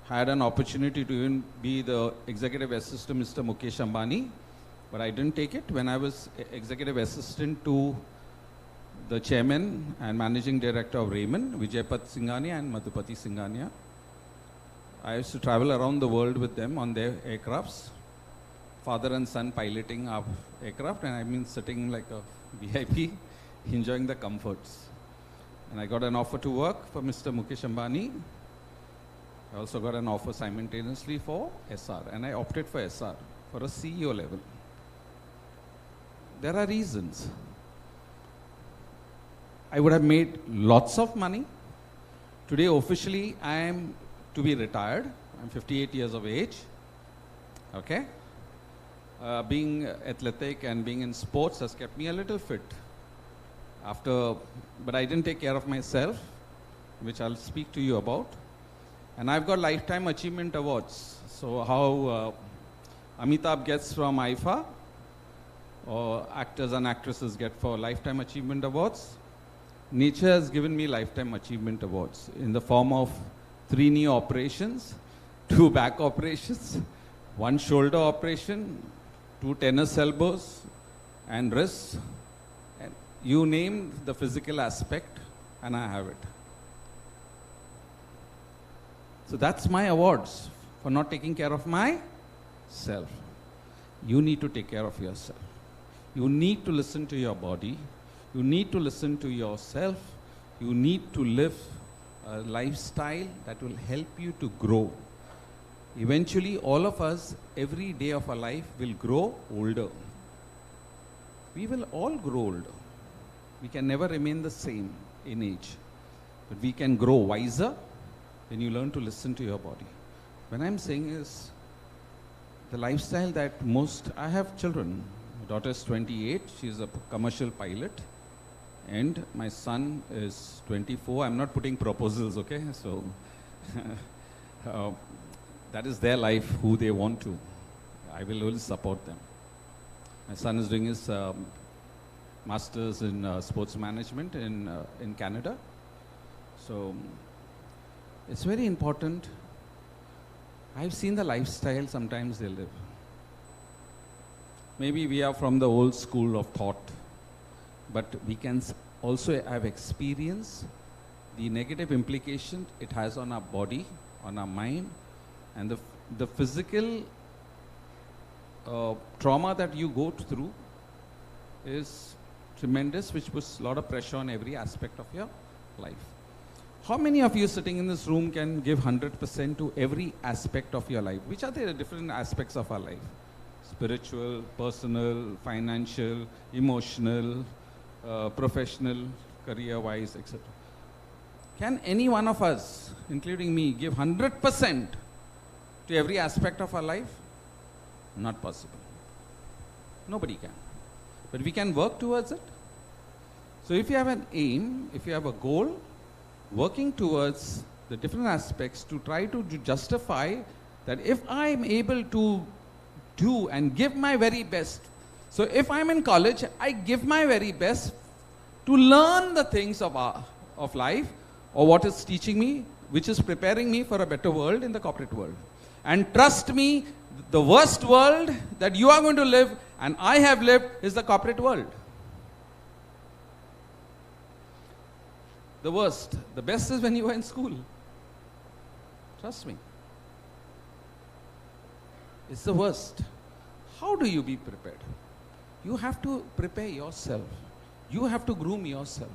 had an opportunity to even be the executive assistant to Mr. Mukesh Ambani, but I didn't take it. When I was executive assistant to the chairman and managing director of Raymond, Vijaypat Singhania and Madhupati Singhania, I used to travel around the world with them on their aircrafts. father and son piloting our aircraft, and I've been sitting like a VIP, enjoying the comforts. And I got an offer to work for Mr. Mukesh Ambani. I also got an offer simultaneously for SR, and I opted for SR for a CEO level. There are reasons. I would have made lots of money. Today, officially, I am to be retired. I'm 58 years of age. Okay? Being athletic and being in sports has kept me a little fit. But I didn't take care of myself, which I'll speak to you about. And I've got lifetime achievement awards. So how Amitabh gets from IFA, or actors and actresses get for lifetime achievement awards, nature has given me lifetime achievement awards in the form of 3 knee operations, 2 back operations, 1 shoulder operation, 2 tennis elbows and wrists. And you name the physical aspect and I have it. So that's my awards for not taking care of myself. You need to take care of yourself. You need to listen to your body. You need to listen to yourself. You need to live a lifestyle that will help you to grow. Eventually, all of us, every day of our life, will grow older. We will all grow older. We can never remain the same in age. But we can grow wiser when you learn to listen to your body. When I'm saying is, the lifestyle that I have children. My daughter is 28, she's a commercial pilot. And my son is 24. I'm not putting proposals, okay? So, that is their life, who they want to. I will always support them. My son is doing his master's in sports management in Canada. So, it's very important. I've seen the lifestyle sometimes they live. Maybe we are from the old school of thought, but we can also have experienced the negative implication it has on our body, on our mind, and the physical trauma that you go through is tremendous, which puts a lot of pressure on every aspect of your life. How many of you sitting in this room can give 100% to every aspect of your life? Which are the different aspects of our life? Spiritual, personal, financial, emotional, professional, career-wise, etc. Can any one of us, including me, give 100% to every aspect of our life? Not possible. Nobody can. But we can work towards it. So if you have an aim, if you have a goal, working towards the different aspects to try to justify that if I am able to do and give my very best. So if I'm in college, I give my very best to learn the things of life, or what is teaching me, which is preparing me for a better world in the corporate world. And trust me, the worst world that you are going to live and I have lived is the corporate world. The worst. The best is when you are in school. Trust me. It's the worst. How do you be prepared? You have to prepare yourself. You have to groom yourself.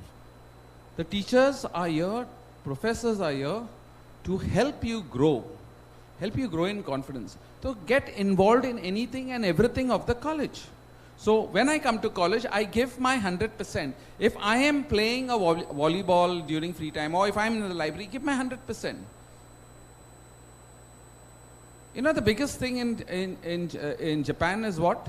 The teachers are here, professors are here to help you grow in confidence. So get involved in anything and everything of the college. So when I come to college, I give my 100%. If I am playing a volleyball during free time, or if I'm in the library, give my 100%. You know, the biggest thing in Japan is what?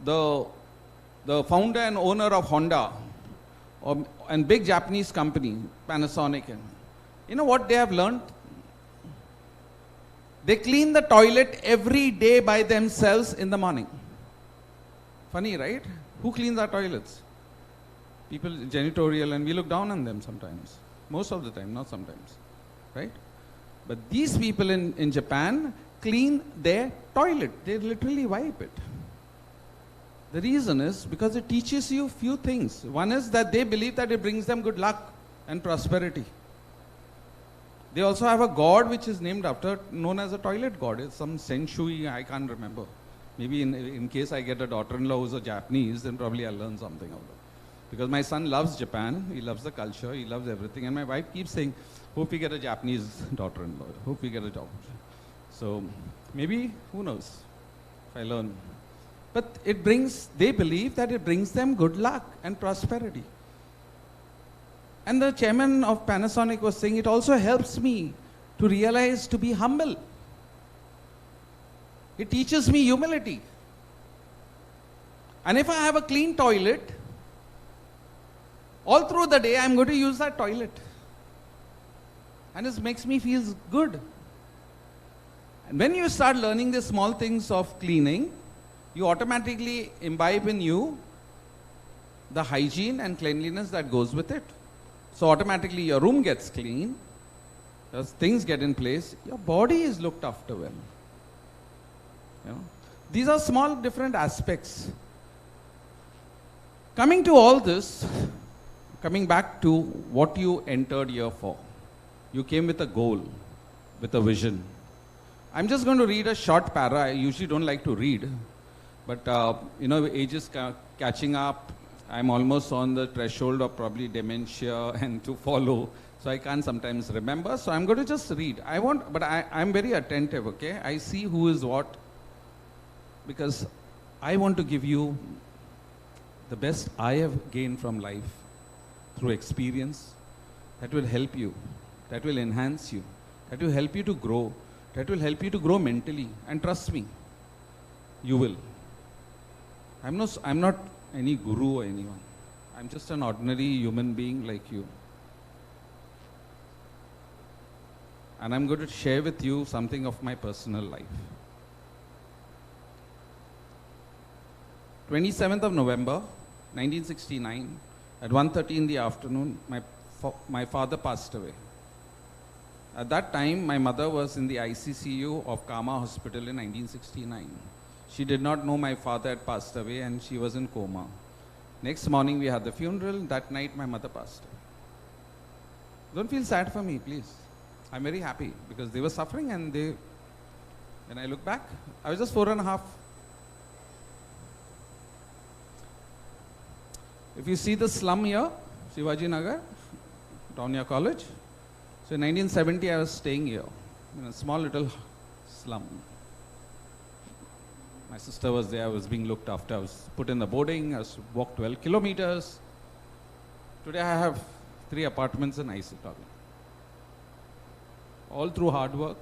The founder and owner of Honda, and big Japanese company, Panasonic. You know what they have learned? They clean the toilet every day by themselves in the morning. Funny, right? Who cleans our toilets? People, janitorial, and we look down on them sometimes. Most of the time, not sometimes. Right? But these people in Japan clean their toilet. They literally wipe it. The reason is because it teaches you few things. One is that they believe that it brings them good luck and prosperity. They also have a god which is named after, known as a toilet god. It's some Senshui, I can't remember. Maybe in case I get a daughter-in-law who's a Japanese, then probably I'll learn something of that. Because my son loves Japan, he loves the culture, he loves everything. And my wife keeps saying, hope we get a Japanese daughter-in-law, hope we get a job. So maybe, who knows, if I learn. But it brings, they believe that it brings them good luck and prosperity. And the chairman of Panasonic was saying, it also helps me to realize to be humble. It teaches me humility. And if I have a clean toilet, all through the day I'm going to use that toilet. And it makes me feel good. And when you start learning the small things of cleaning, you automatically imbibe in you the hygiene and cleanliness that goes with it. So automatically your room gets clean, as things get in place, your body is looked after well. You know? These are small different aspects. Coming to all this, coming back to what you entered here for. You came with a goal, with a vision. I'm just going to read a short para. I usually don't like to read, but you know, age is catching up. I'm almost on the threshold of probably dementia and to follow, so I can't sometimes remember. So I'm going to just read. I'm very attentive, okay? I see who is what, because I want to give you the best I have gained from life through experience that will help you, that will enhance you, that will help you to grow, that will help you to grow mentally. And trust me, you will. I'm not any guru or anyone. I'm just an ordinary human being like you. And I'm going to share with you something of my personal life. 27th of November, 1969, at 1:30 in the afternoon, my father passed away. At that time, my mother was in the ICCU of Kama Hospital in 1969. She did not know my father had passed away and she was in coma. Next morning we had the funeral. That night my mother passed away. Don't feel sad for me, please. I'm very happy because they were suffering and when I look back, I was just 4.5. If you see the slum here, Shivaji Nagar, down near college. So in 1970 I was staying here in a small little slum. My sister was there, I was being looked after, I was put in the boarding, I walked 12 kilometers. Today I have 3 apartments in Isotol. All through hard work,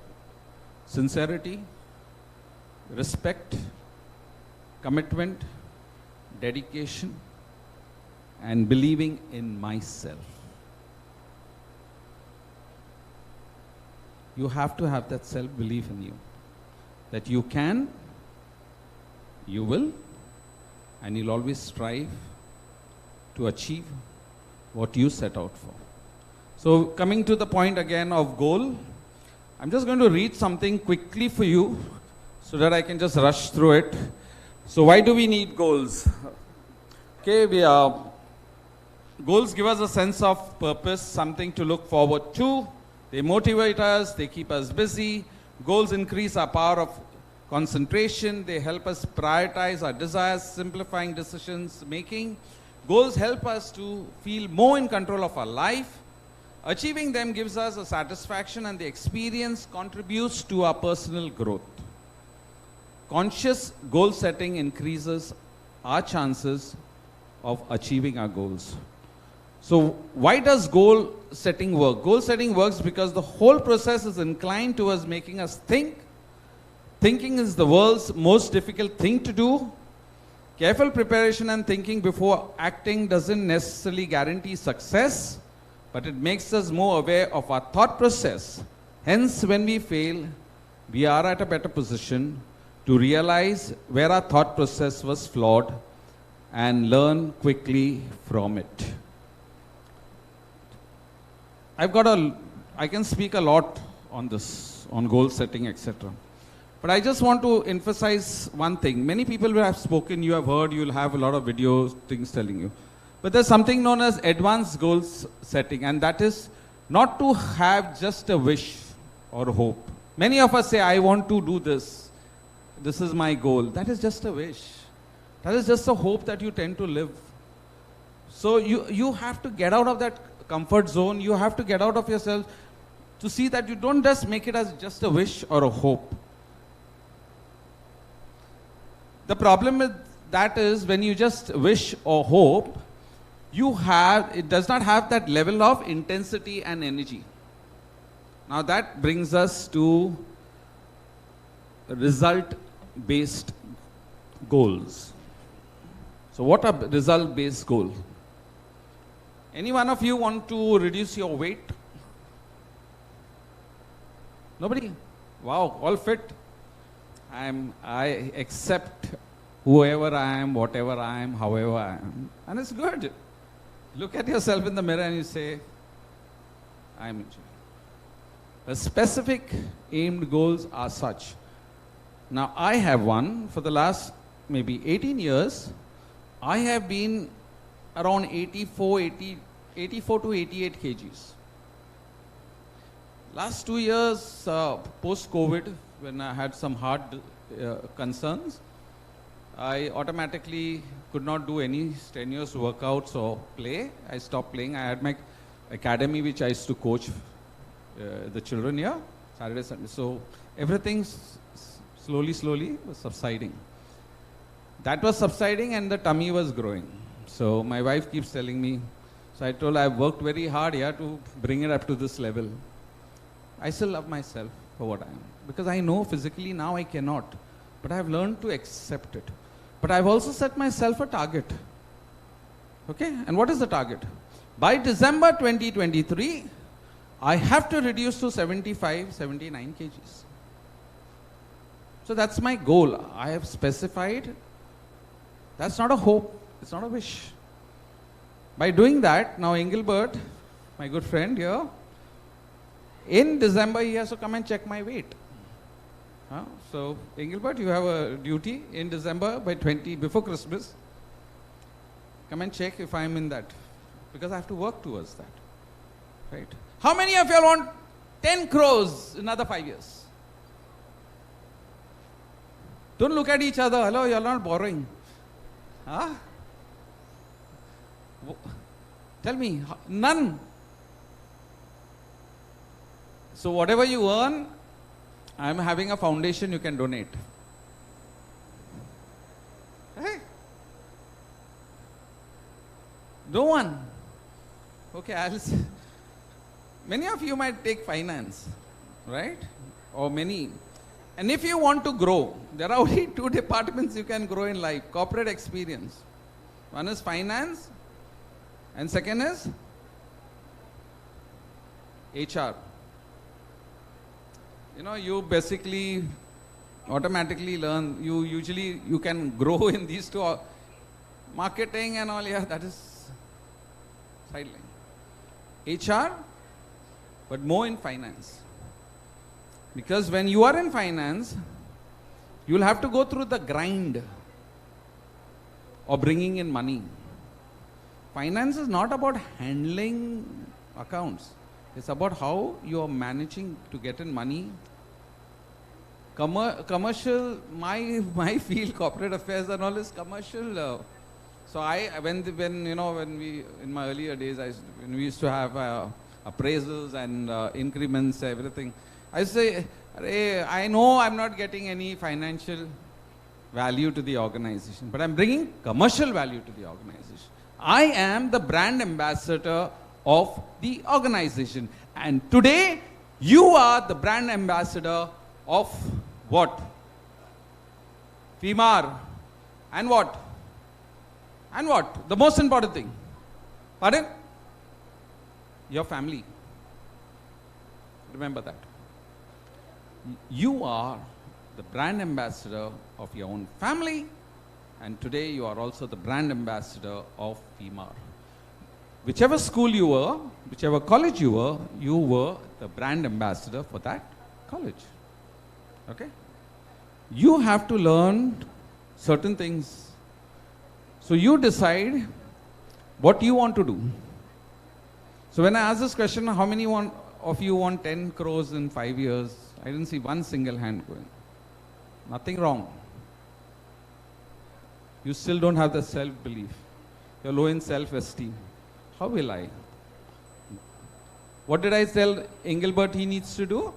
sincerity, respect, commitment, dedication, and believing in myself. You have to have that self-belief in you, that you can, you will, and you'll always strive to achieve what you set out for. So coming to the point again of goal, I'm just going to read something quickly for you so that I can just rush through it. So why do we need goals? Okay, goals give us a sense of purpose, something to look forward to. They motivate us, they keep us busy. Goals increase our power of concentration. They help us prioritize our desires, simplifying decisions making. Goals help us to feel more in control of our life. Achieving them gives us a satisfaction, and the experience contributes to our personal growth. Conscious goal setting increases our chances of achieving our goals. So why does goal setting work? Goal setting works because the whole process is inclined towards making us think. Thinking is the world's most difficult thing to do. Careful preparation and thinking before acting doesn't necessarily guarantee success, but it makes us more aware of our thought process. Hence, when we fail, we are at a better position to realize where our thought process was flawed and learn quickly from it. I can speak a lot on this, on goal setting, etc. But I just want to emphasize one thing. Many people who have spoken, you have heard, you'll have a lot of videos, things telling you. But there's something known as advanced goals setting, and that is not to have just a wish or hope. Many of us say, I want to do this. This is my goal. That is just a wish. That is just a hope that you tend to live. So you have to get out of that comfort zone. You have to get out of yourself to see that you don't just make it as just a wish or a hope. The problem with that is when you just wish or hope, it does not have that level of intensity and energy. Now that brings us to result-based goals. So what are result-based goals? Any one of you want to reduce your weight? Nobody? Wow, all fit. I accept whoever I am, whatever I am, however I am. And it's good. Look at yourself in the mirror and you say, I am enjoying. The specific aimed goals are such. Now I have one for the last maybe 18 years. I have been around 84 to 88 kgs. Last 2 years post-COVID, when I had some heart concerns, I automatically could not do any strenuous workouts or play. I stopped playing. I had my academy which I used to coach the children here, Saturday, Sunday. So everything slowly was subsiding. That was subsiding and the tummy was growing. So my wife keeps telling me, so I told her I've worked very hard here to bring it up to this level. I still love myself for what I am. Because I know physically now I cannot. But I have learned to accept it. But I've also set myself a target. Okay? And what is the target? By December 2023, I have to reduce to 75, 79 kgs. So that's my goal. I have specified. That's not a hope. It's not a wish. By doing that, now Engelbert, my good friend here, in December he has to come and check my weight. So Engelbert, you have a duty in December before Christmas. Come and check if I'm in that. Because I have to work towards that. Right? How many of you want 10 crores in another 5 years? Don't look at each other. Hello, you're not borrowing. Huh? Tell me, none. So whatever you earn, I'm having a foundation you can donate. Hey? No one. Okay, many of you might take finance, right? Or many. And if you want to grow, there are only 2 departments you can grow in life. Corporate experience. One is finance and second is HR. You know, you basically automatically learn, you can grow in these 2. Marketing and all, yeah, that is sideline. HR, but more in finance. Because when you are in finance, you will have to go through the grind of bringing in money. Finance is not about handling accounts. It's about how you are managing to get in money. Commercial, my field, corporate affairs and all is commercial. So when we, in my earlier days, when we used to have appraisals and increments, everything, I say, I know I'm not getting any financial value to the organization, but I'm bringing commercial value to the organization. I am the brand ambassador of the organization. And today, you are the brand ambassador of what? Swimar. And what? And what? The most important thing. Pardon? Your family. Remember that. You are the brand ambassador of your own family, and today you are also the brand ambassador of Swimar. Whichever school you were, whichever college you were the brand ambassador for that college. Okay? You have to learn certain things. So you decide what you want to do. So when I asked this question, how many of you want 10 crores in 5 years? I didn't see one single hand going. Nothing wrong. You still don't have the self-belief. You're low in self-esteem. How will I? What did I tell Engelbert he needs to do?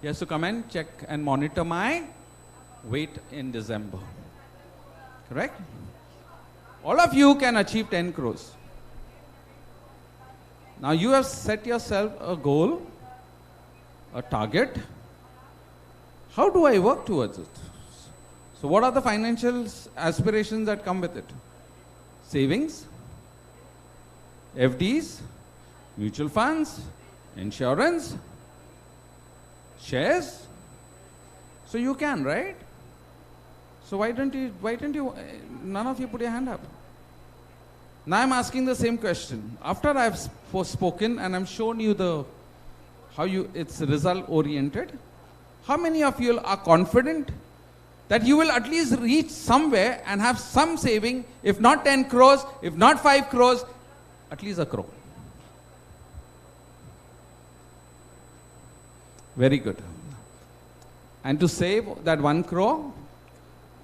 He has to come and check and monitor my weight in December. Correct? All of you can achieve 10 crores. Now you have set yourself a goal, a target. How do I work towards it? So what are the financial aspirations that come with it? Savings, FDs, mutual funds, insurance, shares. So you can, right? So why don't you, none of you put your hand up? Now I'm asking the same question. After I've spoken and I've shown you it's result oriented, how many of you are confident that you will at least reach somewhere and have some saving, if not 10 crores, if not 5 crores, at least a crore? Very good. And to save that 1 crore,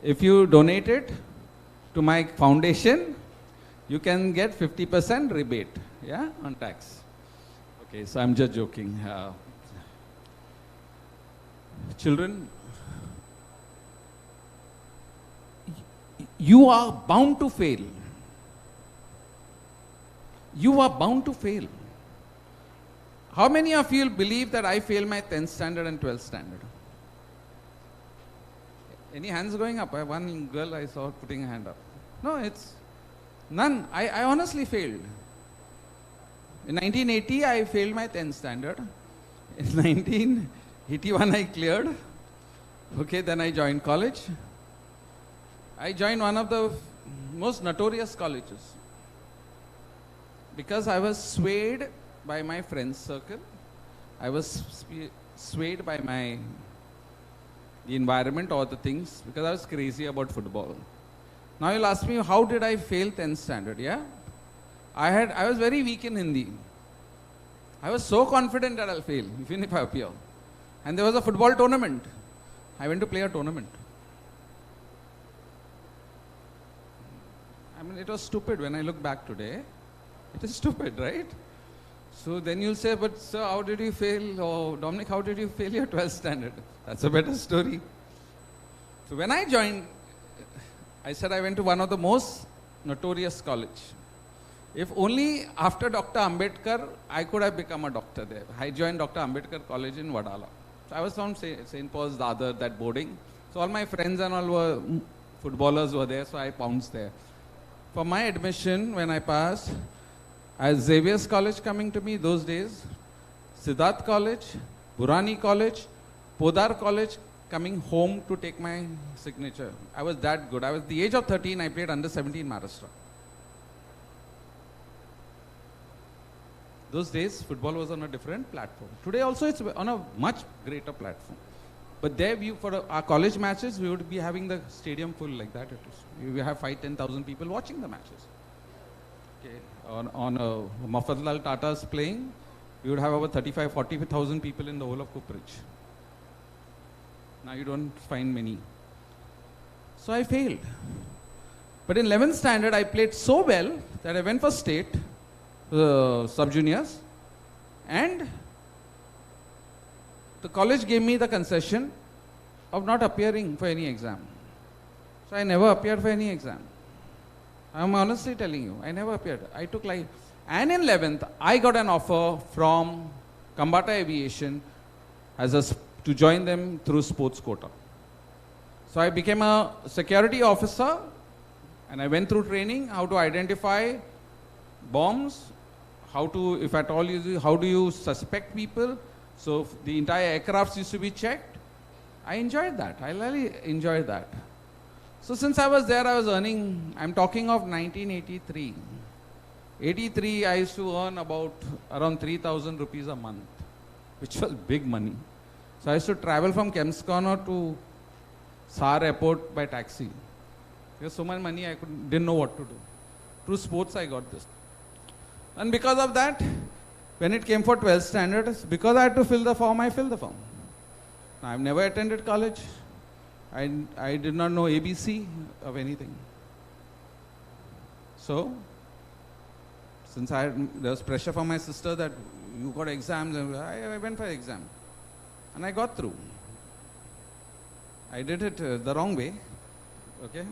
if you donate it to my foundation, you can get 50% rebate, yeah, on tax. Okay, so I'm just joking. Children, you are bound to fail. You are bound to fail. How many of you believe that I failed my 10th standard and 12th standard? Any hands going up? One girl I saw putting a hand up. No, it's none. I honestly failed. In 1980, I failed my 10th standard. In 1981, I cleared. Okay, then I joined college. I joined one of the most notorious colleges because I was swayed by my friend's circle. I was swayed by the environment or the things, because I was crazy about football. Now you'll ask me, how did I fail 10th standard? Yeah, I was very weak in Hindi. I was so confident that I'll fail, even if I appear. And there was a football tournament. I went to play a tournament. I mean, it was stupid when I look back today. It is stupid, right? So then you'll say, but sir, how did you fail? Oh, Dominic, how did you fail your 12th standard? That's a better story. So when I joined, I said I went to one of the most notorious college. If only after Dr. Ambedkar, I could have become a doctor there. I joined Dr. Ambedkar College in Wadala. So I was from St. Paul's, Dadar, that boarding. So all my friends and all were footballers were there, so I pounced there. For my admission, when I passed, as Xavier's College coming to me those days, Siddharth College, Burani College, Podar College coming home to take my signature. I was that good. I was the age of 13, I played under 17 Maharashtra. Those days, football was on a different platform. Today also it's on a much greater platform. But there, for our college matches, we would be having the stadium full like that. We have 5,000-10,000 people watching the matches. Okay. On Mafatlal Tata's playing, we would have over 35,000-40,000 people in the whole of Cooperage. Now you don't find many. So I failed. But in 11th standard, I played so well that I went for state, sub-juniors, and the college gave me the concession of not appearing for any exam. So I never appeared for any exam. I'm honestly telling you, I never appeared. I took and in 11th, I got an offer from Kambata Aviation to join them through sports quota. So I became a security officer, and I went through training, how to identify bombs, if at all how do you suspect people. So the entire aircrafts used to be checked. I enjoyed that. I really enjoyed that. So since I was there, I was earning, I'm talking of 1983. 83, I used to earn around 3,000 rupees a month, which was big money. So I used to travel from Kemsconnor to Sar Airport by taxi. There was so much money, didn't know what to do. Through sports, I got this. And because of that, when it came for 12th standard, because I had to fill the form, I filled the form. I've never attended college. I did not know ABC of anything. So, since there was pressure from my sister that you got exams, I went for exam. And I got through. I did it the wrong way. Okay?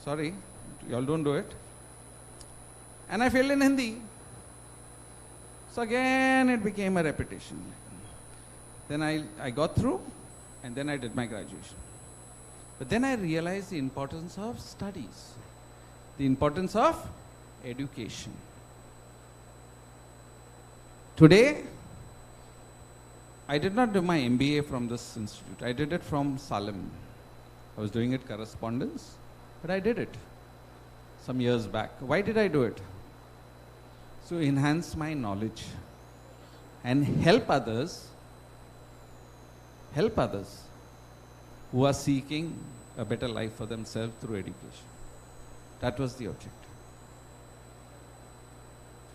Sorry, you all don't do it. And I failed in Hindi. So again it became a repetition. Then I got through, and then I did my graduation. But then I realized the importance of studies, the importance of education. Today, I did not do my MBA from this institute. I did it from Salem. I was doing it correspondence, but I did it some years back. Why did I do it? To enhance my knowledge and help others who are seeking a better life for themselves through education. That was the objective.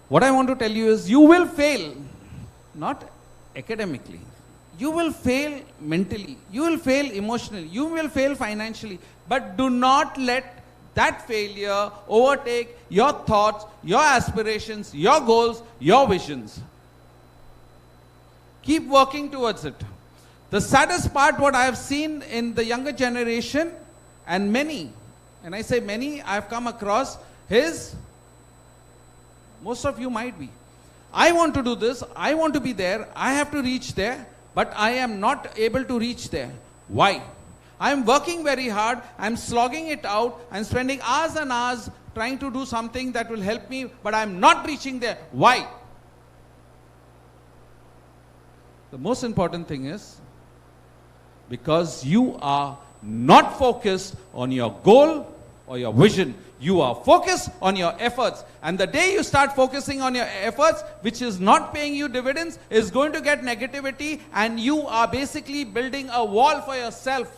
What I want to tell you is, you will fail, not academically. You will fail mentally. You will fail emotionally. You will fail financially. But do not let that failure overtake your thoughts, your aspirations, your goals, your visions. Keep working towards it. The saddest part, what I have seen in the younger generation, and many, and I say many, I have come across, is, most of you might be, I want to do this, I want to be there, I have to reach there, but I am not able to reach there. Why? I am working very hard, I am slogging it out, I am spending hours and hours trying to do something that will help me, but I am not reaching there. Why? The most important thing is, because you are not focused on your goal or your vision. You are focused on your efforts. And the day you start focusing on your efforts, which is not paying you dividends, is going to get negativity, and you are basically building a wall for yourself.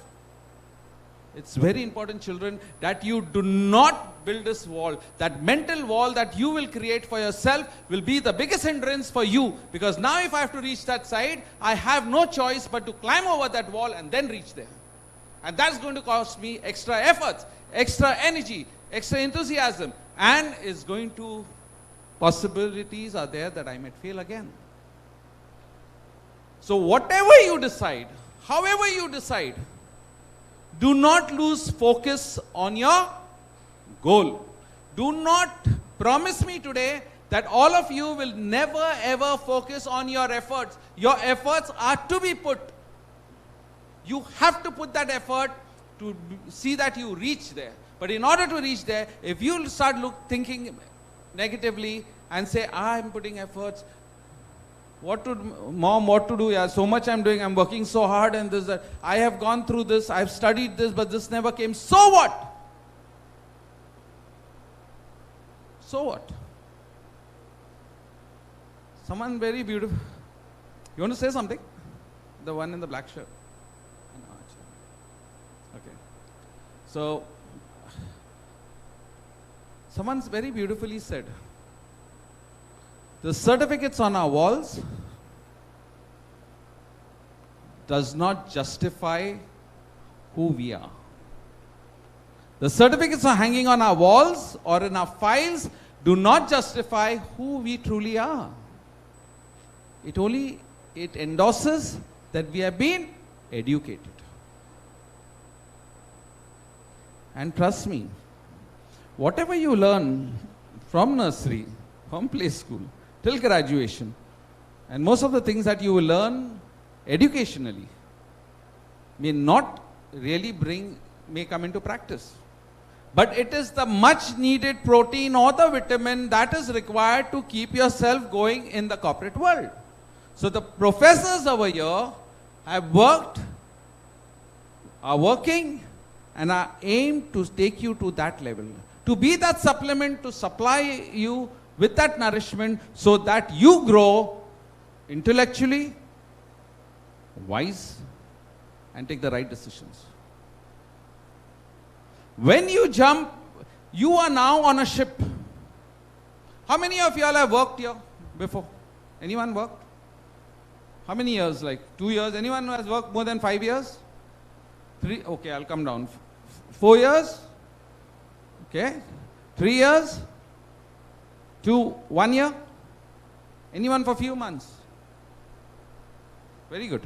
It's very important, children, that you do not build this wall. That mental wall that you will create for yourself will be the biggest hindrance for you. Because now if I have to reach that side, I have no choice but to climb over that wall and then reach there. And that's going to cost me extra efforts, extra energy, extra enthusiasm, and is going to, possibilities are there that I might fail again. So whatever you decide, however you decide, do not lose focus on your goal. Do not promise me today that all of you will never ever focus on your efforts. Your efforts are to be put. You have to put that effort to see that you reach there. But in order to reach there, if you start thinking negatively and say, I'm putting efforts, what to do? Yeah, so much I'm doing, I'm working so hard, and this, that. I have gone through this, I've studied this, but this never came. So what? So what? Someone very beautiful. You want to say something? The one in the black shirt. Okay. So, someone very beautifully said, the certificates on our walls does not justify who we are. The certificates are hanging on our walls or in our files do not justify who we truly are. It endorses that we have been educated. And trust me, whatever you learn from nursery, from play school, till graduation, and most of the things that you will learn educationally may not really may come into practice. But it is the much needed protein or the vitamin that is required to keep yourself going in the corporate world. So the professors over here are working and are aimed to take you to that level. To be that supplement, to supply you with that nourishment so that you grow intellectually, wise, and take the right decisions. When you jump, you are now on a ship. How many of you all have worked here before? Anyone worked? How many years? Like 2 years? Anyone who has worked more than 5 years? 3? Okay, I'll come down. 4 years? Okay. 3 years? 1 year? Anyone for few months? Very good.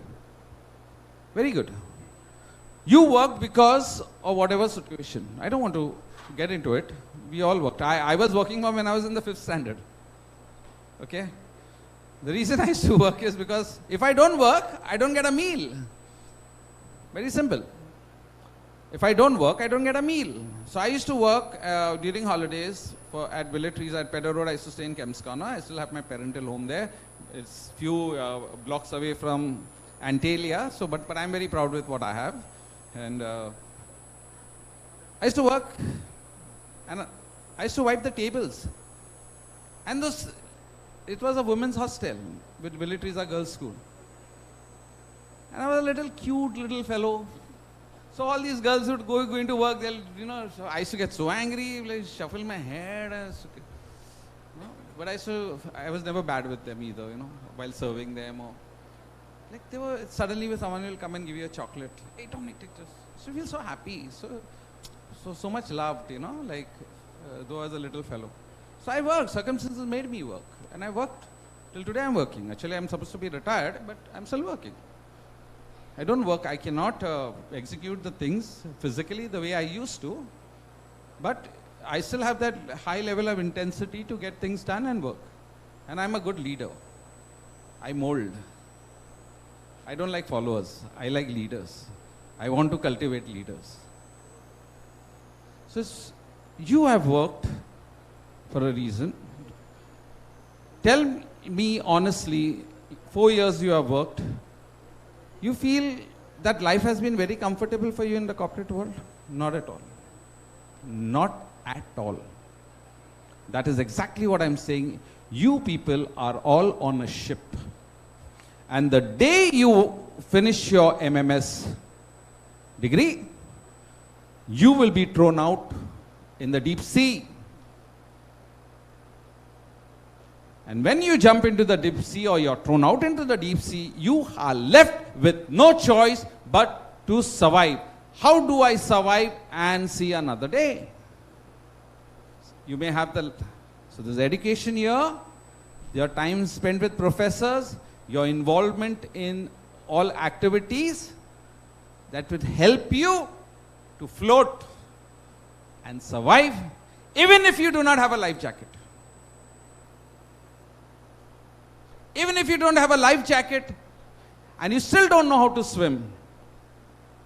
Very good. You worked because of whatever situation. I don't want to get into it. We all worked. I was working from when I was in the 5th standard. Okay? The reason I used to work is because if I don't work, I don't get a meal. Very simple. If I don't work, I don't get a meal. So I used to work during holidays at Militaries at Pedder Road. I used to stay in Kemskana. I still have my parental home there. It's few blocks away from Antalya. So, but I'm very proud with what I have. And I used to work, and I used to wipe the tables. And it was a women's hostel with Militaries, a girls' school. And I was a little cute little fellow. So all these girls would go into work, they'll, so I used to get so angry, like shuffle my head. But I was never bad with them either, while serving them. Or like they were, suddenly with someone will come and give you a chocolate. Hey, Dominic, take this. So you feel so happy, so much loved, like though I was a little fellow. So I worked, circumstances made me work. And I worked, till today I'm working. Actually I'm supposed to be retired, but I'm still working. I don't work, I cannot execute the things physically the way I used to, but I still have that high level of intensity to get things done and work. And I'm a good leader. I mold. I don't like followers, I like leaders. I want to cultivate leaders. So you have worked for a reason. Tell me honestly, 4 years you have worked, you feel that life has been very comfortable for you in the corporate world? Not at all. Not at all. That is exactly what I'm saying. You people are all on a ship. And the day you finish your MMS degree, you will be thrown out in the deep sea. And when you jump into the deep sea or you're thrown out into the deep sea, you are left with no choice but to survive. How do I survive and see another day? You may have so there's education here, your time spent with professors, your involvement in all activities that would help you to float and survive, even if you do not have a life jacket. Even if you don't have a life jacket and you still don't know how to swim,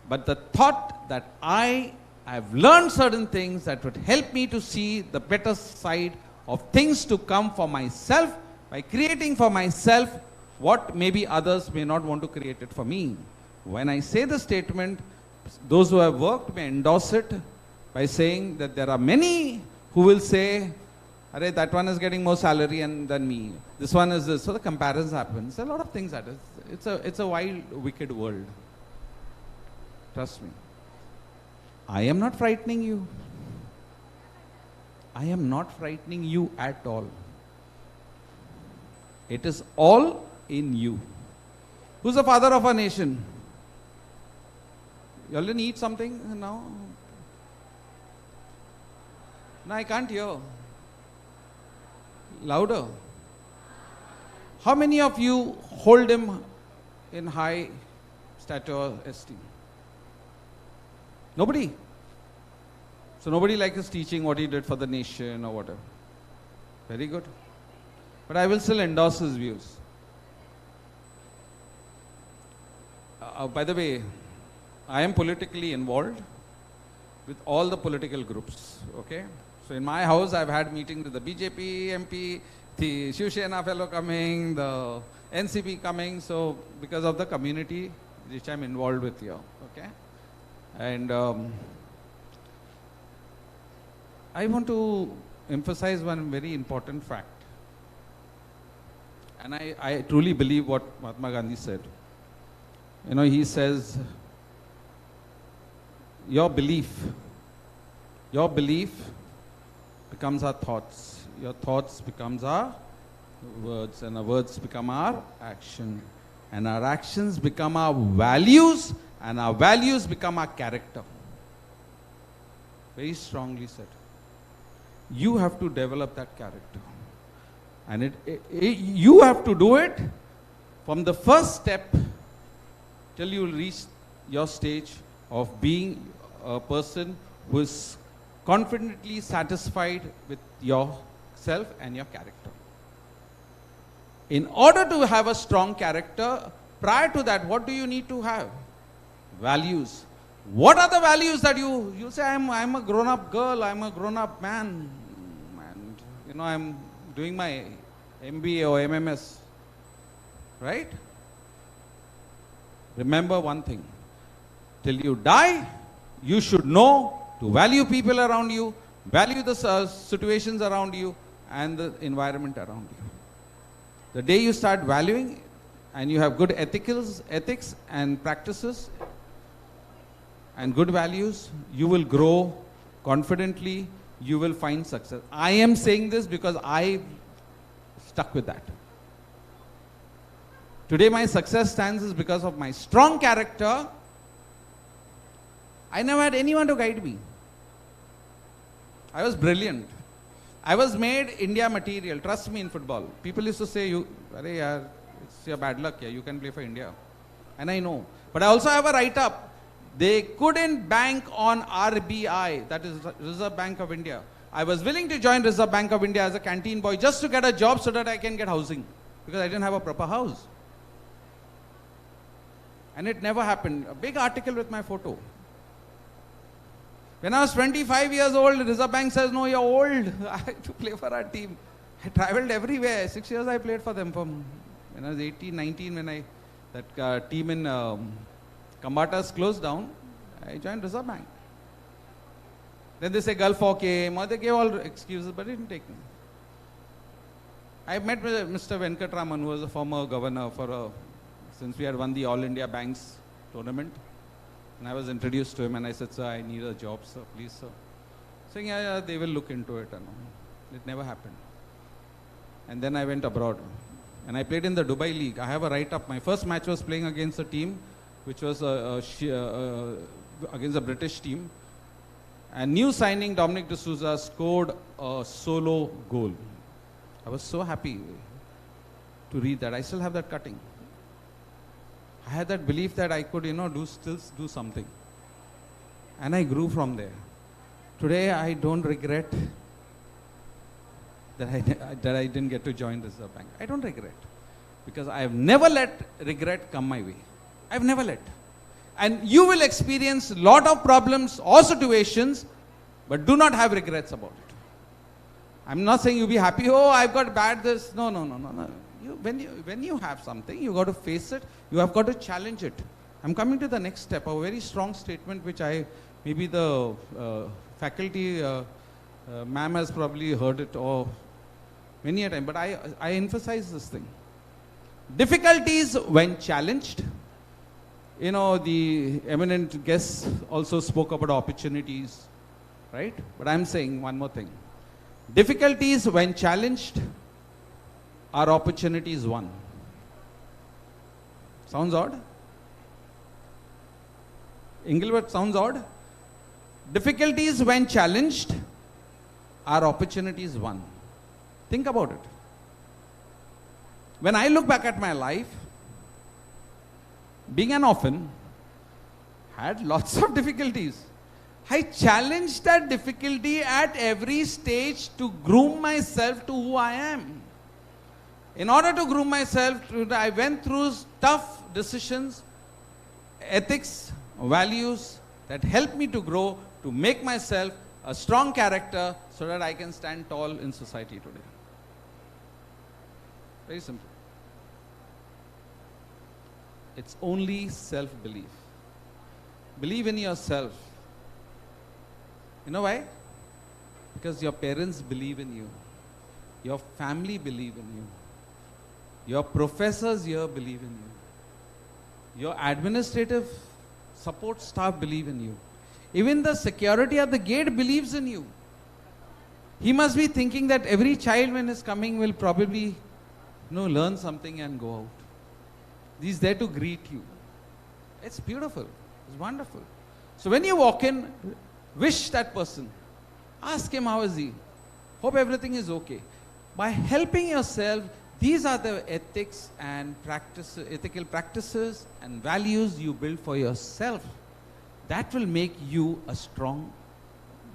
but the thought that I have learned certain things that would help me to see the better side of things to come for myself by creating for myself what maybe others may not want to create it for me. When I say the statement, those who have worked may endorse it by saying that there are many who will say, "Arey, that one is getting more salary than me. This one is this." So the comparison happens. A lot of things happen. It's a wild, wicked world. Trust me. I am not frightening you. I am not frightening you at all. It is all in you. Who's the father of our nation? You all didn't eat something now? No, I can't hear. Louder. How many of you hold him in high stature esteem? Nobody. So nobody likes his teaching, what he did for the nation or whatever. Very good. But I will still endorse his views. By the way, I am politically involved with all the political groups. Okay? So in my house, I've had meetings with the BJP MP, the Shiv Sena fellow coming, the NCP coming. So because of the community which I'm involved with here. Okay? And I want to emphasize one very important fact. And I truly believe what Mahatma Gandhi said. You know, he says, your belief becomes our thoughts. your thoughts becomes our words, and our words become our action, and our actions become our values, and our values become our character. Very strongly said. You have to develop that character, and you have to do it from the first step till you reach your stage of being a person who is confidently satisfied with yourself and your character. In order to have a strong character, prior to that, what do you need to have? Values. What are the values that you say, I'm a grown-up girl, I'm a grown-up man, and I'm doing my MBA or MMS, right? Remember one thing, till you die, you should know to value people around you, value the situations around you, and the environment around you. The day you start valuing and you have good ethics and practices and good values, you will grow confidently, you will find success. I am saying this because I stuck with that. Today my success stands is because of my strong character. I never had anyone to guide me. I was brilliant. I was made India material. Trust me in football. People used to say, it's your bad luck, you can play for India. And I know. But I also have a write-up. They couldn't bank on RBI, that is Reserve Bank of India. I was willing to join Reserve Bank of India as a canteen boy just to get a job so that I can get housing, because I didn't have a proper house. And it never happened. A big article with my photo. When I was 25 years old, Reserve Bank says, no, you're old. I have to play for our team. I traveled everywhere. 6 years I played for them. When I was 18, 19, when that team in Kambatas closed down, I joined Reserve Bank. Then they say Gulf War came, or they gave all excuses, but it didn't take me. I met with Mr. Venkatraman, who was a former governor since we had won the All India Banks tournament. And I was introduced to him and I said, sir, I need a job, sir, please, sir. Saying, yeah, they will look into it. It never happened. And then I went abroad. And I played in the Dubai League. I have a write-up. My first match was playing against a team, which was against a British team. And new signing Dominic D'Souza scored a solo goal. I was so happy to read that. I still have that cutting. I had that belief that I could, still do something. And I grew from there. Today, I don't regret that I didn't get to join Reserve Bank. I don't regret. Because I have never let regret come my way. I've never let. And you will experience a lot of problems or situations, but do not have regrets about it. I'm not saying you be happy, oh, I've got bad this. No. When you have something, you got to face it. You have got to challenge it. I'm coming to the next step, a very strong statement which maybe the faculty, ma'am has probably heard it many a time, but I emphasize this thing. Difficulties when challenged. The eminent guests also spoke about opportunities, right? But I'm saying one more thing. Difficulties when challenged are opportunities won. Sounds odd? Engelbert, sounds odd? Difficulties when challenged are opportunities won. Think about it. When I look back at my life, being an orphan, had lots of difficulties. I challenged that difficulty at every stage to groom myself to who I am. In order to groom myself, I went through tough decisions, ethics, values that helped me to grow, to make myself a strong character so that I can stand tall in society today. Very simple. It's only self-belief. Believe in yourself. You know why? Because your parents believe in you. Your family believe in you. Your professors here believe in you. Your administrative support staff believe in you. Even the security at the gate believes in you. He must be thinking that every child when is coming will probably learn something and go out. He's there to greet you. It's beautiful. It's wonderful. So when you walk in, wish that person. Ask him how is he. Hope everything is okay. By helping yourself, these are the ethics and ethical practices and values you build for yourself. That will make you a strong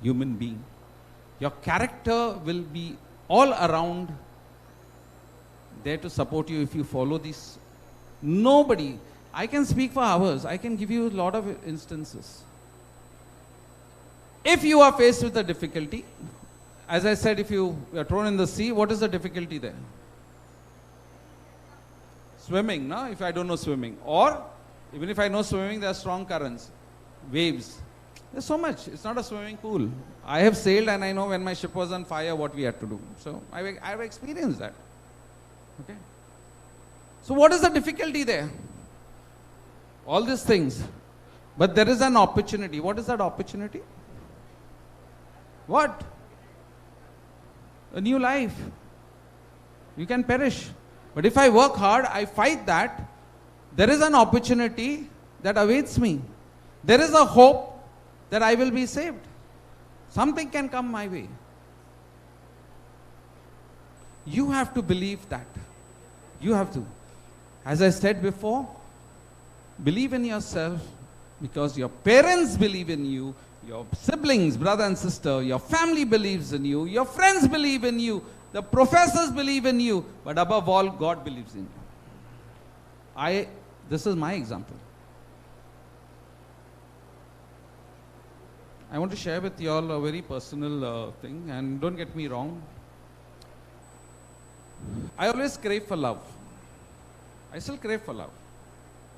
human being. Your character will be all around there to support you if you follow these. Nobody, I can speak for hours, I can give you a lot of instances. If you are faced with a difficulty, as I said, if you are thrown in the sea, what is the difficulty there? Swimming, no? If I don't know swimming. Or, even if I know swimming, there are strong currents, waves. There's so much. It's not a swimming pool. I have sailed and I know when my ship was on fire what we had to do. So, I have experienced that. Okay? So, what is the difficulty there? All these things. But there is an opportunity. What is that opportunity? What? A new life. You can perish. But if I work hard, I fight that, there is an opportunity that awaits me. There is a hope that I will be saved. Something can come my way. You have to believe that. You have to. As I said before, believe in yourself because your parents believe in you, your siblings, brother and sister, your family believes in you, your friends believe in you, the professors believe in you, but above all, God believes in you. This is my example. I want to share with you all a very personal thing, and don't get me wrong. I always crave for love. I still crave for love.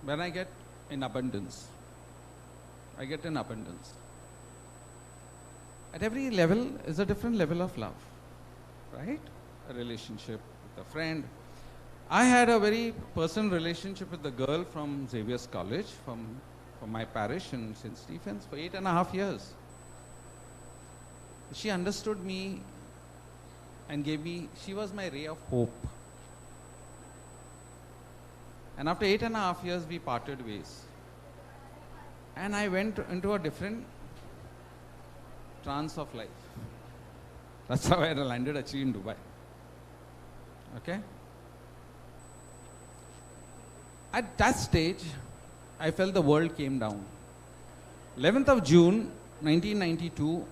When I get in abundance. I get in abundance. At every level is a different level of love. Right? A relationship with a friend. I had a very personal relationship with the girl from Xavier's College, from my parish in St. Stephen's for 8.5 years. She understood me and she was my ray of hope. And after 8.5 years, we parted ways. And I went into a different trance of life. That's how I landed actually in Dubai. Okay? At that stage, I felt the world came down. 11th of June, 1992,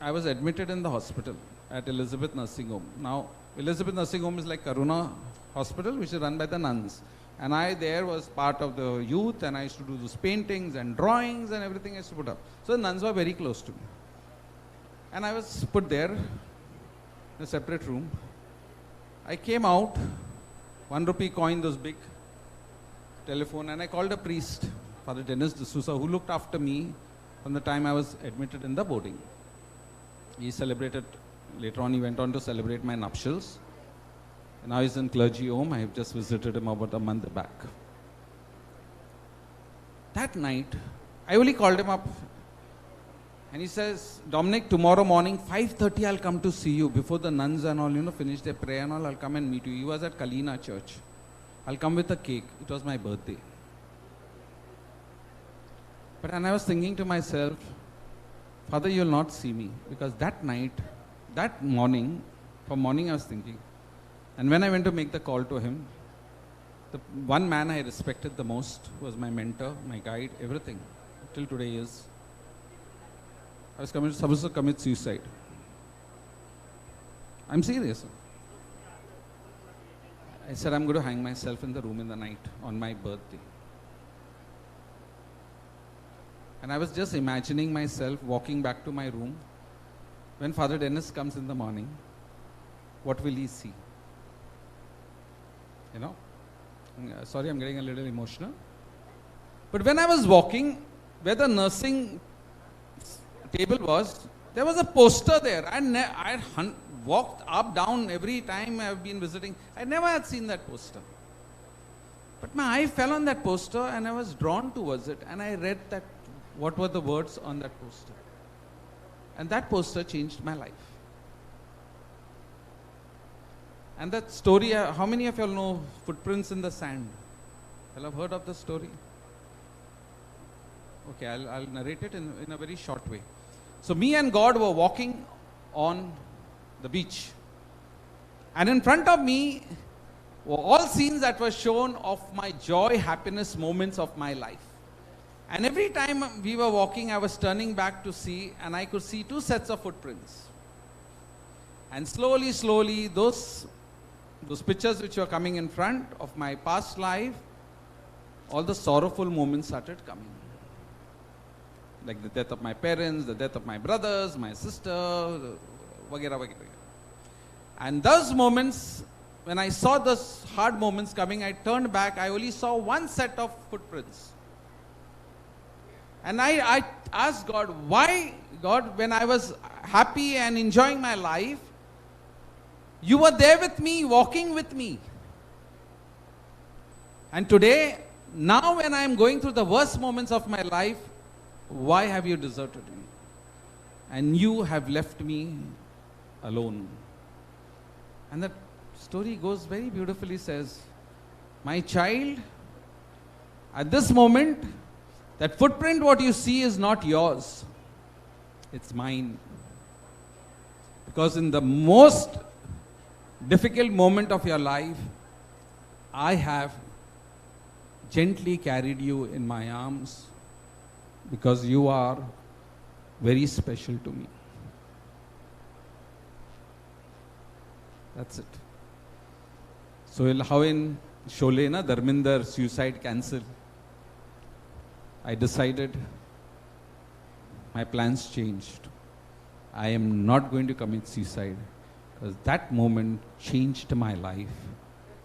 I was admitted in the hospital at Elizabeth Nursing Home. Now, Elizabeth Nursing Home is like Karuna Hospital, which is run by the nuns. And I there was part of the youth, and I used to do those paintings and drawings and everything I used to put up. So the nuns were very close to me. And I was put there in a separate room. I came out, 1 rupee coin, those big telephone, and I called a priest, Father Dennis D'Souza, who looked after me from the time I was admitted in the boarding. He celebrated, later on he went on to celebrate my nuptials. And now he's in clergy home. I have just visited him about a month back. That night, I only called him up. And he says, Dominic, tomorrow morning, 5:30, I'll come to see you. Before the nuns and all, finish their prayer and all, I'll come and meet you. He was at Kalina Church. I'll come with a cake. It was my birthday. But and I was thinking to myself, Father, you'll not see me. Because that night, that morning, from morning I was thinking. And when I went to make the call to him, the one man I respected the most was my mentor, my guide, everything. Till today is. I was supposed to commit suicide. I'm serious. I said, I'm going to hang myself in the room in the night on my birthday. And I was just imagining myself walking back to my room. When Father Dennis comes in the morning, what will he see? Sorry, I'm getting a little emotional. But when I was walking, where the nursing table was, there was a poster there. I had walked up, down every time I have been visiting. I never had seen that poster. But my eye fell on that poster and I was drawn towards it. And I read that, what were the words on that poster. And that poster changed my life. And that story, how many of you all know Footprints in the Sand? You have heard of the story? Okay, I'll narrate it in a very short way. So me and God were walking on the beach. And in front of me were all scenes that were shown of my joy, happiness, moments of my life. And every time we were walking, I was turning back to see, and I could see two sets of footprints. And slowly, slowly, those pictures which were coming in front of my past life, all the sorrowful moments started coming. Like the death of my parents, the death of my brothers, my sister, vagera, vagera. And those moments, when I saw those hard moments coming, I turned back, I only saw one set of footprints. And I asked God, why, God, when I was happy and enjoying my life, you were there with me, walking with me. And today, now when I am going through the worst moments of my life, why have you deserted me? And you have left me alone. And that story goes very beautifully, says, my child, at this moment, that footprint what you see is not yours, it's mine. Because in the most difficult moment of your life, I have gently carried you in my arms because you are very special to me. That's it. So how in Sholay, na, Dharminder suicide cancel. I decided my plans changed. I am not going to commit suicide because that moment changed my life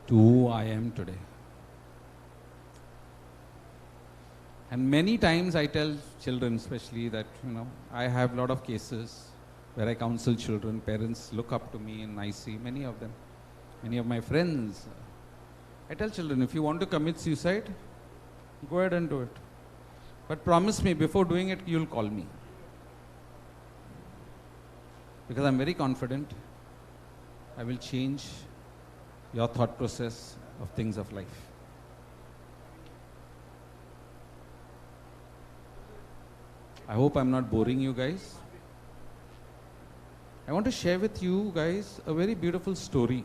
to who I am today. And many times I tell children especially that, I have a lot of cases where I counsel children, parents look up to me and I see many of them, many of my friends. I tell children, if you want to commit suicide, go ahead and do it. But promise me, before doing it, you'll call me. Because I'm very confident I will change your thought process of things of life. I hope I'm not boring you guys. I want to share with you guys a very beautiful story.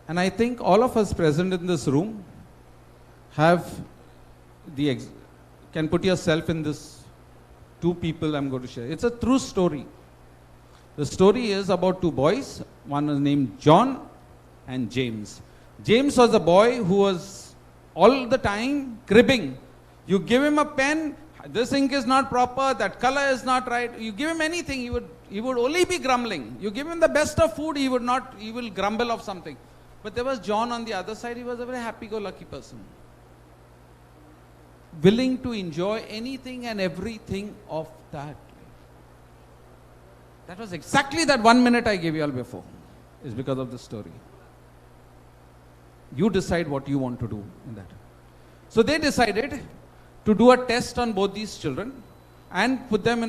And I think all of us present in this room have can put yourself in this two people I'm going to share. It's a true story. The story is about two boys. One is named John and James. James was a boy who was all the time cribbing. You give him a pen, this ink is not proper, that color is not right. You give him anything, he would only be grumbling. You give him the best of food, he will grumble of something. But there was John on the other side. He was a very happy-go-lucky person, willing to enjoy anything and everything of that. That was exactly that 1 minute I gave you all before, is because of the story. You decide what you want to do in that. So they decided to do a test on both these children and put them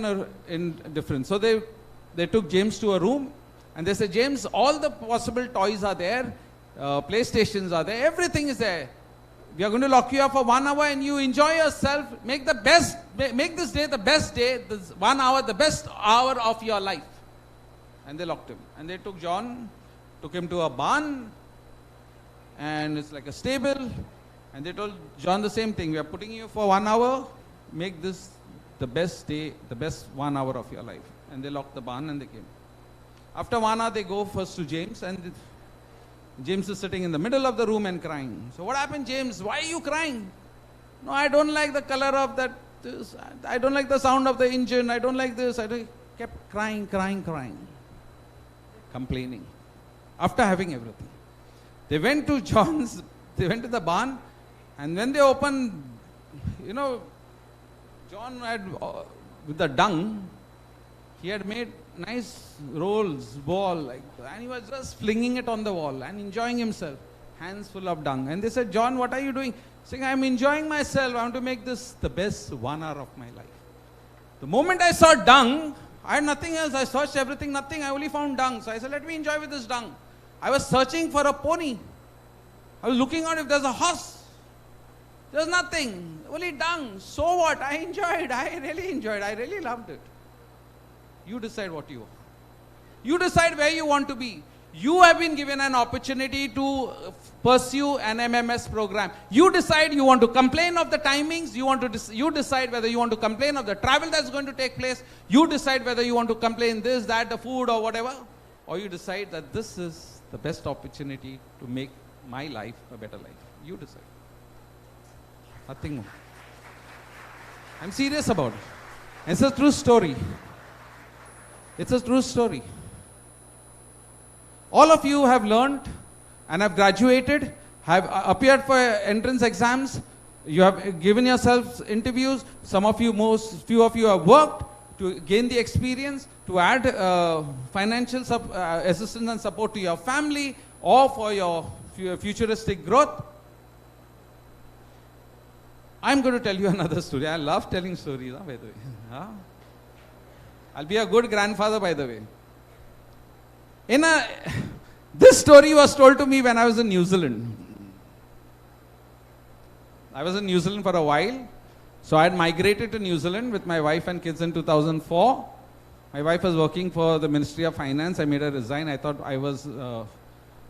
in different. So they took James to a room and they said, James, all the possible toys are there, PlayStations are there, everything is there. We are going to lock you up for 1 hour and you enjoy yourself. Make this day the best day, this 1 hour, the best hour of your life. And they locked him. And they took John, took him to a barn, and it's like a stable. And they told John the same thing. We are putting you for 1 hour. Make this the best day, the best 1 hour of your life. And they locked the barn and they came. After 1 hour, they go first to James, and James is sitting in the middle of the room and crying. So what happened, James? Why are you crying? No, I don't like the color of that. I don't like the sound of the engine. I don't like this. Kept crying, complaining. After having everything, they went to the barn, and when they opened, John had, with the dung, he had made nice ball, and he was just flinging it on the wall and enjoying himself, hands full of dung. And they said, John, what are you doing? Saying, I'm enjoying myself. I want to make this the best 1 hour of my life. The moment I saw dung, I had nothing else. I searched everything, nothing. I only found dung. So I said, let me enjoy with this dung. I was searching for a pony. I was looking out if there's a horse. There's nothing. Only dung. So what? I enjoyed. I really enjoyed. I really loved it. You decide what you want. You decide where you want to be. You have been given an opportunity to pursue an MMS program. You decide you want to complain of the timings. You decide whether you want to complain of the travel that's going to take place. You decide whether you want to complain this, that, the food or whatever. Or you decide that this is the best opportunity to make my life a better life. You decide. Nothing more. I'm serious about it. It's a true story. It's a true story. All of you have learned and have graduated, have appeared for entrance exams. You have given yourselves interviews. Some of you, few of you have worked to gain the experience, to add financial assistance and support to your family or for your futuristic growth. I'm going to tell you another story. I love telling stories, by the way. I'll be a good grandfather, by the way. This story was told to me when I was in New Zealand. I was in New Zealand for a while. So I had migrated to New Zealand with my wife and kids in 2004. My wife was working for the Ministry of Finance. I made her resign. I thought I was,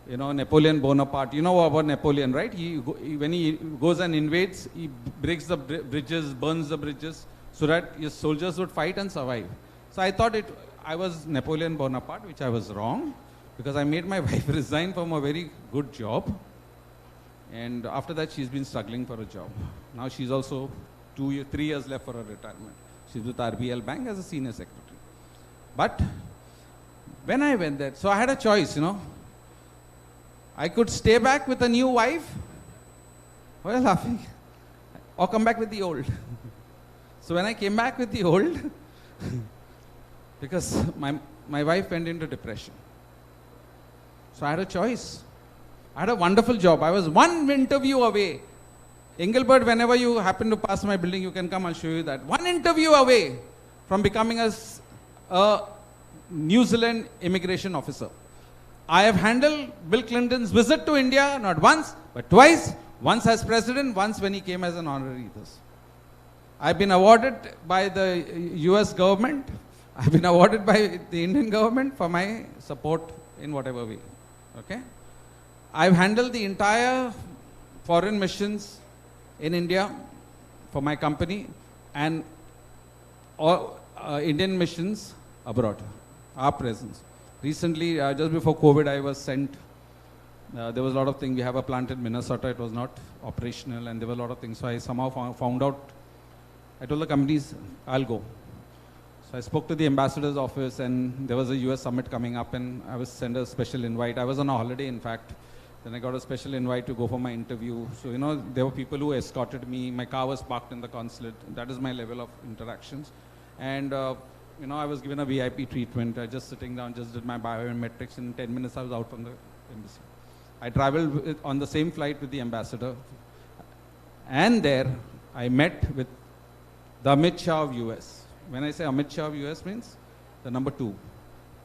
Napoleon Bonaparte. You know about Napoleon, right? When he goes and invades, he breaks the bridges, burns the bridges, so that his soldiers would fight and survive. So I thought I was Napoleon Bonaparte, which I was wrong, because I made my wife resign from a very good job. And after that, she's been struggling for a job. Now she's also 3 years left for her retirement. She's with RBL Bank as a senior secretary. But when I went there, so I had a choice, I could stay back with a new wife. Why are you laughing? Or come back with the old. So when I came back with the old, because my wife went into depression. So I had a choice. I had a wonderful job. I was one interview away. Engelbert, whenever you happen to pass my building, you can come, I'll show you that. One interview away from becoming a New Zealand immigration officer. I have handled Bill Clinton's visit to India, not once, but twice. Once as president, once when he came as an honorary. I've been awarded by the US government. I've been awarded by the Indian government for my support in whatever way. Okay? I've handled the entire foreign missions in India for my company and all Indian missions abroad, our presence. Recently, just before COVID, I was sent. There was a lot of things. We have a plant in Minnesota. It was not operational, and there were a lot of things. So I somehow found out. I told the companies, I'll go. So I spoke to the ambassador's office, and there was a US summit coming up, and I was sent a special invite. I was on a holiday, in fact. Then I got a special invite to go for my interview. So, there were people who escorted me. My car was parked in the consulate. That is my level of interactions. And, I was given a VIP treatment. I just sitting down, just did my biometrics. In 10 minutes, I was out from the embassy. I traveled on the same flight with the ambassador. And there, I met with the Amit Shah of US. When I say Amit Shah of US means the number 2.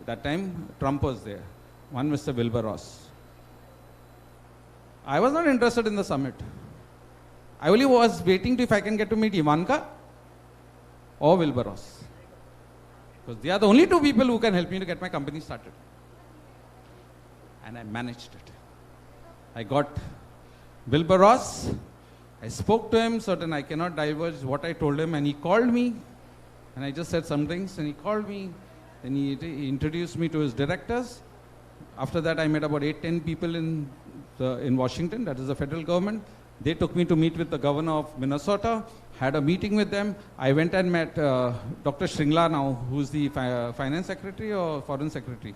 At that time, Trump was there. One, Mr. Wilbur Ross. I was not interested in the summit. I only was waiting if I can get to meet Ivanka or Wilbur Ross. Because they are the only 2 people who can help me to get my company started. And I managed it. I got Wilbur Ross. I spoke to him, certain I cannot divulge what I told him, and he called me. And I just said some things, and he called me. Then he introduced me to his directors. After that, I met about 8-10 people in Washington, that is the federal government. They took me to meet with the governor of Minnesota, had a meeting with them. I went and met Dr. Shringla now, who's the finance secretary or foreign secretary,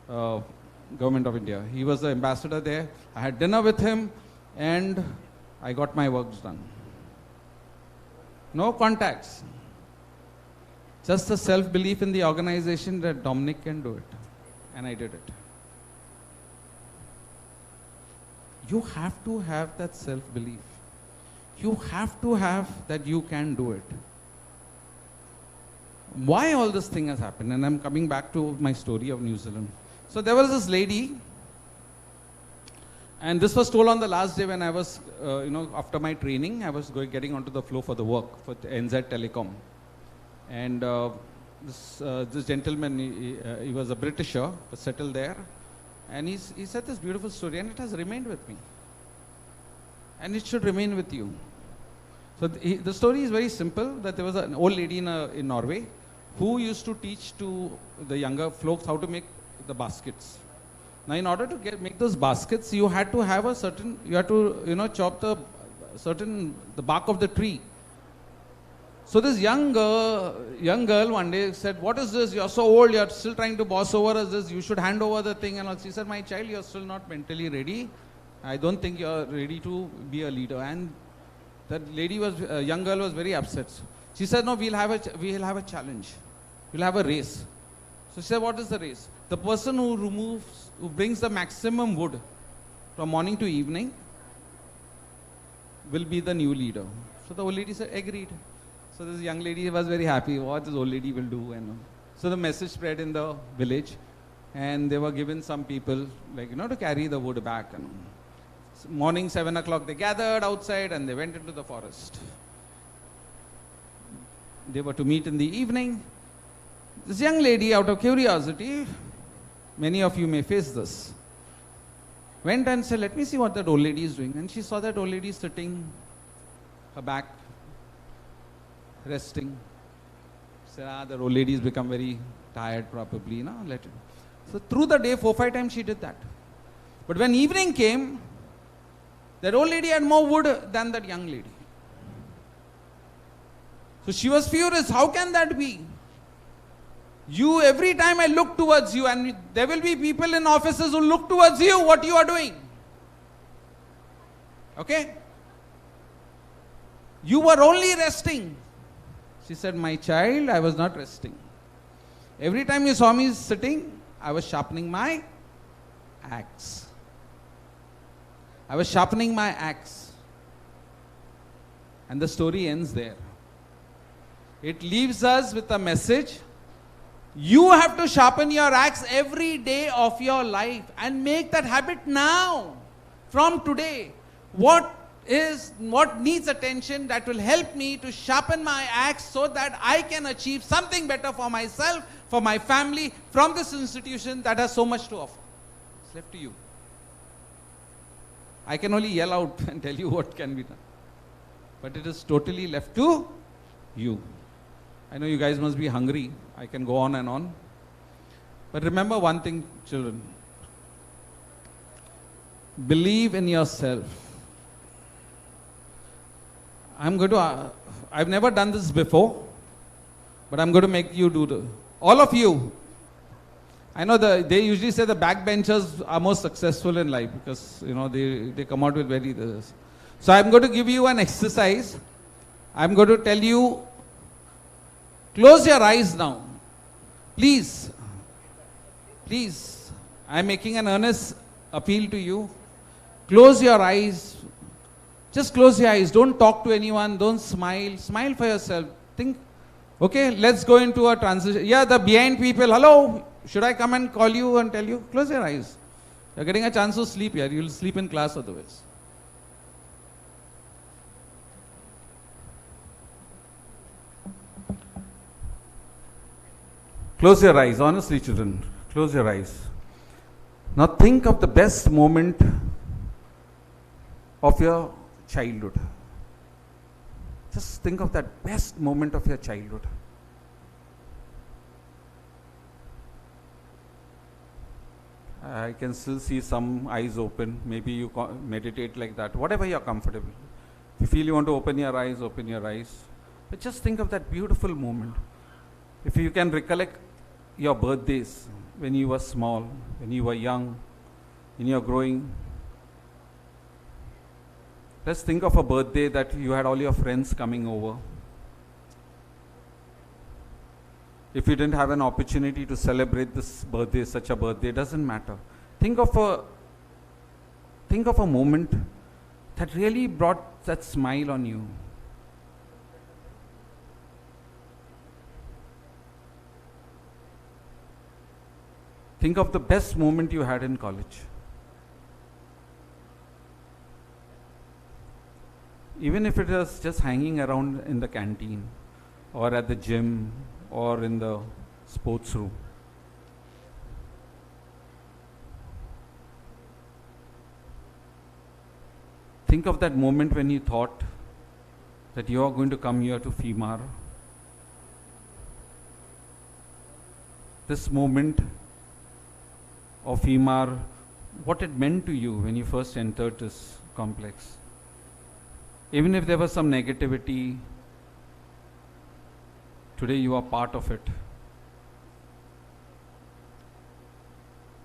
government of India. He was the ambassador there. I had dinner with him, and I got my works done. No contacts. Just the self-belief in the organization that Dominic can do it. And I did it. You have to have that self-belief. You have to have that you can do it. why all this thing has happened. And I'm coming back to my story of New Zealand. So there was this lady, and this was told on the last day when I was, after my training, I was getting onto the floor for the work for NZ Telecom. And this gentleman, he was a Britisher, was settled there. And he said this beautiful story, and it has remained with me. And it should remain with you. So the story is very simple, that there was an old lady in Norway who used to teach to the younger folks how to make the baskets. Now, in order to make those baskets, you had to have chop the bark of the tree. So this young girl one day said, "What is this? You're so old, you're still trying to boss over us this, you should hand over the thing." And all. She said, "My child, you're still not mentally ready. I don't think you're ready to be a leader." And that young girl was very upset. She said, "No, we'll have a challenge. We'll have a race." So she said, "What is the race?" "The person who brings the maximum wood from morning to evening will be the new leader." So the old lady said, "Agreed." So this young lady was very happy what this old lady will do. So the message spread in the village, and they were given some people to carry the wood back. Morning 7 o'clock they gathered outside and they went into the forest. They were to meet in the evening. This young lady, out of curiosity, many of you may face this, went and said, "Let me see what that old lady is doing." And she saw that old lady sitting, her back resting. She said, "The old lady has become very tired probably. Let it." So through the day, 4-5 times she did that. But when evening came, that old lady had more wood than that young lady. So she was furious. How can that be? Every time I look towards you, and there will be people in offices who look towards you, what you are doing. Okay? You were only resting. She said, "My child, I was not resting. Every time you saw me sitting, I was sharpening my axe. I was sharpening my axe." And the story ends there. It leaves us with a message. You have to sharpen your axe every day of your life and make that habit now, from today. What needs attention that will help me to sharpen my axe so that I can achieve something better for myself, for my family, from this institution that has so much to offer. It's left to you. I can only yell out and tell you what can be done. But it is totally left to you. I know you guys must be hungry. I can go on and on. But remember one thing, children. Believe in yourself. I've never done this before, but I'm going to make you do all of you. I know they usually say the backbenchers are most successful in life because, they come out with very this. So I'm going to give you an exercise. I'm going to tell you, close your eyes now. Please, I'm making an earnest appeal to you. Close your eyes. Just close your eyes. Don't talk to anyone. Don't smile. Smile for yourself. Think, okay, let's go into a transition. Yeah, the behind people, hello. Should I come and call you and tell you? Close your eyes. You're getting a chance to sleep here. You'll sleep in class otherwise. Close your eyes. Honestly, children. Close your eyes. Now think of the best moment of your childhood. Just think of that best moment of your childhood. I can still see some eyes open. Maybe you meditate like that. Whatever you're comfortable. If you feel you want to open your eyes, open your eyes. But just think of that beautiful moment. If you can recollect your birthdays when you were small, when you were young, when you were growing. Let's think of a birthday that you had all your friends coming over. If you didn't have an opportunity to celebrate this birthday, such a birthday, doesn't matter. Think of a moment that really brought that smile on you. Think of the best moment you had in college. Even if it was just hanging around in the canteen or at the gym or in the sports room. Think of that moment when you thought that you are going to come here to Swimar. This moment of Swimar, what it meant to you when you first entered this complex. Even if there was some negativity, today you are part of it.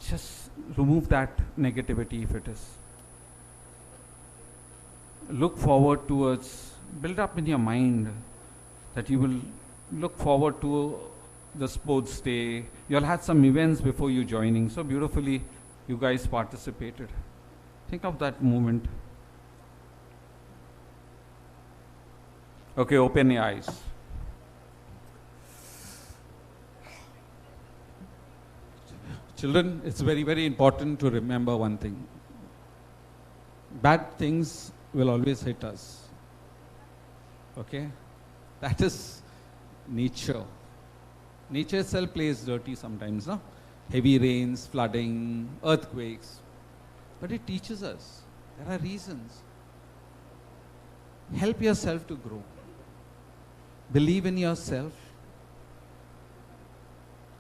Just remove that negativity if it is. Look forward towards, build up in your mind that you will look forward to the sports day. You all had some events before you joining. So beautifully you guys participated. Think of that moment. Okay, open your eyes. Children, it's very, very important to remember one thing. Bad things will always hit us. Okay? That is nature. Nature itself plays dirty sometimes, no? Heavy rains, flooding, earthquakes. But it teaches us. There are reasons. Help yourself to grow. Believe in yourself.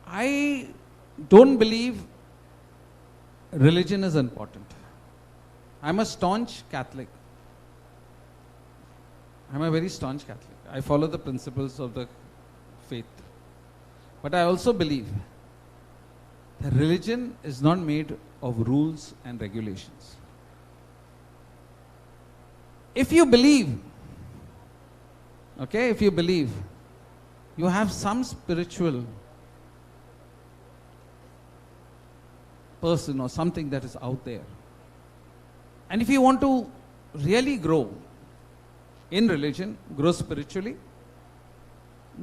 I don't believe religion is important. I'm a staunch Catholic. I'm a very staunch Catholic. I follow the principles of the faith. But I also believe that religion is not made of rules and regulations. If you believe, okay, if you believe, you have some spiritual person or something that is out there. And if you want to really grow in religion, grow spiritually,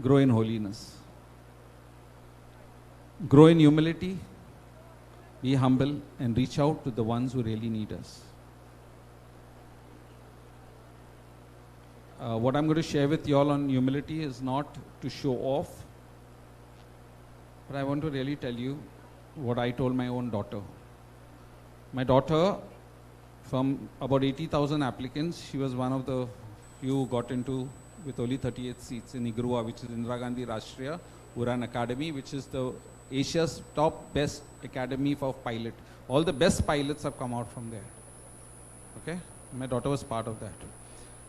grow in holiness, grow in humility, be humble and reach out to the ones who really need us. What I'm going to share with you all on humility is not to show off, but I want to really tell you what I told my own daughter. My daughter, from about 80,000 applicants, she was one of the few who got into with only 38 seats in IGRUA, which is Indira Gandhi Rashtriya Uran Academy, which is the Asia's top best academy for pilot. All the best pilots have come out from there. Okay? My daughter was part of that.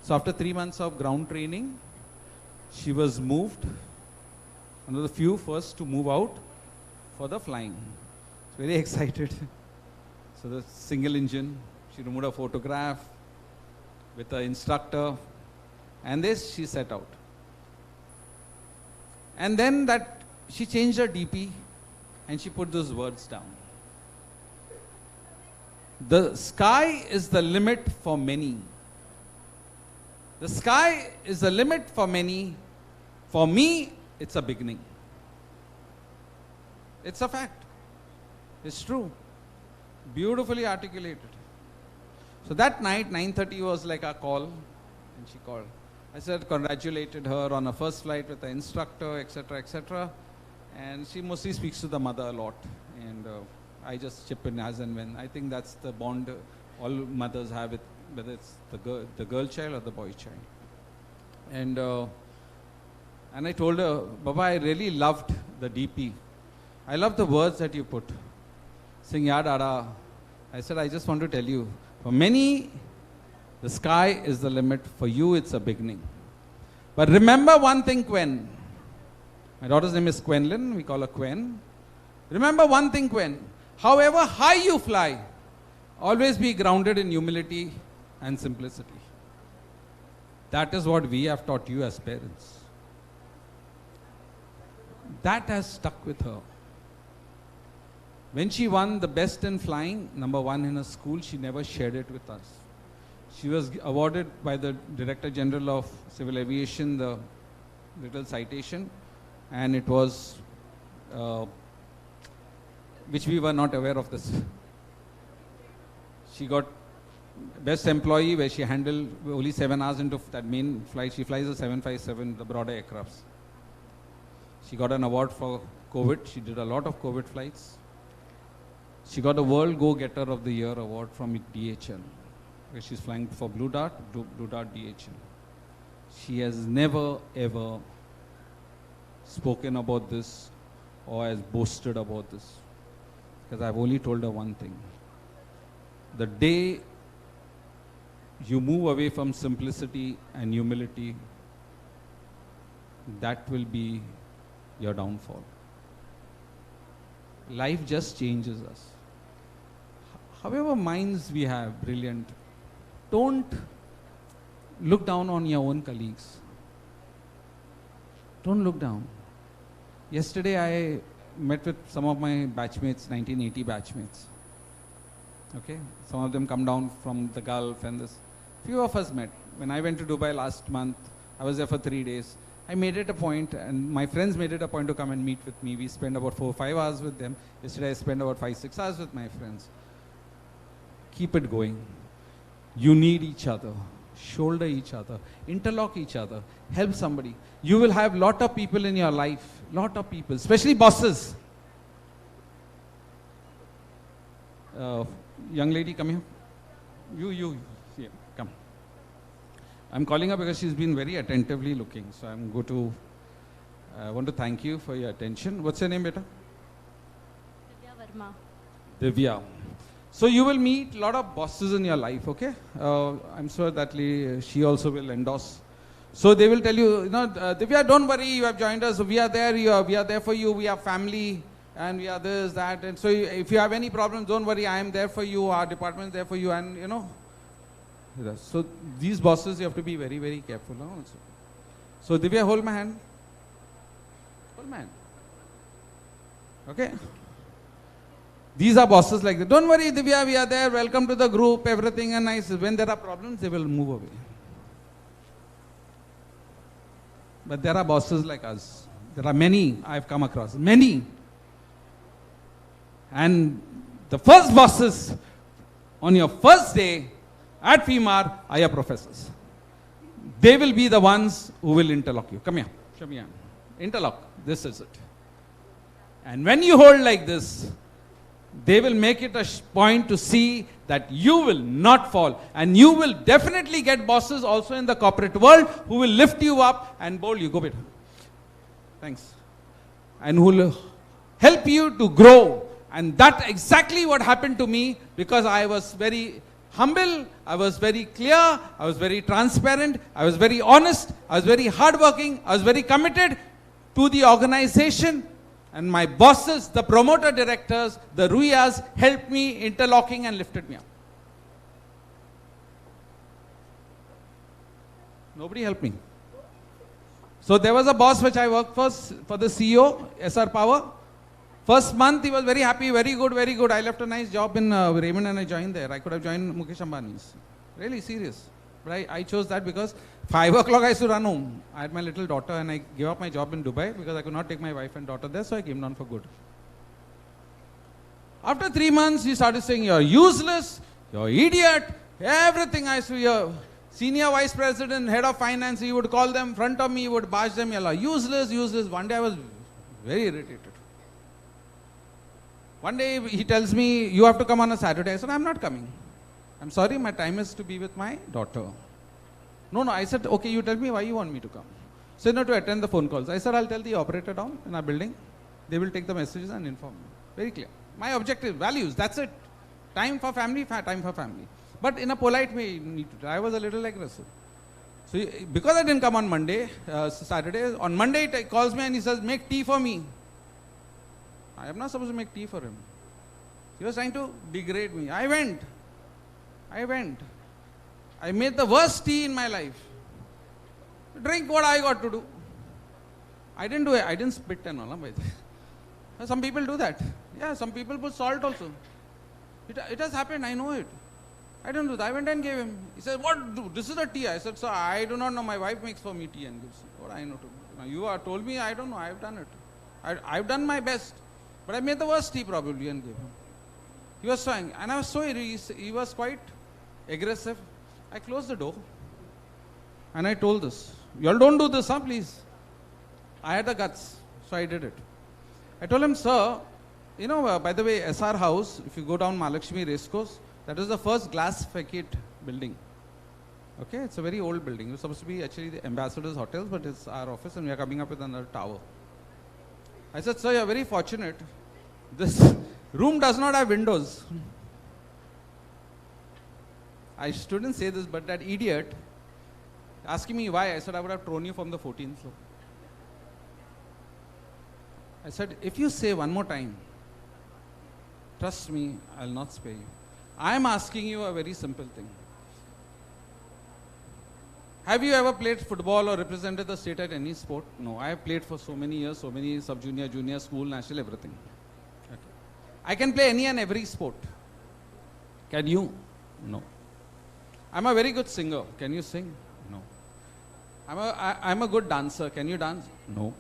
So after 3 months of ground training, she was moved, one of the few first to move out for the flying. Very excited. So the single engine, she removed a photograph with the instructor, and this she set out. And then that she changed her DP and she put those words down. The sky is the limit for many. The sky is the limit for many. For me, it's a beginning. It's a fact. It's true. Beautifully articulated. So that night, 9:30 was like a call, and she called. I said, congratulated her on her first flight with the instructor, etc., etc. And she mostly speaks to the mother a lot. And I just chip in as and when. I think that's the bond all mothers have with, whether it's the girl child or the boy child. And I told her, Baba, I really loved the DP. I love the words that you put. Saying, Ya Dada. I said, I just want to tell you, for many, the sky is the limit. For you, it's a beginning. But remember one thing, Quen. My daughter's name is Quenlin. We call her Quen. Remember one thing, Quen. However high you fly, always be grounded in humility and simplicity. That is what we have taught you as parents. That has stuck with her. When she won the best in flying, #1 in her school, she never shared it with us. She was awarded by the Director General of Civil Aviation the little citation, and it was which we were not aware of this. She got best employee where she handled only 7 hours into that main flight. She flies a 757, the broader aircrafts. She got an award for COVID. She did a lot of COVID flights. She got a World Go-Getter of the Year award from DHL, where she's flying for Blue Dart DHL. She has never ever spoken about this or has boasted about this, because I've only told her one thing. The day you move away from simplicity and humility, that will be your downfall. Life just changes us. However minds we have, brilliant, don't look down on your own colleagues. Don't look down. Yesterday I met with some of my batchmates, 1980 batchmates. Okay, some of them come down from the Gulf and this. Few of us met. When I went to Dubai last month, I was there for 3 days. I made it a point, and my friends made it a point to come and meet with me. We spent about 4 or 5 hours with them. Yesterday I spent about 5 or 6 hours with my friends. Keep it going. You need each other. Shoulder each other. Interlock each other. Help somebody. You will have lot of people in your life. Lot of people, especially bosses. Young lady, come here. You. Yeah, come. I'm calling her because she's been very attentively looking. So I'm going to, I want to thank you for your attention. What's your name, beta? Divya Verma. Divya. So you will meet a lot of bosses in your life, okay? I'm sure that she also will endorse. So they will tell you, Divya, don't worry, you have joined us. We are there, we are there for you. We are family, and we are this, that. And so if you have any problems, don't worry, I am there for you. Our department is there for you, and So these bosses, you have to be very, very careful also. So Divya, hold my hand. Hold my hand. Okay? These are bosses like that. Don't worry, Divya, we are there. Welcome to the group. Everything is nice. When there are problems, they will move away. But there are bosses like us. There are many I've come across. Many. And the first bosses on your first day at Swimar are your professors. They will be the ones who will interlock you. Come here. Show me. Interlock. This is it. And when you hold like this, they will make it a point to see that you will not fall. And you will definitely get bosses also in the corporate world who will lift you up and bold you. Go bit. Thanks. And who will help you to grow. And that's exactly what happened to me, because I was very humble, I was very clear, I was very transparent, I was very honest, I was very hardworking, I was very committed to the organization. And my bosses, the promoter directors, the Ruyas, helped me interlocking and lifted me up. Nobody helped me. So there was a boss which I worked for the CEO, SR Power. First month he was very happy, very good, very good. I left a nice job in Raymond and I joined there. I could have joined Mukesh Ambani's. Really serious. But I chose that because 5 o'clock I used to run home. I had my little daughter and I gave up my job in Dubai because I could not take my wife and daughter there, so I came down for good. After 3 months, he started saying, you're useless, you're idiot, everything. I saw your senior vice president, head of finance, he would call them in front of me, he would bash them, you're useless, useless. One day I was very irritated. One day he tells me, you have to come on a Saturday. I said, I'm not coming. I'm sorry, my time is to be with my daughter. No, I said, okay, you tell me why you want me to come. He said, no, to attend the phone calls. I said, I'll tell the operator down in our building. They will take the messages and inform me. Very clear. My objective, values, that's it. Time for family, time for family. But in a polite way, you need to. I was a little aggressive. So because I didn't come on Monday, Saturday, on Monday he calls me and he says, make tea for me. I am not supposed to make tea for him. He was trying to degrade me. I went. I made the worst tea in my life. Drink what I got to do. I didn't do it. I didn't spit and all. Some people do that. Yeah, some people put salt also. It has happened. I know it. I didn't do that. I went and gave him. He said, what do? This is a tea. I said, sir, I do not know. My wife makes for me tea and gives. What I know to do. Now you are told me, I don't know. I have done it. I've done my best. But I made the worst tea probably and gave him. He was trying, and I was so he was quite aggressive. I closed the door and I told this. You all don't do this, huh, please. I had the guts, so I did it. I told him, sir, you know, by the way, SR House, if you go down Mahalakshmi Racecourse, that is the first glass facade building. Okay, it's a very old building. It's supposed to be actually the Ambassador's Hotels, but it's our office and we are coming up with another tower. I said, sir, you're very fortunate. This room does not have windows. I shouldn't say this, but that idiot asking me why, I said, I would have thrown you from the 14th floor. I said, if you say one more time, trust me, I'll not spare you. I am asking you a very simple thing. Have you ever played football or represented the state at any sport? No, I have played for so many years, so many sub-junior, junior, school, national, everything. Okay. I can play any and every sport. Can you? No. I'm a very good singer. Can you sing? No. I'm a good dancer. Can you dance? No.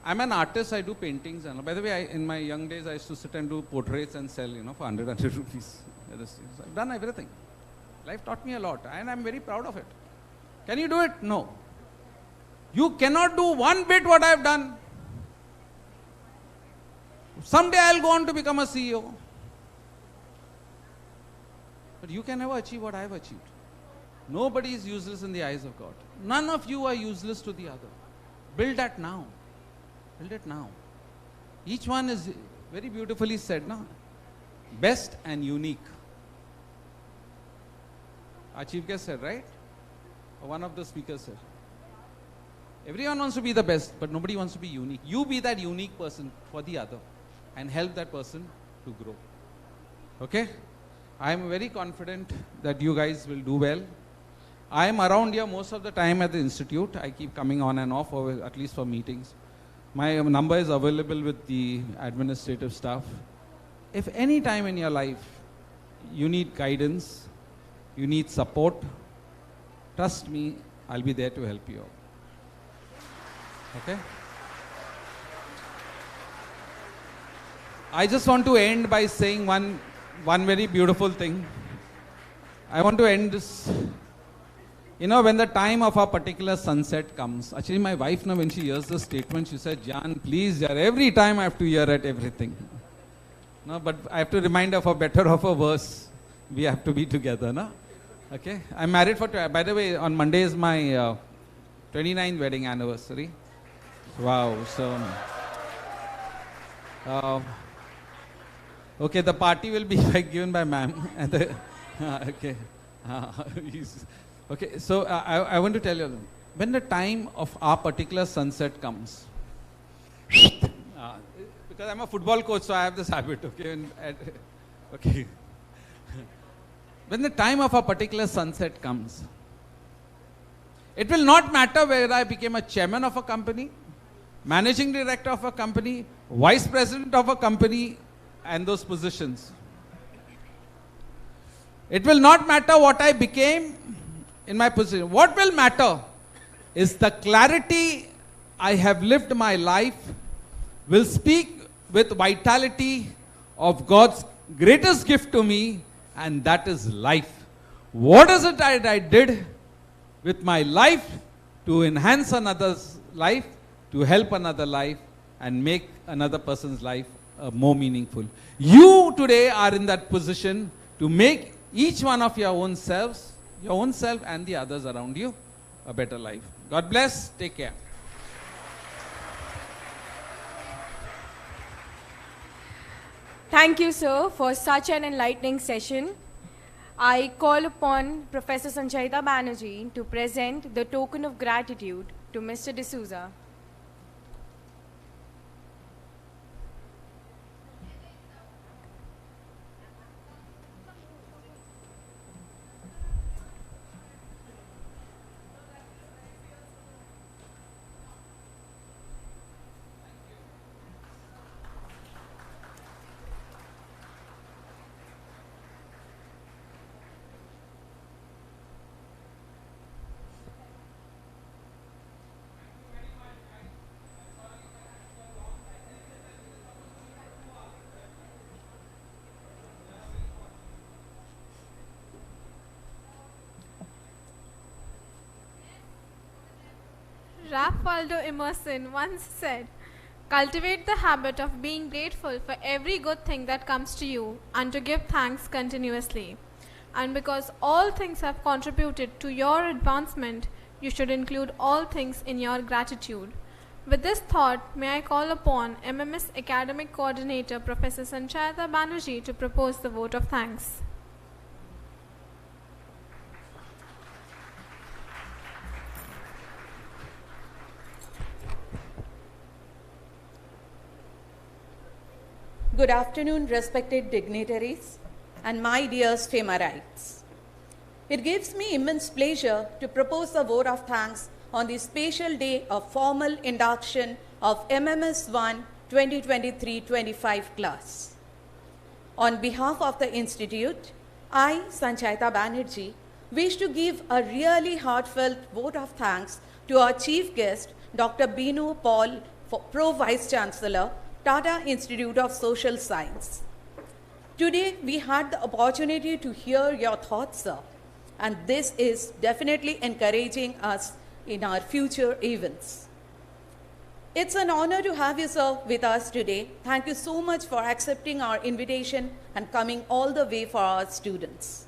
I'm an artist. I do paintings. And by the way, in my young days, I used to sit and do portraits and sell, for 100 rupees. I've done everything. Life taught me a lot, and I'm very proud of it. Can you do it? No. You cannot do one bit what I've done. Someday I'll go on to become a CEO. But you can never achieve what I've achieved. Nobody is useless in the eyes of God. None of you are useless to the other. Build that now. Build it now. Each one is very beautifully said, no? Best and unique. Our chief guest said, right? Or one of the speakers said. Everyone wants to be the best, but nobody wants to be unique. You be that unique person for the other and help that person to grow. Okay? I am very confident that you guys will do well. I am around here most of the time at the institute. I keep coming on and off, or at least for meetings. My number is available with the administrative staff. If any time in your life you need guidance, you need support, trust me, I'll be there to help you out. Okay? I just want to end by saying one very beautiful thing. I want to end this. When the time of a particular sunset comes, actually my wife now, when she hears the statement, she said, Jan, please, every time I have to hear it, everything. No, but I have to remind her, for better or for worse, we have to be together. No? Okay? I'm married by the way, on Monday is my 29th wedding anniversary. Wow, so... okay, the party will be given by ma'am. Okay. Okay, so I want to tell you, when the time of our particular sunset comes, because I'm a football coach, so I have this habit, okay? Okay. When the time of a particular sunset comes, it will not matter whether I became a chairman of a company, managing director of a company, vice president of a company, and those positions. It will not matter what I became in my position. What will matter is the clarity I have lived my life will speak with vitality of God's greatest gift to me, and that is life. What is it that I did with my life to enhance another's life, to help another life, and make another person's life more meaningful? You today are in that position to make each one of your own self and the others around you a better life. God bless. Take care. Thank you, sir, for such an enlightening session. I call upon Professor Sanchita Banerjee to present the token of gratitude to Mr. D'Souza. Ralph Waldo Emerson once said, "Cultivate the habit of being grateful for every good thing that comes to you and to give thanks continuously. And because all things have contributed to your advancement, you should include all things in your gratitude." With this thought, may I call upon MMS Academic Coordinator Professor Sanchayata Banerjee to propose the vote of thanks. Good afternoon, respected dignitaries and my dear Swimarites. It gives me immense pleasure to propose a vote of thanks on the special day of formal induction of MMS 1 2023-25 class. On behalf of the Institute, I, Sanchayata Banerjee, wish to give a really heartfelt vote of thanks to our chief guest, Dr. Binu Paul, Pro Vice Chancellor, Tata Institute of Social Science. Today, we had the opportunity to hear your thoughts, sir, and this is definitely encouraging us in our future events. It's an honor to have you, sir, with us today. Thank you so much for accepting our invitation and coming all the way for our students.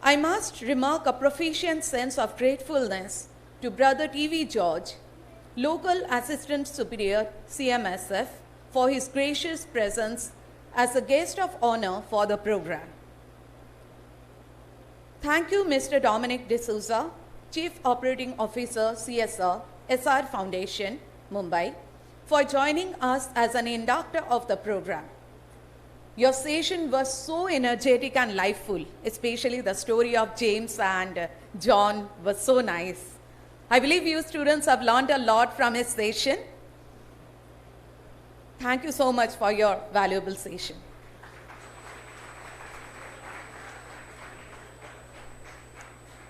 I must remark a proficient sense of gratefulness to Brother T.V. George, Local Assistant Superior, CMSF, for his gracious presence as a guest of honor for the program. Thank you, Mr. Dominic D'Souza, Chief Operating Officer, CSR, SR Foundation, Mumbai, for joining us as an inductor of the program. Your session was so energetic and liveful, especially the story of James and John was so nice. I believe you students have learned a lot from his session. Thank you so much for your valuable session.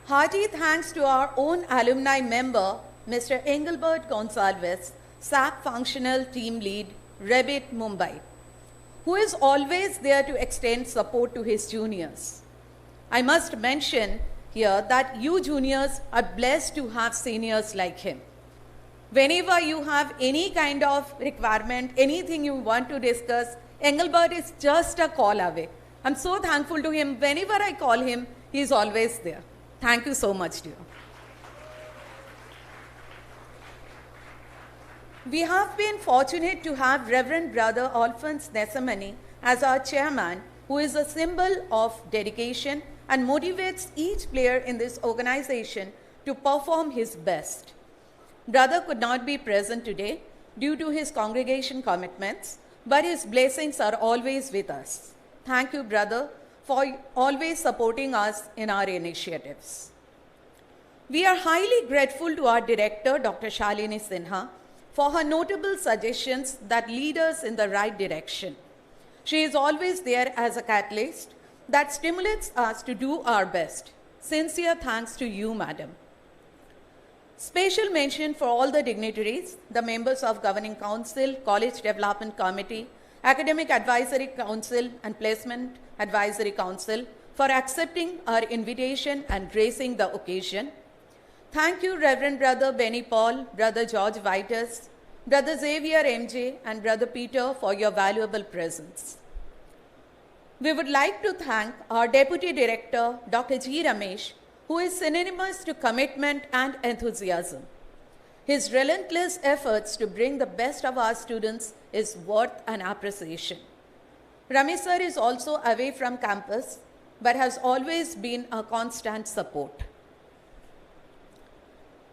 Hearty thanks to our own alumni member, Mr. Engelbert Gonsalves, SAP Functional Team Lead, Rebit, Mumbai, who is always there to extend support to his juniors. I must mention here that you juniors are blessed to have seniors like him. Whenever you have any kind of requirement, anything you want to discuss, Engelbert is just a call away. I'm so thankful to him. Whenever I call him, he's always there. Thank you so much, dear. We have been fortunate to have Reverend Brother Alphonse Nesamani as our chairman, who is a symbol of dedication and motivates each player in this organization to perform his best. Brother could not be present today due to his congregation commitments, but his blessings are always with us. Thank you, brother, for always supporting us in our initiatives. We are highly grateful to our director, Dr. Shalini Sinha, for her notable suggestions that lead us in the right direction. She is always there as a catalyst that stimulates us to do our best. Sincere thanks to you, madam. Special mention for all the dignitaries, the members of Governing Council, College Development Committee, Academic Advisory Council, and Placement Advisory Council for accepting our invitation and gracing the occasion. Thank you, Reverend Brother Benny Paul, Brother George Vitus, Brother Xavier MJ, and Brother Peter for your valuable presence. We would like to thank our Deputy Director, Dr. G. Ramesh, who is synonymous to commitment and enthusiasm. His relentless efforts to bring the best of our students is worth an appreciation. Ramesh sir is also away from campus, but has always been a constant support.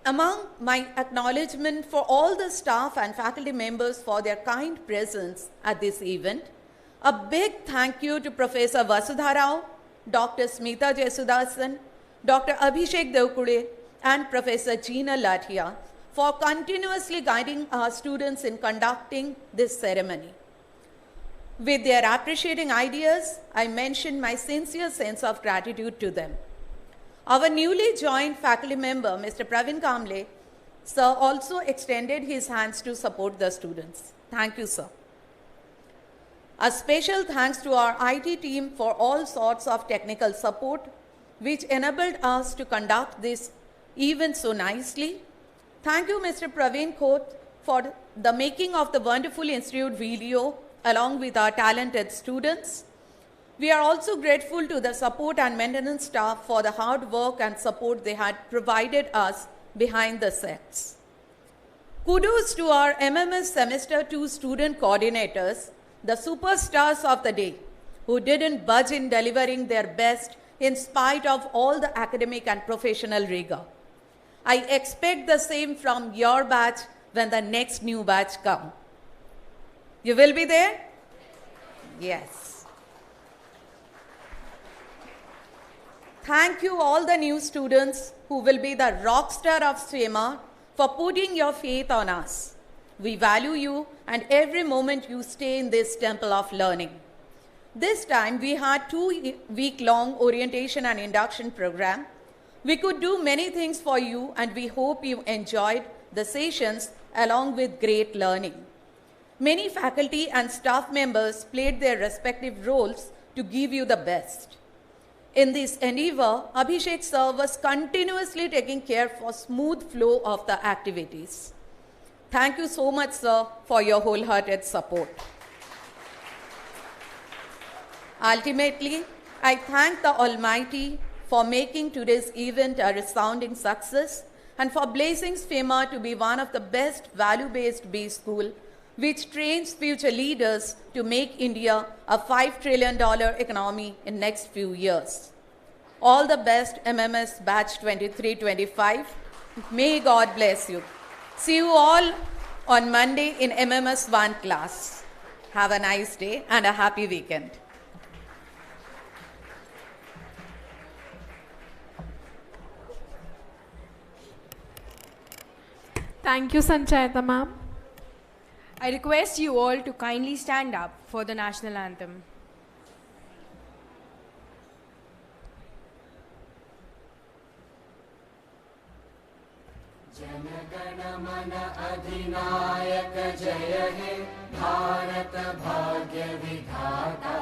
Among my acknowledgement for all the staff and faculty members for their kind presence at this event, a big thank you to Professor Vasudha Rao, Dr. Smita Jesudasan, Dr. Abhishek Devkude, and Professor Jeena Lathia for continuously guiding our students in conducting this ceremony. With their appreciating ideas, I mention my sincere sense of gratitude to them. Our newly joined faculty member, Mr. Pravin Kamble, sir, also extended his hands to support the students. Thank you, sir. A special thanks to our IT team for all sorts of technical support, which enabled us to conduct this event so nicely. Thank you, Mr. Praveen Khoth, for the making of the wonderful institute video along with our talented students. We are also grateful to the support and maintenance staff for the hard work and support they had provided us behind the sets. Kudos to our MMS Semester 2 student coordinators, the superstars of the day, who didn't budge in delivering their best in spite of all the academic and professional rigor. I expect the same from your batch when the next new batch comes. You will be there? Yes. Thank you all the new students who will be the rock star of Swimar for putting your faith on us. We value you and every moment you stay in this temple of learning. This time we had 2-week-long orientation and induction program. We could do many things for you and we hope you enjoyed the sessions along with great learning. Many faculty and staff members played their respective roles to give you the best. In this endeavor, Abhishek sir was continuously taking care for smooth flow of the activities. Thank you so much, sir, for your wholehearted support. Ultimately, I thank the Almighty for making today's event a resounding success and for blessing Swimar to be one of the best value-based B school which trains future leaders to make India a $5 trillion economy in next few years. All the best, MMS Batch 23-25. May God bless you. See you all on Monday in MMS 1 class. Have a nice day and a happy weekend. Thank you, Sanchayata ma'am. I request you all to kindly stand up for the national anthem. जन मन अधिनायक जय हे भारत भाग्य विधाता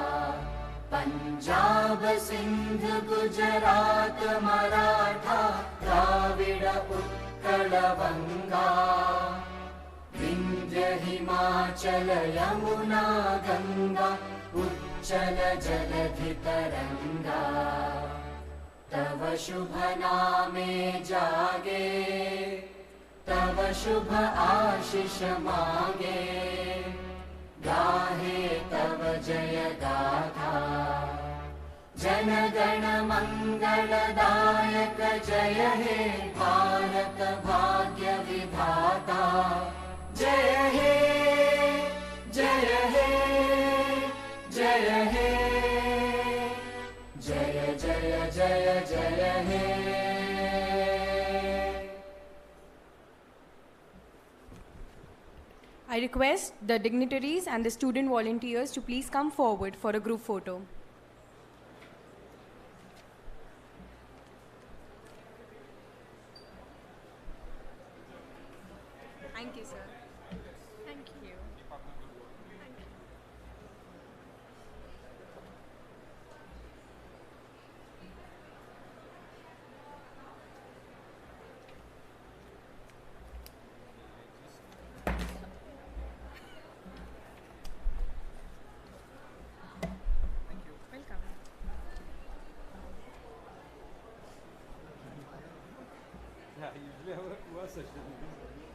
पंजाब सिंध गुजरात मराठा द्राविड़ उत्कल बंगा विंध्य हिमाचल यमुना गंगा उच्चल जलधि तरंगा तव शुभ नामे जागे तव शुभ आशीष मांगे गाहे तव जय गाथा जन गण मंगलदायक जय हे भारत भाग्य विधाता जय हे जय हे जय हे जय जय जय जय हे I request the dignitaries and the student volunteers to please come forward for a group photo. Thank you, sir. Thank you. Thank you. Welcome. Yeah, usually have a session.